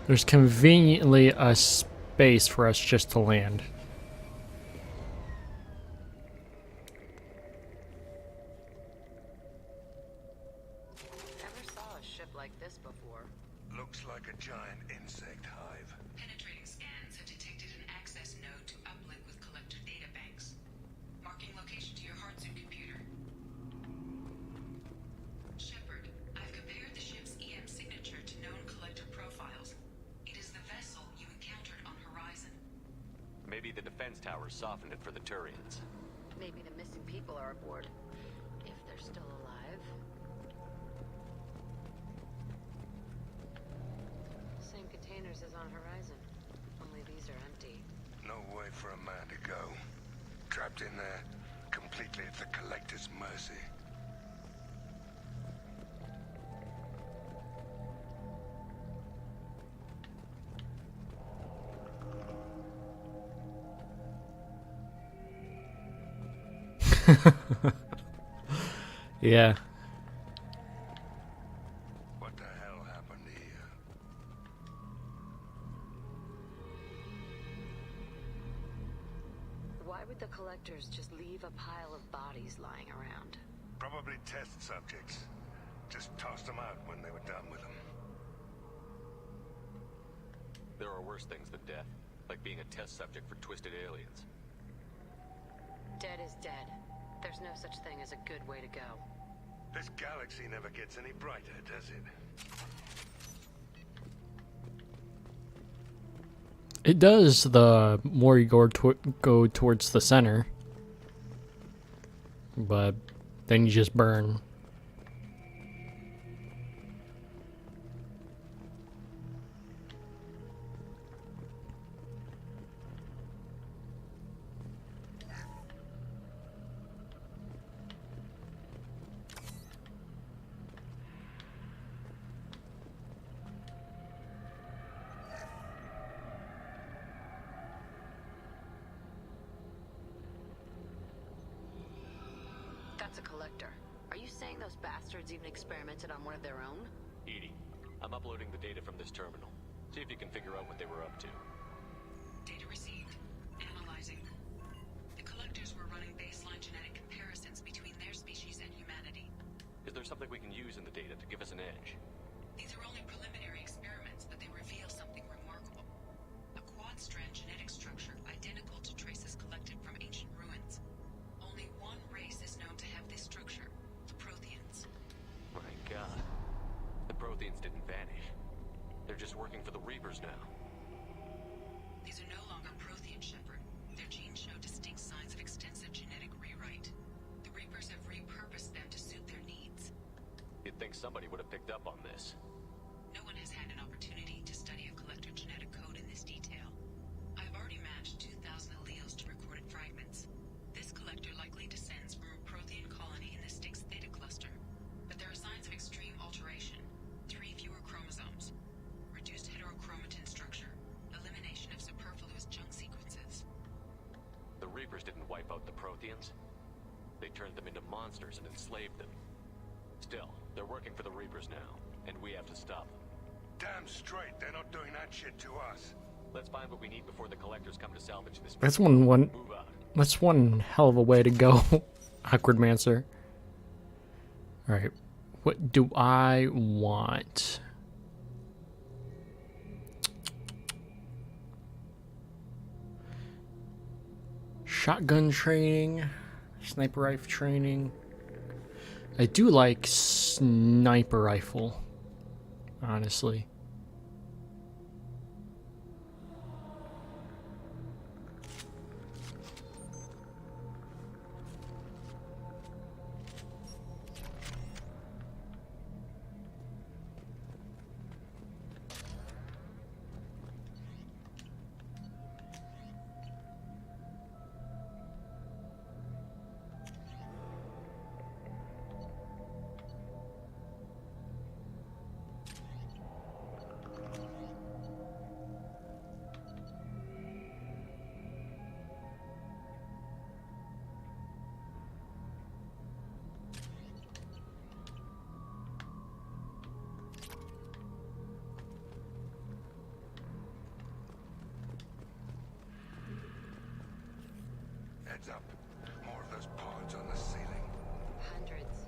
Speaker 3: There's conveniently a space for us just to land.
Speaker 5: Never saw a ship like this before.
Speaker 7: Looks like a giant insect hive.
Speaker 5: Penetrating scans have detected an access node to uplink with collector databanks. Marking location to your hardsuit computer. Shepard, I've compared the ship's EM signature to known collector profiles. It is the vessel you encountered on Horizon.
Speaker 4: Maybe the defense towers softened it for the Turians.
Speaker 2: Maybe the missing people are aboard. If they're still alive. Same containers as on Horizon. Only these are empty.
Speaker 7: No way for a man to go. Trapped in there, completely at the Collector's mercy.
Speaker 3: Yeah.
Speaker 7: What the hell happened here?
Speaker 2: Why would the collectors just leave a pile of bodies lying around?
Speaker 7: Probably test subjects. Just tossed them out when they were done with them.
Speaker 4: There are worse things than death, like being a test subject for twisted aliens.
Speaker 2: Dead is dead. There's no such thing as a good way to go.
Speaker 7: This galaxy never gets any brighter, does it?
Speaker 3: It does the more you go towards the center. But then you just burn.
Speaker 2: That's a collector. Are you saying those bastards even experimented on one of their own?
Speaker 4: Edie, I'm uploading the data from this terminal. See if you can figure out what they were up to.
Speaker 5: Data received. Analyzing. The collectors were running baseline genetic comparisons between their species and humanity.
Speaker 4: Is there something we can use in the data to give us an edge?
Speaker 5: These are only preliminary experiments, but they reveal something remarkable. A quad-strand genetic structure identical to traces collected from ancient ruins. Only one race is known to have this structure, the Protheans.
Speaker 4: My God. The Protheans didn't vanish. They're just working for the Reapers now.
Speaker 5: These are no longer Prothean, Shepard. Their genes show distinct signs of extensive genetic rewrite. The Reapers have repurposed them to suit their needs.
Speaker 4: You'd think somebody would have picked up on this.
Speaker 5: No one has had an opportunity to study a collector genetic code in this detail. I've already matched 2,000 alleles to recorded fragments. This collector likely descends from a Prothean colony in the Styx Theta cluster. But there are signs of extreme alteration. 3 fewer chromosomes. Reduced heterochromatin structure. Elimination of superfluous junk sequences.
Speaker 4: The Reapers didn't wipe out the Protheans. They turned them into monsters and enslaved them. Still, they're working for the Reapers now, and we have to stop them.
Speaker 7: Damn straight, they're not doing that shit to us.
Speaker 4: Let's find what we need before the collectors come to salvage this.
Speaker 3: That's
Speaker 4: Move out.
Speaker 3: That's one hell of a way to go, Awkward Mancer. Alright. What do I want? Shotgun training, sniper rifle training. I do like sniper rifle. honestly.
Speaker 7: Heads up. More of those pods on the ceiling.
Speaker 2: Hundreds.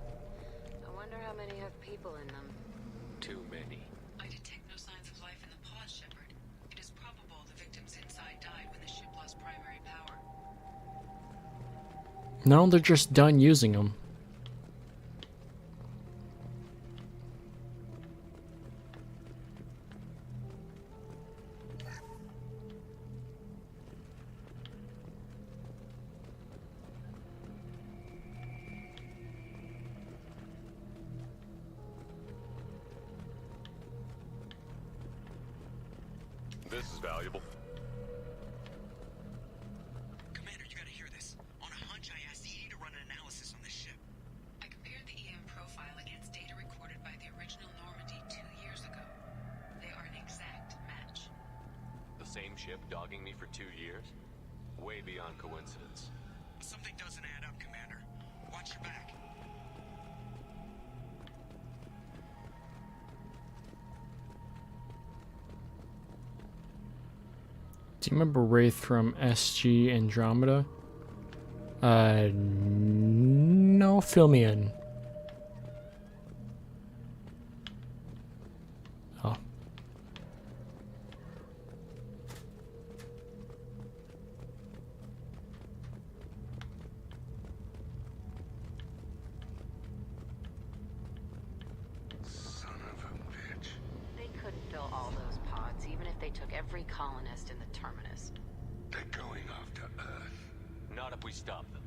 Speaker 2: I wonder how many have people in them.
Speaker 4: Too many.
Speaker 5: I detect no signs of life in the pods, Shepard. It is probable the victims inside died when the ship lost primary power.
Speaker 3: No, they're just done using them.
Speaker 4: This is valuable.
Speaker 20: Commander, you gotta hear this. On a hunch, I asked Edie to run an analysis on this ship.
Speaker 5: I compared the EM profile against data recorded by the original Normandy 2 years ago. They are an exact match.
Speaker 4: The same ship dogging me for 2 years? Way beyond coincidence.
Speaker 20: Something doesn't add up, Commander. Watch your back.
Speaker 3: Do you remember Wraith from SG Andromeda? No, fill me in. Oh.
Speaker 7: Son of a bitch.
Speaker 2: They couldn't fill all those pods, even if they took every colonist in the terminus.
Speaker 7: They're going after Earth.
Speaker 4: Not if we stop them.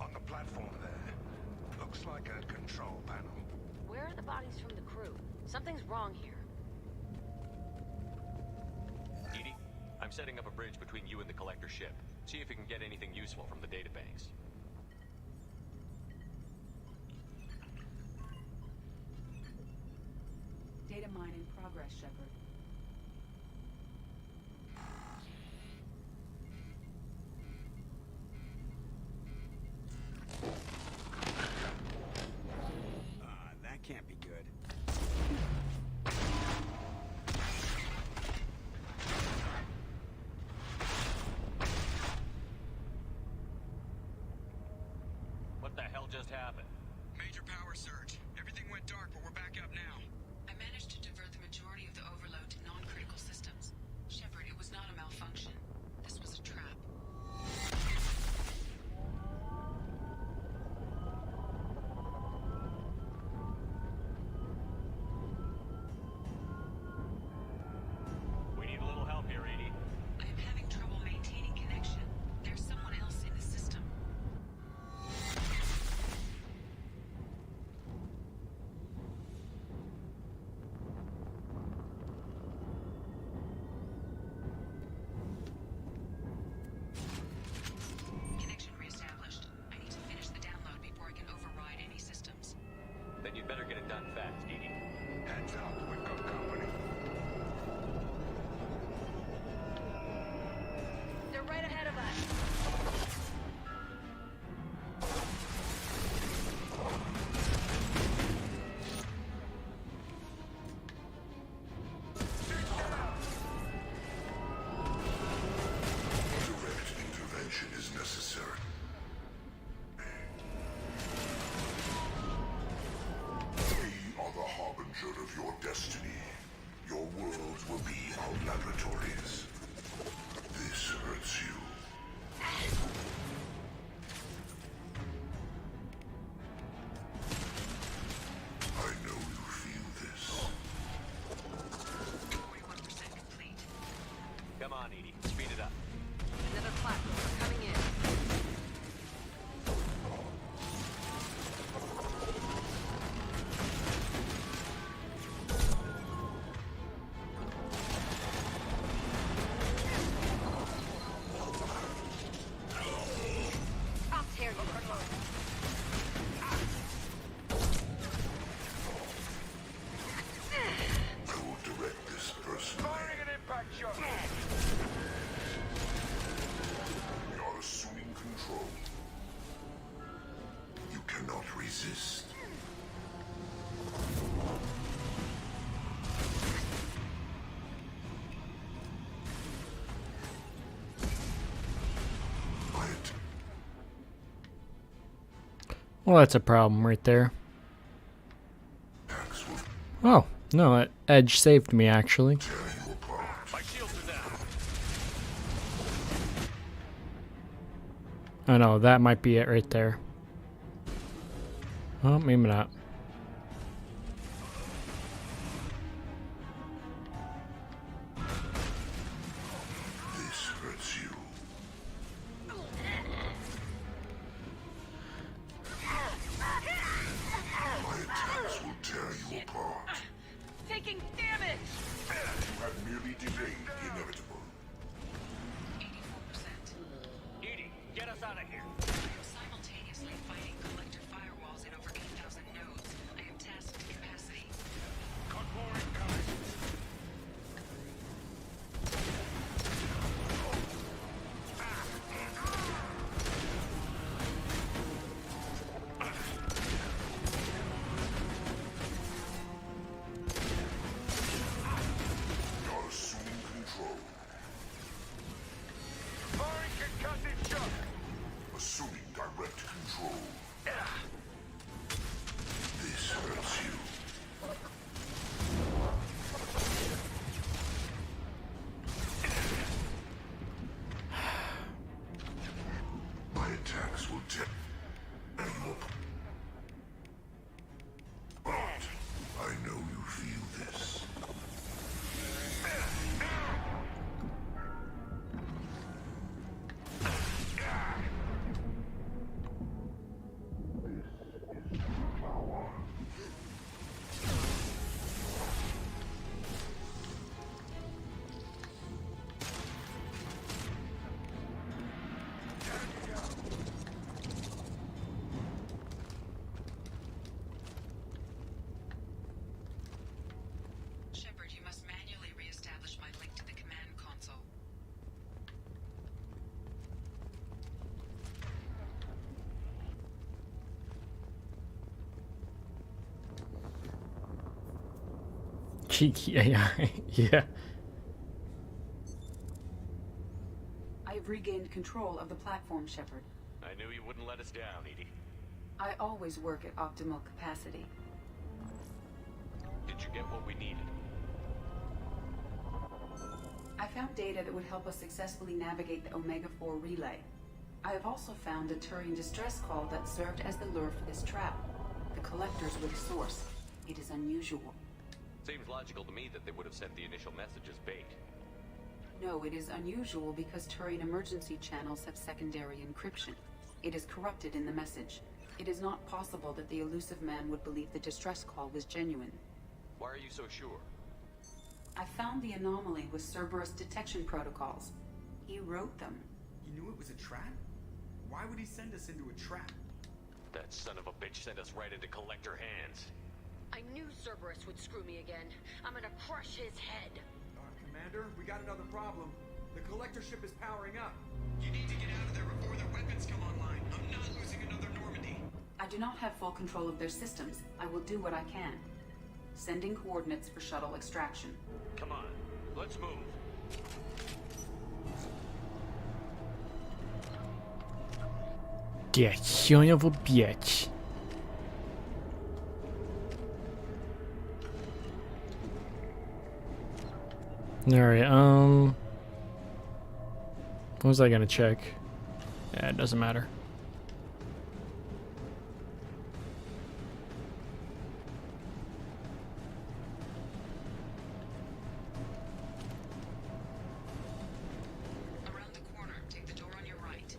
Speaker 7: On the platform there. Looks like a control panel.
Speaker 2: Where are the bodies from the crew? Something's wrong here.
Speaker 4: Edie, I'm setting up a bridge between you and the collector ship. See if you can get anything useful from the databanks.
Speaker 5: Data mine in progress, Shepard.
Speaker 20: That can't be good.
Speaker 4: What the hell just happened?
Speaker 20: Major power surge. Everything went dark, but we're back up now.
Speaker 5: I managed to divert the majority of the overload to non-critical systems. Shepard, it was not a malfunction. This was a trap.
Speaker 4: We need a little help here, Edie.
Speaker 5: I am having trouble maintaining connection. There's someone else in the system.
Speaker 8: I will direct this personally.
Speaker 13: Firing an impact shot.
Speaker 8: We are assuming control. You cannot resist.
Speaker 3: Well, that's a problem right there. Oh, no, that edge saved me, actually.
Speaker 13: My shields are down.
Speaker 3: Oh no, that might be it right there. Oh, maybe not.
Speaker 8: This hurts you. My attacks will tear you apart.
Speaker 11: Taking damage!
Speaker 8: You have merely delayed the inevitable.
Speaker 5: 84%.
Speaker 6: Edie, get us out of here.
Speaker 5: Simultaneously fighting collector firewalls in over 8,000 nodes. I am tasked to capacity.
Speaker 13: Cut more incoming.
Speaker 8: You're assuming control.
Speaker 13: Firing concussive shot.
Speaker 8: Assuming direct control. This hurts you. My attacks will tear you apart. I know you feel this.
Speaker 5: Shepard, you must manually re-establish my link to the command console.
Speaker 3: Cheeky AI. Yeah.
Speaker 21: I have regained control of the platform, Shepard.
Speaker 4: I knew you wouldn't let us down, Edie.
Speaker 21: I always work at optimal capacity.
Speaker 4: Did you get what we needed?
Speaker 21: I found data that would help us successfully navigate the Omega-4 relay. I have also found a Turian distress call that served as the lure for this trap. The collectors were the source. It is unusual.
Speaker 4: Seems logical to me that they would have sent the initial message as bait.
Speaker 21: No, it is unusual because Turian emergency channels have secondary encryption. It is corrupted in the message. It is not possible that the elusive man would believe the distress call was genuine.
Speaker 4: Why are you so sure?
Speaker 21: I found the anomaly with Cerberus detection protocols. He wrote them.
Speaker 20: He knew it was a trap? Why would he send us into a trap?
Speaker 4: That son of a bitch sent us right into collector hands.
Speaker 2: I knew Cerberus would screw me again. I'm gonna crush his head.
Speaker 20: Commander, we got another problem. The collector ship is powering up.
Speaker 11: You need to get out of there before their weapons come online. I'm not losing another Normandy.
Speaker 21: I do not have full control of their systems. I will do what I can. Sending coordinates for shuttle extraction.
Speaker 4: Come on, let's move.
Speaker 3: Yeah, son of a bitch. Alright, what was I gonna check? Yeah, it doesn't matter.
Speaker 5: Around the corner, take the door on your right.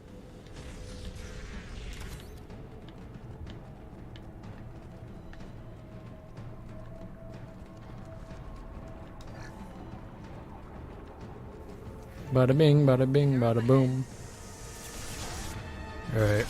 Speaker 3: Bada bing, bada boom. Alright.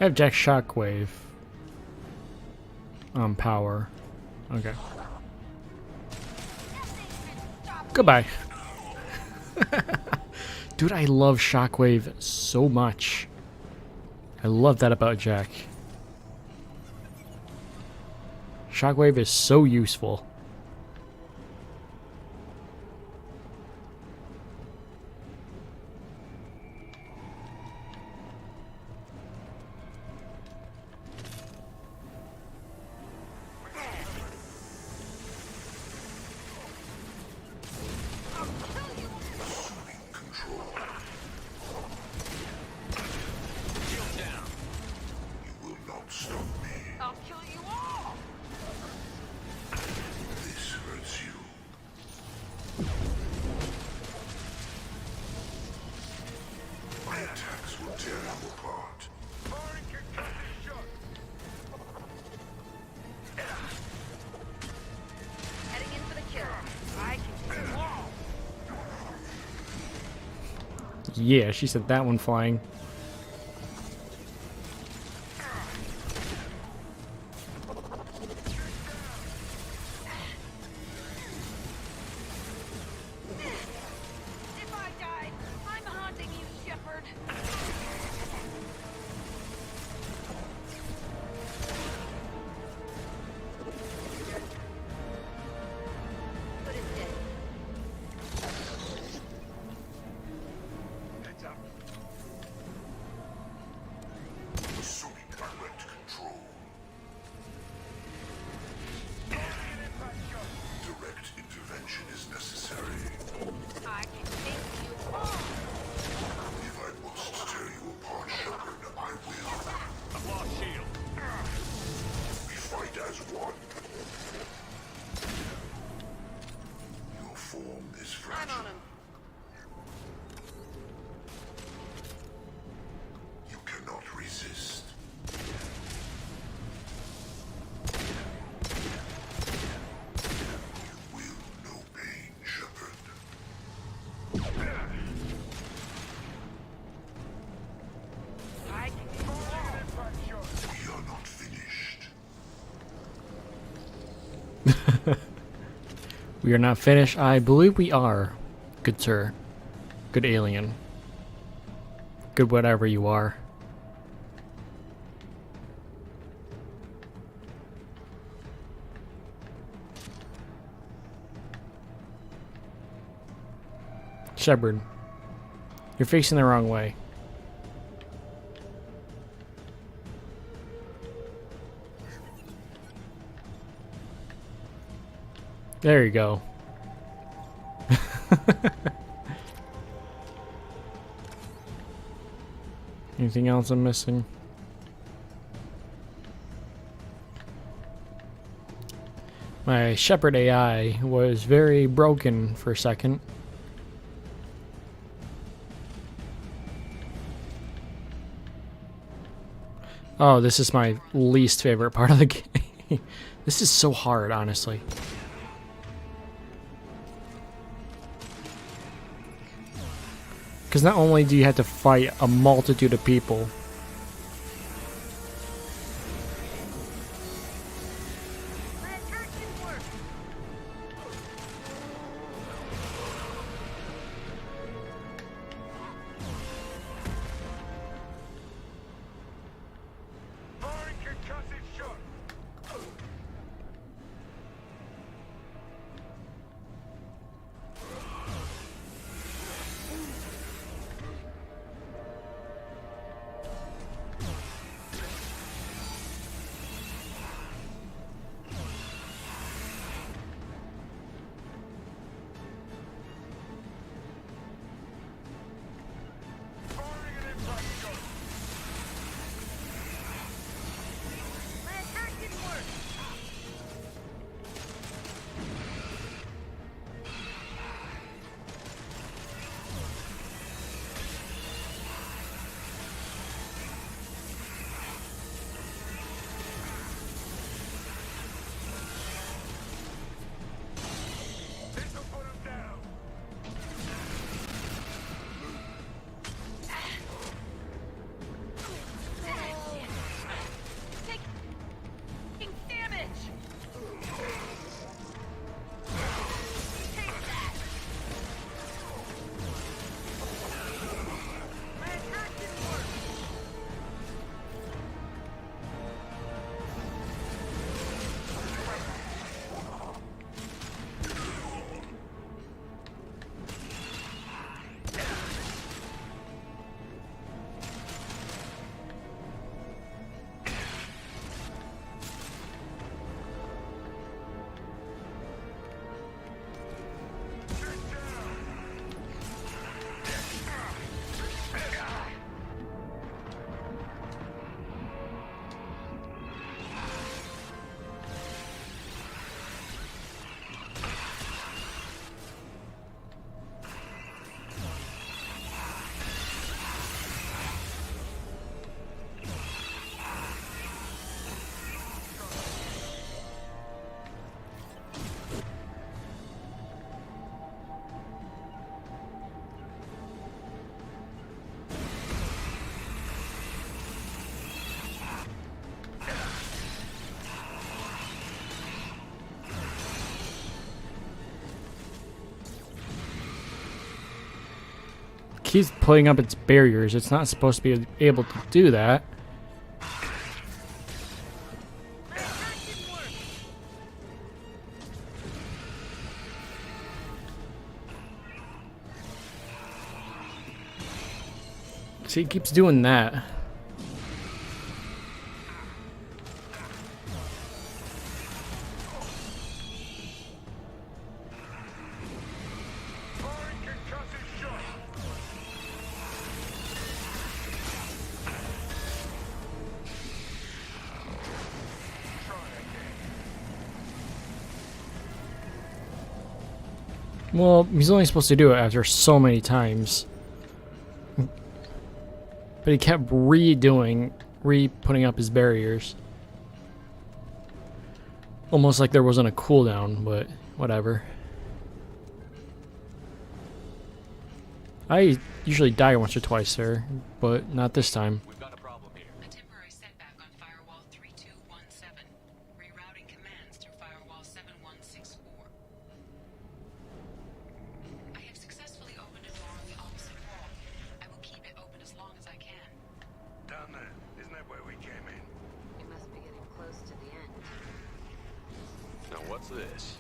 Speaker 3: I have Jack Shockwave. Power. Okay. Goodbye. Dude, I love Shockwave so much. I love that about Jack. Shockwave is so useful. Yeah, she said that one flying.
Speaker 2: If I die, I'm haunting you, Shepard. Put it dead.
Speaker 13: Heads up.
Speaker 8: Assuming direct control. Direct intervention is necessary.
Speaker 2: I can take you all.
Speaker 8: If I must tear you apart, Shepard, I will.
Speaker 6: I've lost shield.
Speaker 8: We fight as one. Your form is fragile.
Speaker 2: I'm on him.
Speaker 8: You cannot resist. You will know pain, Shepard.
Speaker 2: I can take you all.
Speaker 8: We are not finished.
Speaker 3: We are not finished. I believe we are. Good sir. Good alien. Good whatever you are. Shepard, you're facing the wrong way. There you go. Anything else I'm missing? My Shepard AI was very broken for a second. Oh, this is my least favorite part of the game. This is so hard, honestly. Because not only do you have to fight a multitude of people, keeps putting up its barriers. It's not supposed to be able to do that. See, it keeps doing that. Well, he's only supposed to do it after so many times. But he kept putting up his barriers. Almost like there wasn't a cooldown, but whatever. I usually die once or twice there, but not this time.
Speaker 5: We've got a problem here. A temporary setback on firewall 3217. Rerouting commands through firewall 7164. I have successfully opened a door on the opposite wall. I will keep it open as long as I can.
Speaker 7: Down there. Isn't that where we came in?
Speaker 2: We must be getting close to the end.
Speaker 4: Now what's this?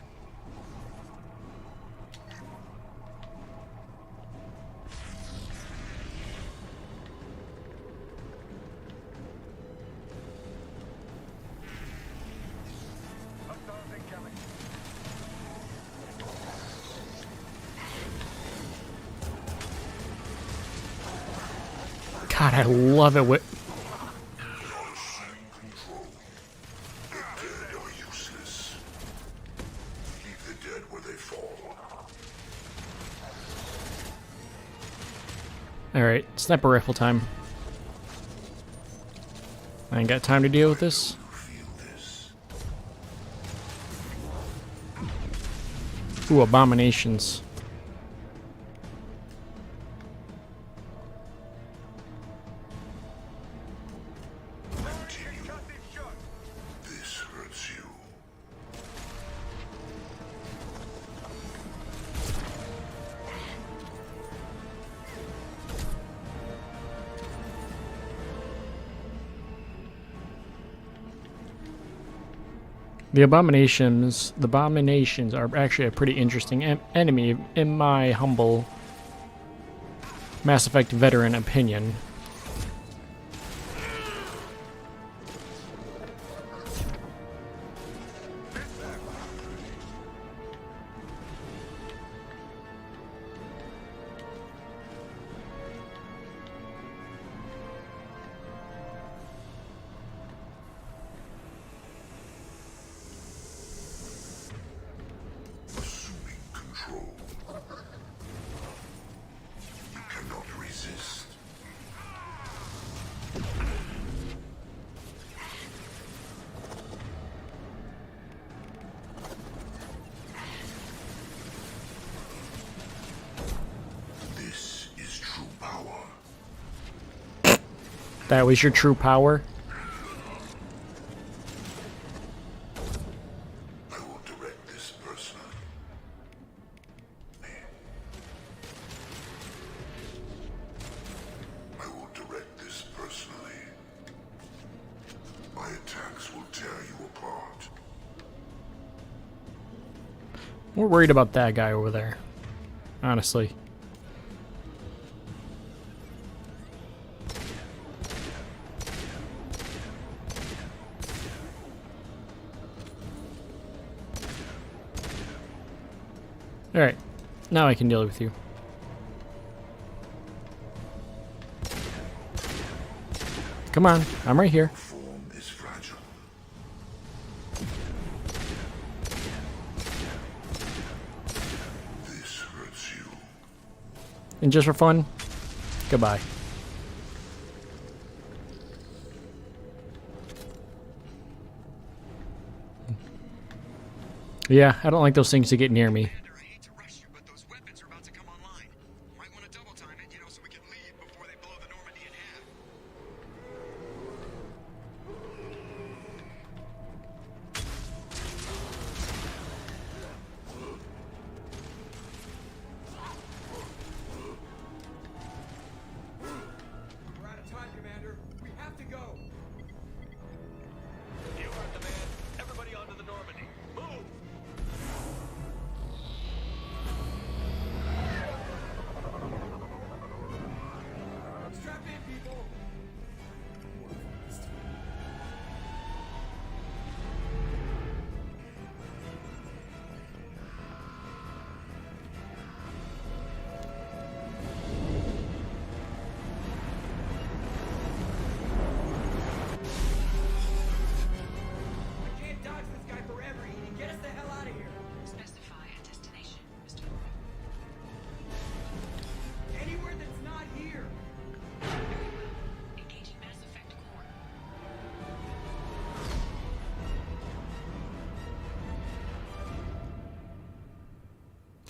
Speaker 3: God, I love it. Alright, sniper rifle time. I ain't got time to deal with this. Ooh, abominations.
Speaker 7: This hurts you.
Speaker 3: The abominations are actually a pretty interesting enemy, in my humble Mass Effect veteran opinion. That was your true power?
Speaker 7: I will direct this personally. I will direct this personally. My attacks will tear you apart.
Speaker 3: We're worried about that guy over there. Honestly. Alright, now I can deal with you. Come on, I'm right here.
Speaker 7: Form is fragile. This hurts you.
Speaker 3: And just for fun, goodbye. Yeah, I don't like those things to get near me.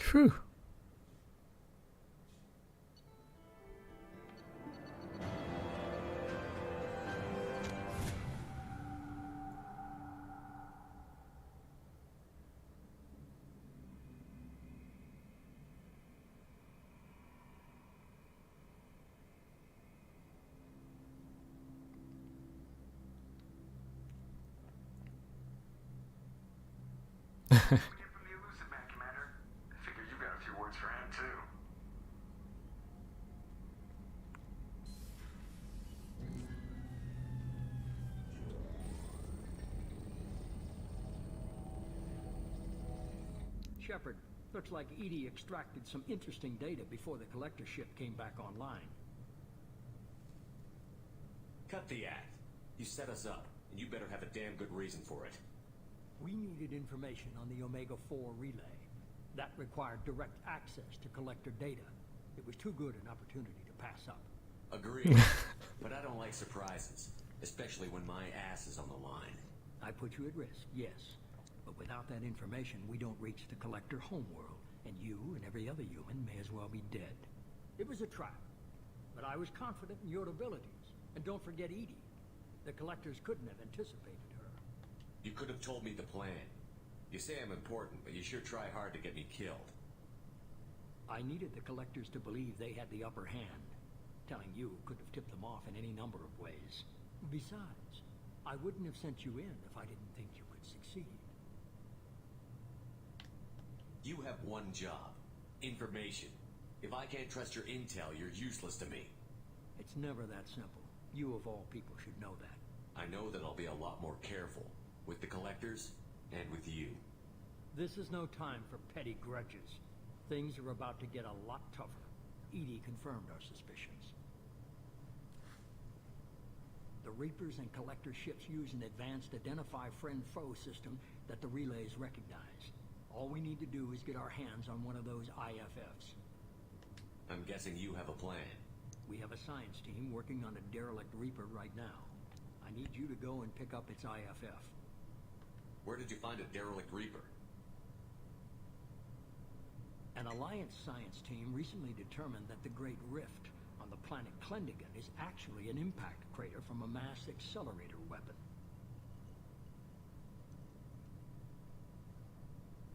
Speaker 3: Phew.
Speaker 19: Shepard, looks like Edie extracted some interesting data before the collector ship came back online.
Speaker 4: Cut the act. You set us up, and you better have a damn good reason for it.
Speaker 19: We needed information on the Omega-4 relay. That required direct access to collector data. It was too good an opportunity to pass up.
Speaker 4: Agreed. But I don't like surprises, especially when my ass is on the line.
Speaker 19: I put you at risk, yes. But without that information, we don't reach the collector homeworld, and you and every other human may as well be dead. It was a trap, but I was confident in your abilities. And don't forget Edie. The collectors couldn't have anticipated her.
Speaker 4: You could have told me the plan. You say I'm important, but you sure try hard to get me killed.
Speaker 19: I needed the collectors to believe they had the upper hand. Telling you could have tipped them off in any number of ways. Besides, I wouldn't have sent you in if I didn't think you could succeed.
Speaker 4: You have one job. Information. If I can't trust your intel, you're useless to me.
Speaker 19: It's never that simple. You of all people should know that.
Speaker 4: I know that I'll be a lot more careful. With the collectors, and with you.
Speaker 19: This is no time for petty grudges. Things are about to get a lot tougher. Edie confirmed our suspicions. The Reapers and collector ships use an advanced identify friend-foe system that the relays recognize. All we need to do is get our hands on one of those IFFs.
Speaker 4: I'm guessing you have a plan.
Speaker 19: We have a science team working on a derelict Reaper right now. I need you to go and pick up its IFF.
Speaker 4: Where did you find a derelict Reaper?
Speaker 19: An Alliance science team recently determined that the Great Rift on the planet Klendigan is actually an impact crater from a mass accelerator weapon.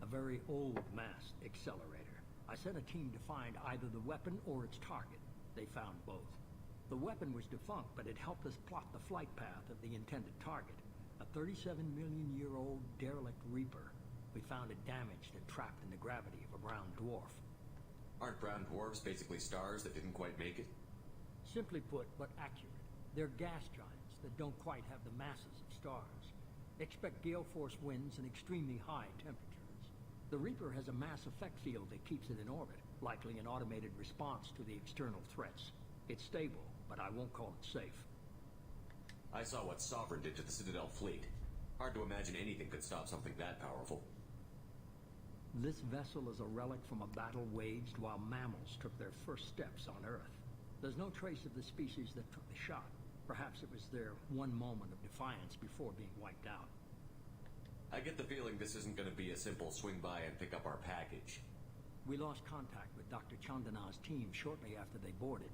Speaker 19: A very old mass accelerator. I sent a team to find either the weapon or its target. They found both. The weapon was defunct, but it helped us plot the flight path of the intended target. A 37-million-year-old derelict Reaper. We found it damaged and trapped in the gravity of a brown dwarf.
Speaker 4: Aren't brown dwarfs basically stars that didn't quite make it?
Speaker 19: Simply put, but accurate. They're gas giants that don't quite have the masses of stars. Expect gale force winds and extremely high temperatures. The Reaper has a mass effect field that keeps it in orbit, likely an automated response to the external threats. It's stable, but I won't call it safe.
Speaker 4: I saw what Sovereign did to the Citadel fleet. Hard to imagine anything could stop something that powerful.
Speaker 19: This vessel is a relic from a battle waged while mammals took their first steps on Earth. There's no trace of the species that took the shot. Perhaps it was their one moment of defiance before being wiped out.
Speaker 4: I get the feeling this isn't going to be a simple swing by and pick up our package.
Speaker 19: We lost contact with Dr. Chandana's team shortly after they boarded.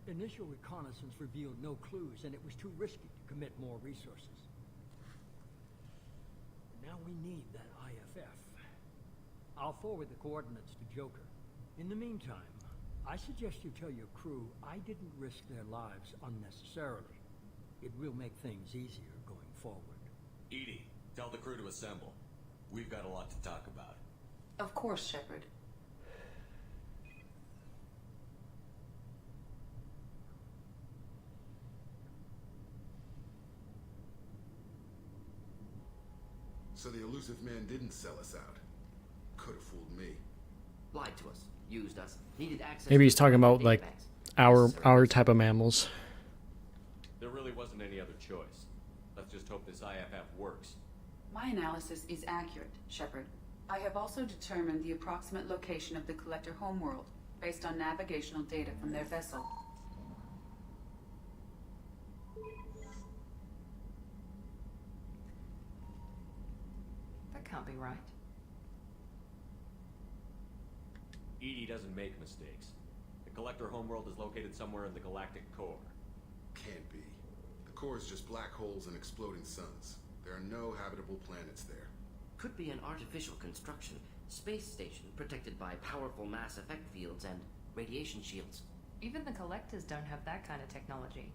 Speaker 19: Initial reconnaissance revealed no clues, and it was too risky to commit more resources. Now we need that IFF. I'll forward the coordinates to Joker. In the meantime, I suggest you tell your crew I didn't risk their lives unnecessarily. It will make things easier going forward.
Speaker 4: Edie, tell the crew to assemble. We've got a lot to talk about.
Speaker 21: Of course, Shepard.
Speaker 1: So the elusive man didn't sell us out. Could have fooled me.
Speaker 15: Lied to us, used us, needed access.
Speaker 3: Maybe he's talking about like our type of mammals.
Speaker 4: There really wasn't any other choice. Let's just hope this IFF works.
Speaker 21: My analysis is accurate, Shepard. I have also determined the approximate location of the collector homeworld based on navigational data from their vessel.
Speaker 2: That can't be right.
Speaker 4: EDI doesn't make mistakes. The Collector homeworld is located somewhere in the galactic core.
Speaker 1: Can't be. The core is just black holes and exploding suns. There are no habitable planets there.
Speaker 15: Could be an artificial construction, space station protected by powerful mass effect fields and radiation shields.
Speaker 9: Even the Collectors don't have that kind of technology.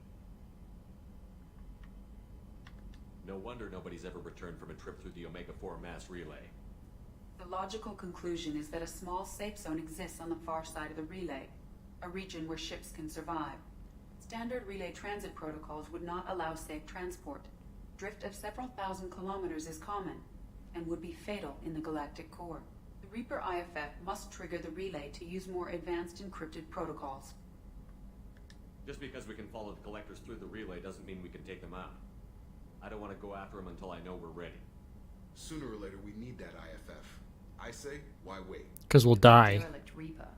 Speaker 4: No wonder nobody's ever returned from a trip through the Omega-4 mass relay.
Speaker 21: The logical conclusion is that a small safe zone exists on the far side of the relay, a region where ships can survive. Standard relay transit protocols would not allow safe transport. Drift of several thousand kilometers is common, and would be fatal in the galactic core. The Reaper IFF must trigger the relay to use more advanced encrypted protocols.
Speaker 4: Just because we can follow the Collectors through the relay doesn't mean we can take them out. I don't want to go after them until I know we're ready.
Speaker 1: Sooner or later, we need that IFF. I say, why wait?
Speaker 3: Because we'll die.
Speaker 9: Derelict Reaper.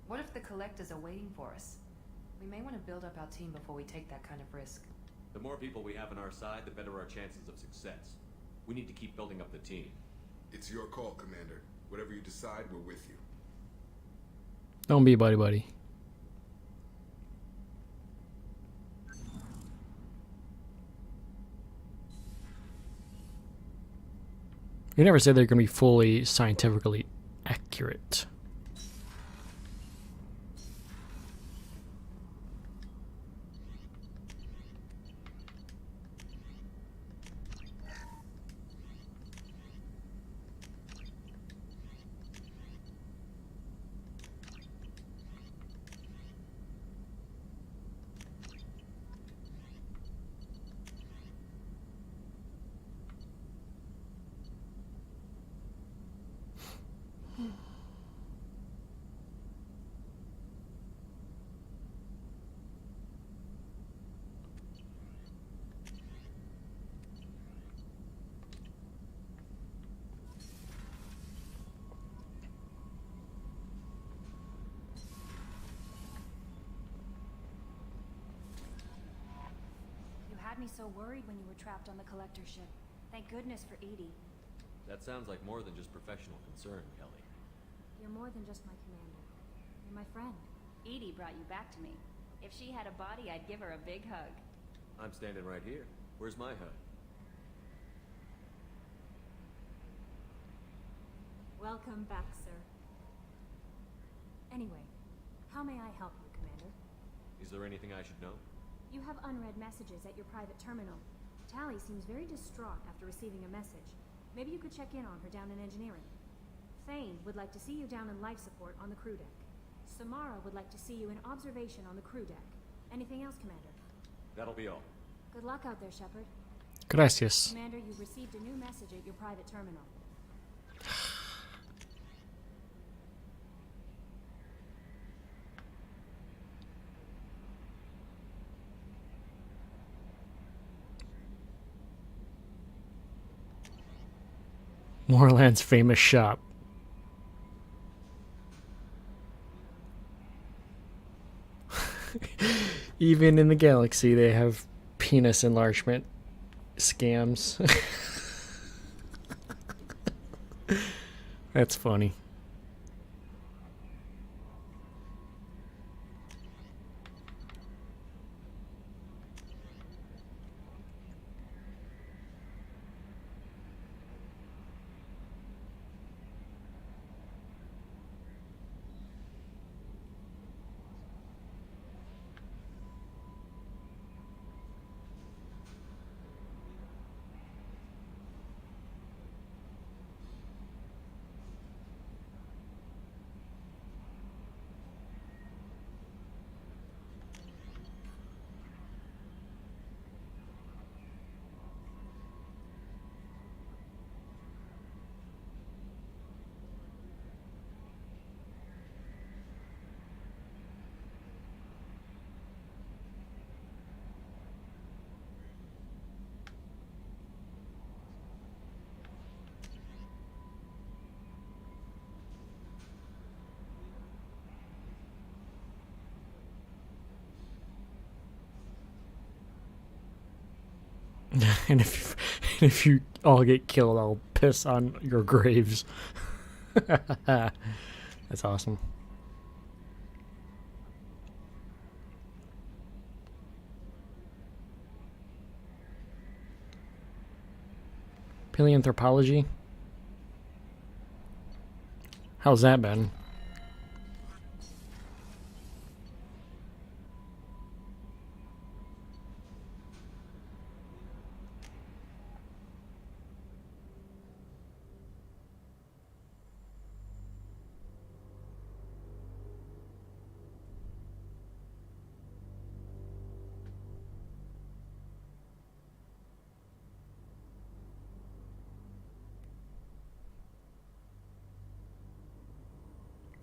Speaker 9: What if the Collectors are waiting for us? We may want to build up our team before we take that kind of risk.
Speaker 4: The more people we have on our side, the better our chances of success. We need to keep building up the team.
Speaker 1: It's your call, Commander. Whatever you decide, we're with you.
Speaker 3: Don't be buddy. You never said they're going to be fully scientifically accurate.
Speaker 22: You had me so worried when you were trapped on the Collector ship. Thank goodness for EDI.
Speaker 4: That sounds like more than just professional concern, Kelly.
Speaker 22: You're more than just my commander. You're my friend.
Speaker 18: EDI brought you back to me. If she had a body, I'd give her a big hug.
Speaker 4: I'm standing right here. Where's my hug?
Speaker 22: Welcome back, sir. Anyway, how may I help you, Commander?
Speaker 4: Is there anything I should know?
Speaker 22: You have unread messages at your private terminal. Tally seems very distraught after receiving a message. Maybe you could check in on her down in engineering. Thane would like to see you down in life support on the crew deck. Samara would like to see you in observation on the crew deck. Anything else, Commander?
Speaker 4: That'll be all.
Speaker 22: Good luck out there, Shepard.
Speaker 3: Gracias.
Speaker 22: Commander, you've received a new message at your private terminal.
Speaker 3: Moorland's famous shop. Even in the galaxy, they have penis enlargement scams. That's funny. And if you all get killed, I'll piss on your graves. That's awesome. Paleanthropology? How's that been?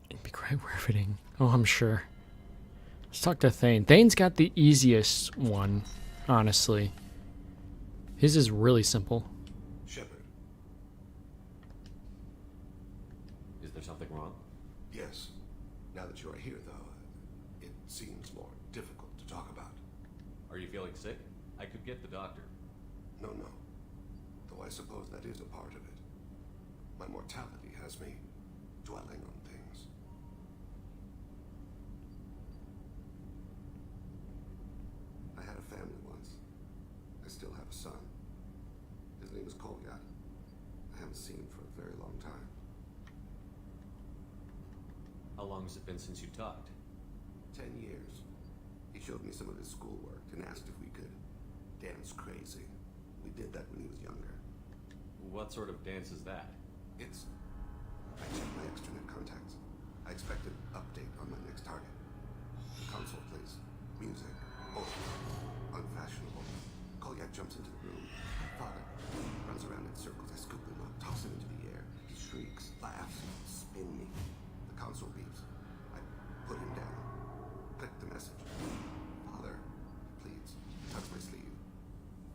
Speaker 3: It'd be quite riveting. Oh, I'm sure. Let's talk to Thane. Thane's got the easiest one, honestly. His is really simple.
Speaker 16: Shepard.
Speaker 4: Is there something wrong?
Speaker 16: Yes. Now that you are here, though, it seems more difficult to talk about.
Speaker 4: Are you feeling sick? I could get the doctor.
Speaker 16: No. Though I suppose that is a part of it. My mortality has me dwelling on things. I had a family once. I still have a son. His name is Kolyat. I haven't seen him for a very long time.
Speaker 4: How long has it been since you talked?
Speaker 16: 10 years. He showed me some of his schoolwork and asked if we could dance crazy. We did that when he was younger.
Speaker 4: What sort of dance is that?
Speaker 16: It's... I checked my extranet contacts. I expect an update on my next target. The console plays music. Old. Unfashionable. Kolyat jumps into the room. Father runs around in circles. I scoop him up, toss him into the air. He shrieks, laughs, spin me. The console beeps. I put him down. Click the message. Father, please, touch my sleeve.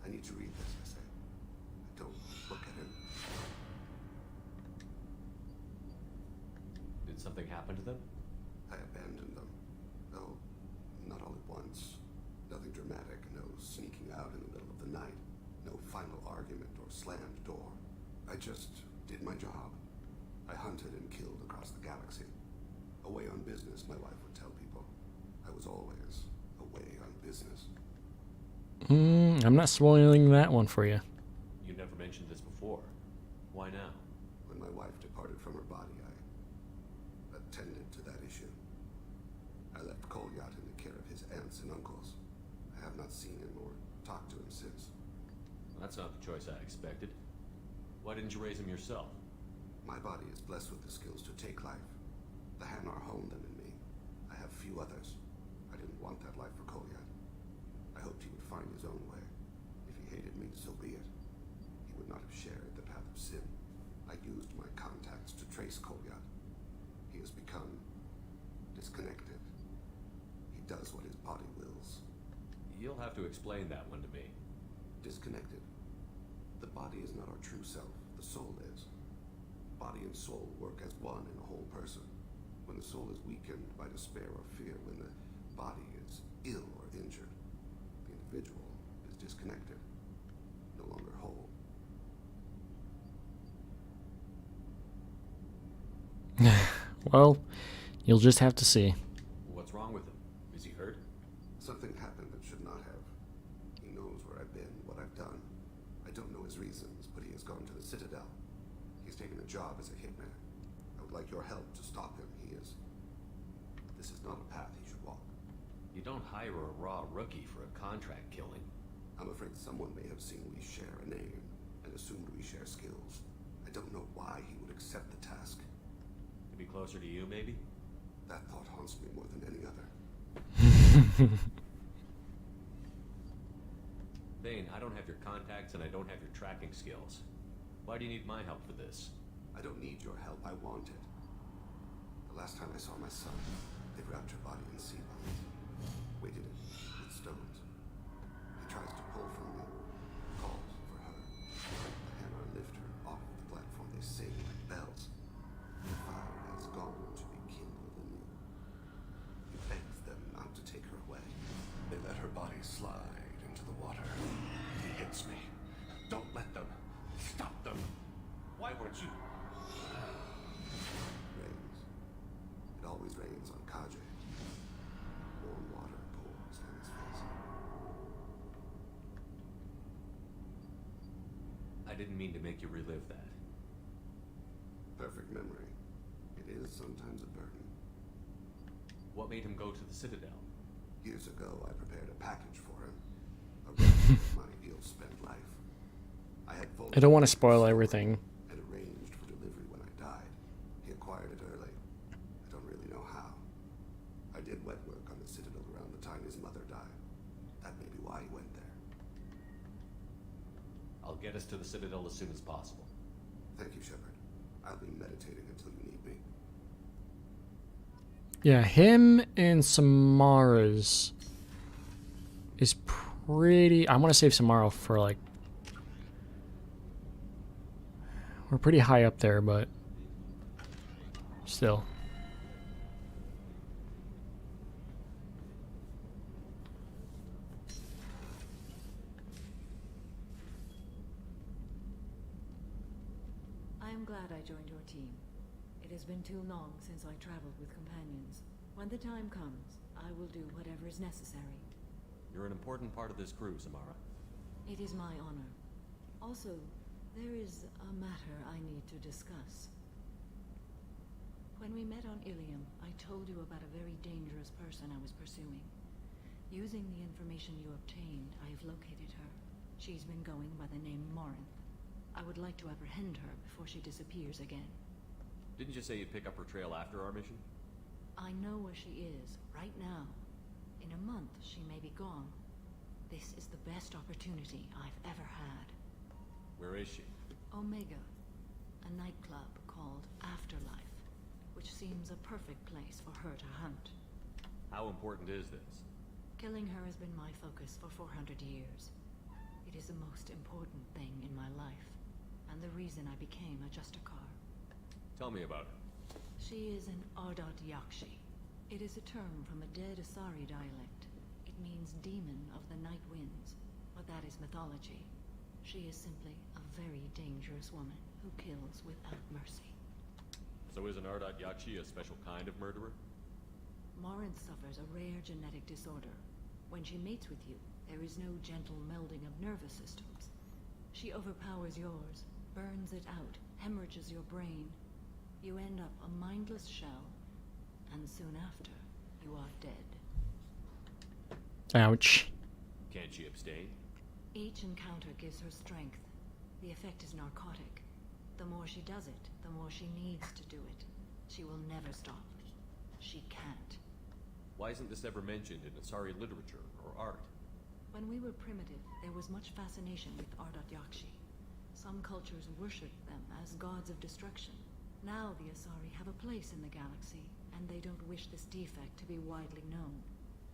Speaker 16: I need to read this, I say. I don't look at him.
Speaker 4: Did something happen to them?
Speaker 16: I abandoned them. Though, not all at once. Nothing dramatic, no sneaking out in the middle of the night. No final argument or slammed door. I just did my job. I hunted and killed across the galaxy. Away on business, my wife would tell people. I was always away on business.
Speaker 3: I'm not spoiling that one for you.
Speaker 4: You never mentioned this before. Why now?
Speaker 16: When my wife departed from her body, I attended to that issue. I left Kolyat in the care of his aunts and uncles. I have not seen him or talked to him since.
Speaker 4: That's not the choice I expected. Why didn't you raise him yourself?
Speaker 16: My body is blessed with the skills to take life. The Hanar honed them in me. I have few others. I didn't want that life for Kolyat. I hoped he would find his own way. If he hated me, so be it. He would not have shared the path of sin. I used my contacts to trace Kolyat. He has become disconnected. He does what his body wills.
Speaker 4: You'll have to explain that one to me.
Speaker 16: Disconnected. The body is not our true self. The soul is. Body and soul work as one in a whole person. When the soul is weakened by despair or fear, when the body is ill or injured, the individual is disconnected, no longer whole.
Speaker 3: Well, you'll just have to see.
Speaker 4: What's wrong with him? Is he hurt?
Speaker 16: Something happened that should not have. He knows where I've been, what I've done. I don't know his reasons, but he has gone to the Citadel. He's taken a job as a hitman. I would like your help to stop him. This is not a path he should walk.
Speaker 4: You don't hire a raw rookie for a contract killing.
Speaker 16: I'm afraid someone may have seen we share a name and assumed we share skills. I don't know why he would accept the task.
Speaker 4: To be closer to you, maybe?
Speaker 16: That thought haunts me more than any other.
Speaker 4: Thane, I don't have your contacts and I don't have your tracking skills. Why do you need my help for this?
Speaker 16: I don't need your help. I want it. The last time I saw my son, they wrapped your body in sea bonds, weighted it with stones. He tries to pull from me, calls for her. The hammer lift her off the platform. They sing like bells. The fire has gone to be kindled anew. He begs them not to take her away. They let her body slide into the water. He hits me. Don't let them. Stop them. Why weren't you? Rains. It always rains on Kaje. Warm water pours down his face.
Speaker 4: I didn't didn't mean to make you relive that.
Speaker 16: Perfect memory. It is sometimes a burden.
Speaker 4: What made him go to the Citadel?
Speaker 16: Years ago, I prepared a package for him. A relic of my ill-spent life. I had
Speaker 3: I don't want to spoil everything.
Speaker 16: and arranged for delivery when I died. He acquired it early. I don't really know how. I did wet work on the Citadel around the time his mother died. That may be why he went there.
Speaker 4: I'll get us to the Citadel as soon as possible.
Speaker 16: Thank you, Shepard. I'll be meditating until you need me.
Speaker 3: Yeah, him and Samara's is pretty... I want to save Samara for, like... We're pretty high up there, but... Still.
Speaker 12: I am glad I joined your team. It has been too long since I traveled with companions. When the time comes, I will do whatever is necessary.
Speaker 4: You're an important part of this crew, Samara.
Speaker 12: It is my honor. Also, there is a matter I need to discuss. When we met on Ilium, I told you about a very dangerous person I was pursuing. Using the information you obtained, I have located her. She's been going by the name Morinth. I would like to apprehend her before she disappears again.
Speaker 4: Didn't you say you'd pick up her trail after our mission?
Speaker 12: I know where she is, right now. In a month, she may be gone. This is the best opportunity I've ever had.
Speaker 4: Where is she?
Speaker 12: Omega, a nightclub called Afterlife, which seems a perfect place for her to hunt.
Speaker 4: How important is this?
Speaker 12: Killing her has been my focus for 400 years. It is the most important thing in my life, and the reason I became a Justicar.
Speaker 4: Tell me about her.
Speaker 12: She is an Ardat Yakshi. It is a term from a dead Asari dialect. It means demon of the night winds, but that is mythology. She is simply a very dangerous woman who kills without mercy.
Speaker 4: So is an Ardat Yakshi a special kind of murderer?
Speaker 12: Morinth suffers a rare genetic disorder. When she mates with you, there is no gentle melding of nervous systems. She overpowers yours, burns it out, hemorrhages your brain. You end up a mindless shell, and soon after, you are dead.
Speaker 3: Ouch.
Speaker 4: Can't she abstain?
Speaker 12: Each encounter gives her strength. The effect is narcotic. The more she does it, the more she needs to do it. She will never stop. She can't.
Speaker 4: Why isn't this ever mentioned in Asari literature or art?
Speaker 12: When we were primitive, there was much fascination with Ardat Yakshi. Some cultures worshipped them as gods of destruction. Now the Asari have a place in the galaxy, and they don't wish this defect to be widely known.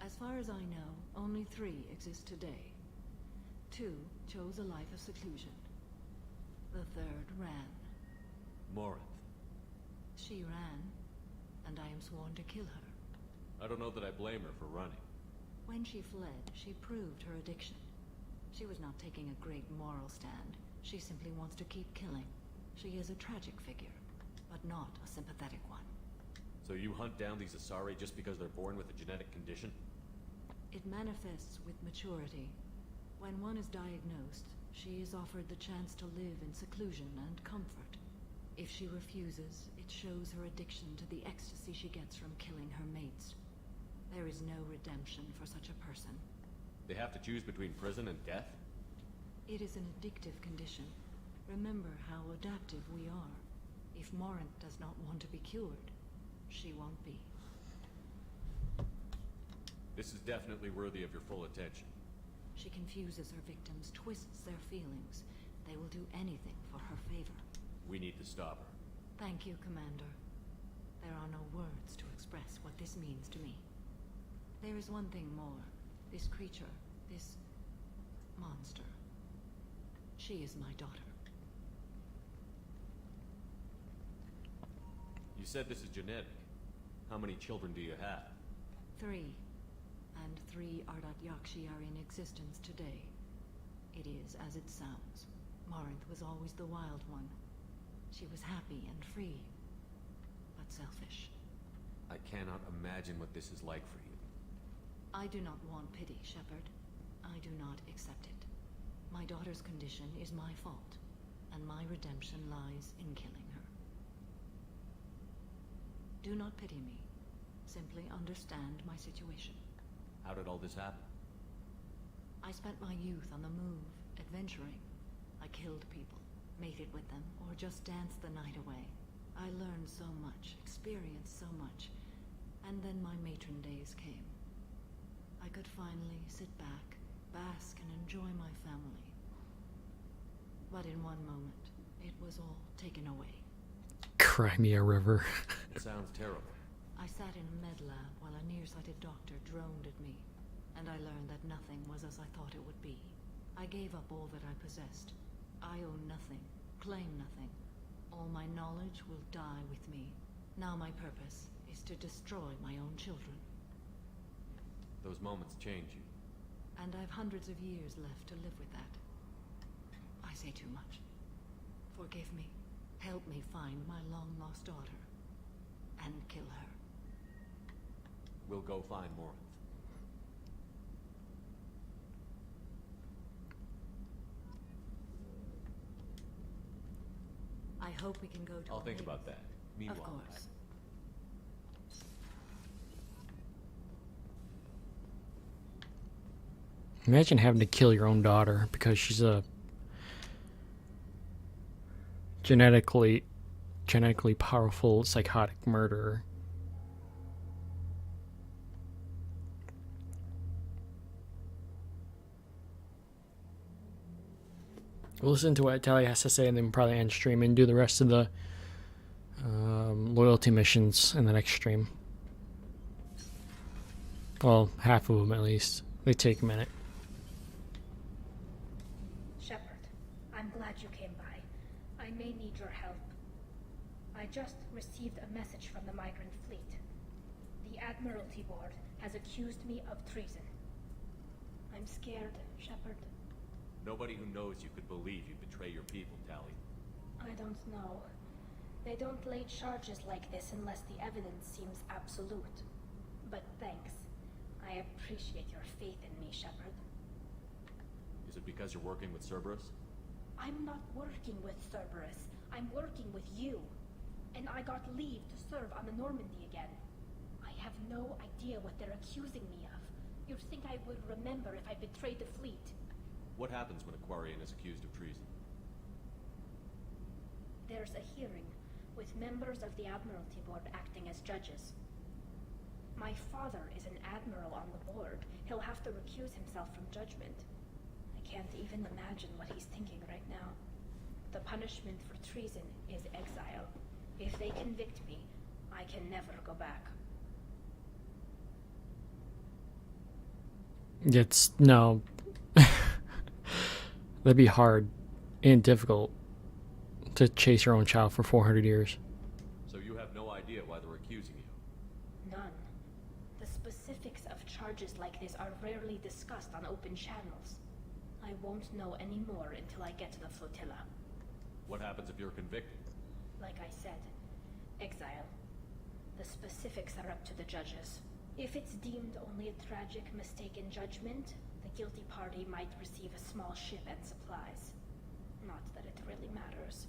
Speaker 12: As far as I know, only 3 exist today. 2 chose a life of seclusion. The 3rd ran.
Speaker 4: Morinth.
Speaker 12: She ran, and I am sworn to kill her.
Speaker 4: I don't know that I blame her for running.
Speaker 12: When she fled, she proved her addiction. She was not taking a great moral stand. She simply wants to keep killing. She is a tragic figure, but not a sympathetic one.
Speaker 4: So you hunt down these Asari just because they're born with a genetic condition?
Speaker 12: It manifests with maturity. When one is diagnosed, she is offered the chance to live in seclusion and comfort. If she refuses, it shows her addiction to the ecstasy she gets from killing her mates. There is no redemption for such a person.
Speaker 4: They have to choose between prison and death?
Speaker 12: It is an addictive condition. Remember how adaptive we are. If Morinth does not want to be cured, she won't be.
Speaker 4: This is definitely worthy of your full attention.
Speaker 12: She confuses her victims, twists their feelings. They will do anything for her favor.
Speaker 4: We need to stop her.
Speaker 12: Thank you, Commander. There are no words to express what this means to me. There is one thing more. This creature, this monster. She is my daughter.
Speaker 4: You said this is genetic. How many children do you have?
Speaker 12: 3. And 3 Ardat Yakshi are in existence today. It is as it sounds. Morinth was always the wild one. She was happy and free, but selfish.
Speaker 4: I cannot imagine what this is like for you.
Speaker 12: I do not want pity, Shepard. I do not accept it. My daughter's condition is my fault. and my redemption lies in killing her. Do not pity me. Simply understand my situation.
Speaker 4: How did all this happen?
Speaker 12: I spent my youth on the move, adventuring. I killed people, mated with them, or just danced the night away. I learned so much, experienced so much, and then my matron days came. I could finally sit back, bask and enjoy my family. But in one moment, it was all taken away.
Speaker 3: Crimea River.
Speaker 4: It sounds terrible.
Speaker 12: I sat in a med lab while a nearsighted doctor droned at me, and I learned that nothing was as I thought it would be. I gave up all that I possessed. I own nothing, claim nothing. All my knowledge will die with me. Now my purpose is to destroy my own children.
Speaker 4: Those moments change you.
Speaker 12: And I've hundreds of years left to live with that. I say too much. Forgive me. Help me find my long-lost daughter. And kill her.
Speaker 4: We'll go find Morinth.
Speaker 12: I hope we can go to
Speaker 4: I'll think about that. Meanwhile,
Speaker 12: of course.
Speaker 3: Imagine having to kill your own daughter because she's a genetically powerful psychotic murderer. We'll listen to what Tally has to say and then probably end stream and do the rest of the loyalty missions in the next stream. Well, half of them at least. They take a minute.
Speaker 10: Shepard, I'm glad you came by. I may need your help. I just received a message from the migrant fleet. The Admiralty Board has accused me of treason. I'm scared, Shepard.
Speaker 4: Nobody who knows you could believe you betray your people, Tally.
Speaker 10: I don't know. They don't lay charges like this unless the evidence seems absolute. But thanks. I appreciate your faith in me, Shepard.
Speaker 4: Is it because you're working with Cerberus?
Speaker 10: I'm not working with Cerberus. I'm working with you. And I got leave to serve on the Normandy again. I have no idea what they're accusing me of. You'd think I would remember if I betrayed the fleet.
Speaker 4: What happens when a Quarian is accused of treason?
Speaker 10: There's a hearing, with members of the Admiralty Board acting as judges. My father is an admiral on the board. He'll have to recuse himself from judgment. I can't even imagine what he's thinking right now. The punishment for treason is exile. If they convict me, I can never go back.
Speaker 3: No. That'd be hard and difficult to chase your own child for 400 years.
Speaker 4: So you have no idea why they're accusing you?
Speaker 10: None. The specifics of charges like this are rarely discussed on open channels. I won't know any more until I get to the flotilla.
Speaker 4: What happens if you're convicted?
Speaker 10: Like I said, exile. The specifics are up to the judges. If it's deemed only a tragic mistake in judgment, the guilty party might receive a small ship and supplies. Not that it really matters.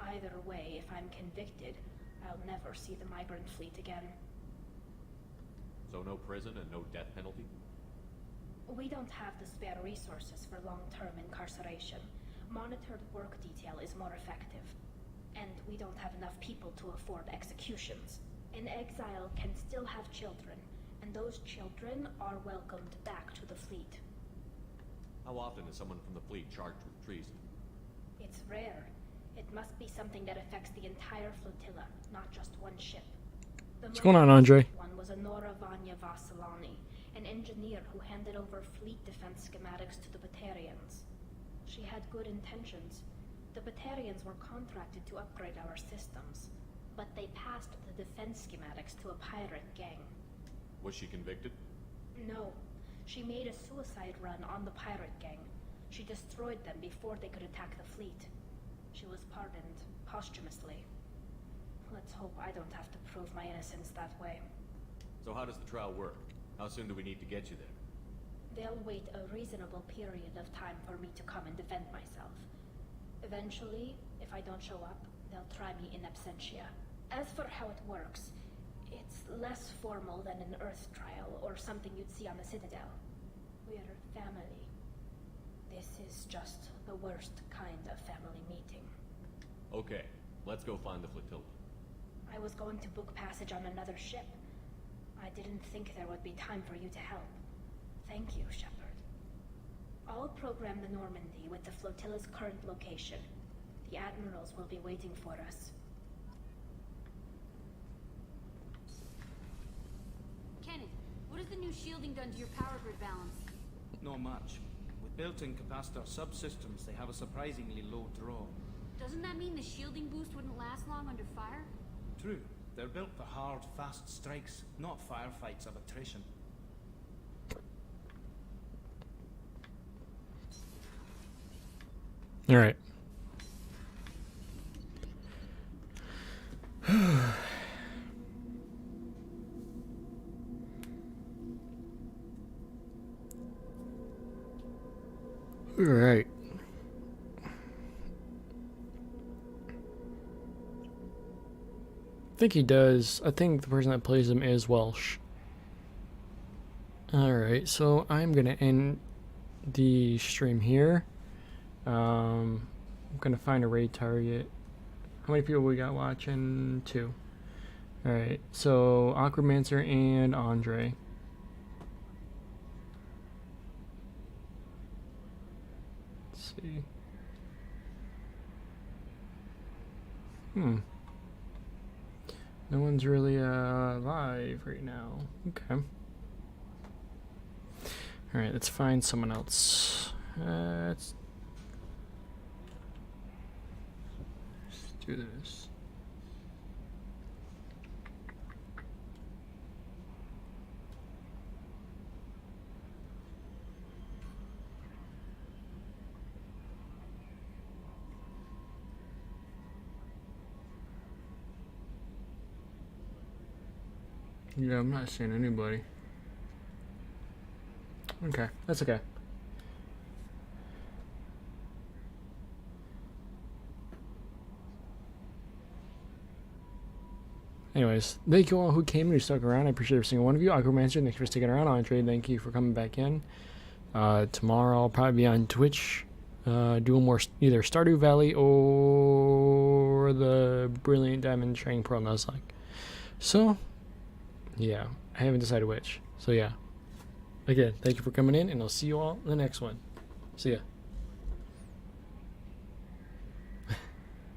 Speaker 10: Either way, if I'm convicted, I'll never see the migrant fleet again.
Speaker 4: So no prison and no death penalty?
Speaker 10: We don't have the spare resources for long-term incarceration. Monitored work detail is more effective. And we don't have enough people to afford executions. An exile can still have children, and those children are welcomed back to the fleet.
Speaker 4: How often is someone from the fleet charged with treason?
Speaker 10: It's rare. It must be something that affects the entire flotilla, not just one ship.
Speaker 3: What's going on, Andre?
Speaker 10: One was Anora Vanya Vasilani, an engineer who handed over fleet defense schematics to the Batarians. She had good intentions. The Batarians were contracted to upgrade our systems, but they passed the defense schematics to a pirate gang.
Speaker 4: Was she convicted?
Speaker 10: No. She made a suicide run on the pirate gang. She destroyed them before they could attack the fleet. She was pardoned posthumously. Let's hope I don't have to prove my innocence that way.
Speaker 4: So how does the trial work? How soon do we need to get you there?
Speaker 10: They'll wait a reasonable period of time for me to come and defend myself. Eventually, if I don't show up, they'll try me in absentia. As for how it works, it's less formal than an Earth trial or something you'd see on the Citadel. We're family. This is just the worst kind of family meeting.
Speaker 4: Okay, let's go find the flotilla.
Speaker 10: I was going to book passage on another ship. I didn't think there would be time for you to help. Thank you, Shepard. I'll program the Normandy with the flotilla's current location. The admirals will be waiting for us.
Speaker 2: Kenneth, what has the new shielding done to your power grid balance?
Speaker 14: Not much. With built-in capacitor subsystems, they have a surprisingly low draw.
Speaker 2: Doesn't that mean the shielding boost wouldn't last long under fire?
Speaker 14: True. They're built for hard, fast strikes, not firefights of attrition.
Speaker 3: All right. All right. I think he does. I think the person that plays him is Welsh. Alright, so I'm gonna end the stream here. I'm gonna find a raid target. How many people we got watching? 2. Alright, so Aquamancer and Andre. Let's see. No one's really live right now. Okay. Alright, let's find someone else. Let's do this. Yeah, I'm not seeing anybody. Okay, that's okay. Anyways, thank you all who came and who stuck around. I appreciate every single one of you. Aquamancer, thanks for sticking around. Andre, thank you for coming back in. Tomorrow I'll probably be on Twitch doing more either Stardew Valley or the Brilliant Diamond Shining Pearl Nuzlocke. So, yeah, I haven't decided which. So yeah. Again, thank you for coming in, and I'll see you all in the next one. See ya.